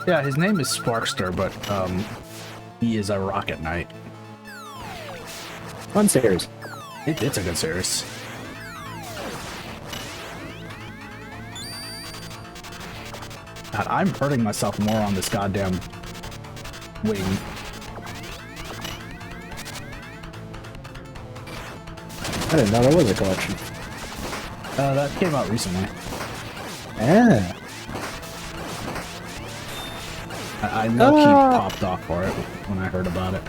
Yeah, his name is Sparkster, but he is a Rocket Knight. Fun series. It's a good series. God, I'm hurting myself more on this goddamn wing. I didn't know there was a collection. That came out recently. Yeah. I know Keith popped off for it when I heard about it.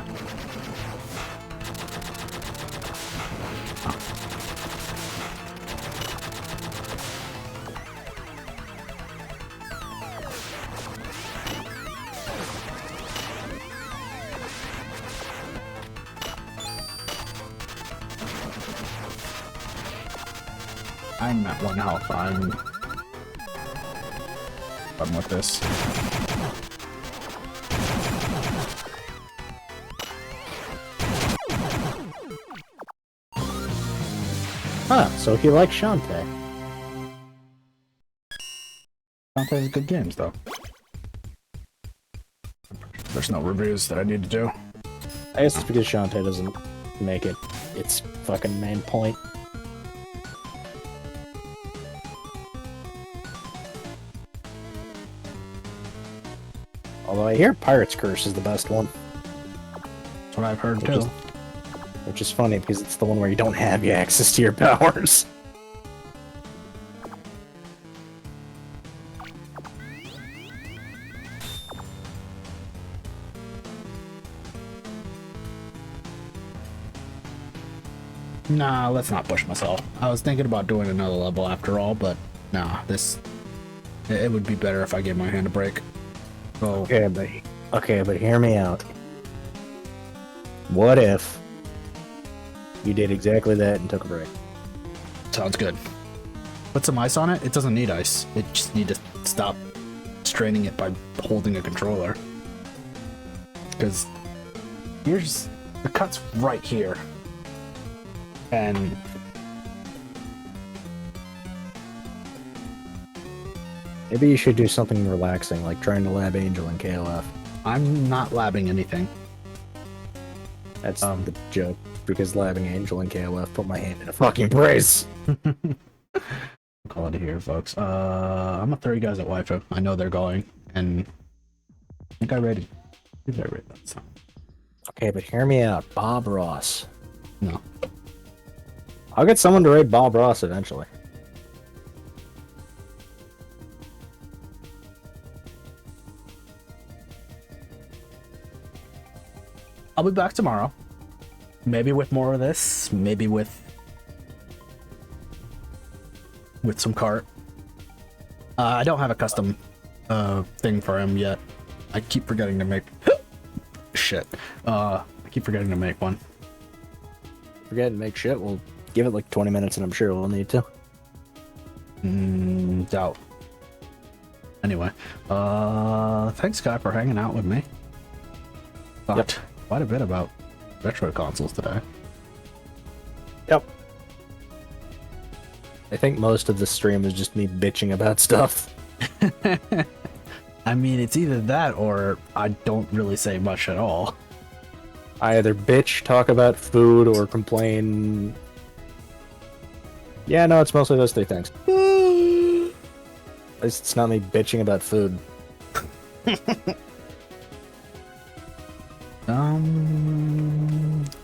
I'm at 1 health. I'm with this. Huh, so he likes Shantae. Shantae's good games, though. There's no reviews that I need to do. I guess it's because Shantae doesn't make it its fucking main point. Although I hear Pirate's Curse is the best one. That's what I've heard, too. Which is funny because it's the one where you don't have the access to your powers. Nah, let's not push myself. I was thinking about doing another level after all, but nah, it would be better if I gave my hand a break. So, Okay, but hear me out. What if you did exactly that and took a break? sounds good. Put some ice on it. It doesn't need ice. It just need to stop straining it by holding a controller. Because here's the cut's right here. And Maybe you should do something relaxing, like trying to lab Angel and KOF. I'm not labbing anything. That's the joke, because labbing Angel and KOF put my hand in a fucking brace. Call it here, folks. I'm a 30 guys at Waifu. I know they're going, and I think I rated that song. Okay, but hear me out. Bob Ross. No. I'll get someone to raid Bob Ross eventually. I'll be back tomorrow. Maybe with more of this. Maybe with some cart. I don't have a custom thing for him yet. I keep forgetting to make shit. I keep forgetting to make one. Forget and make shit. We'll give it like 20 minutes and I'm sure we'll need to. Doubt. Anyway, thanks, Guy, for hanging out with me. Talked quite a bit about retro consoles today. Yep. I think most of the stream is just me bitching about stuff. I mean, it's either that or I don't really say much at all. I either bitch, talk about food, or complain. Yeah, no, it's mostly those three things. At least it's not me bitching about food.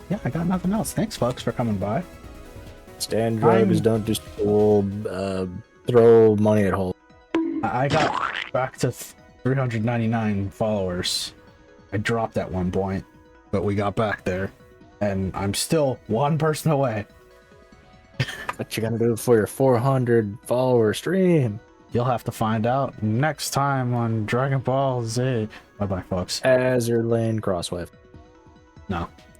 Yeah, I got nothing else. Thanks, folks, for coming by. Stand drivers don't just throw money at holes. I got back to 399 followers. I dropped at one point, but we got back there, and I'm still one person away. What you gonna do for your 400 follower stream? You'll have to find out next time on Dragon Ball Z. Bye-bye, folks. Azur Lane Crosswave. No.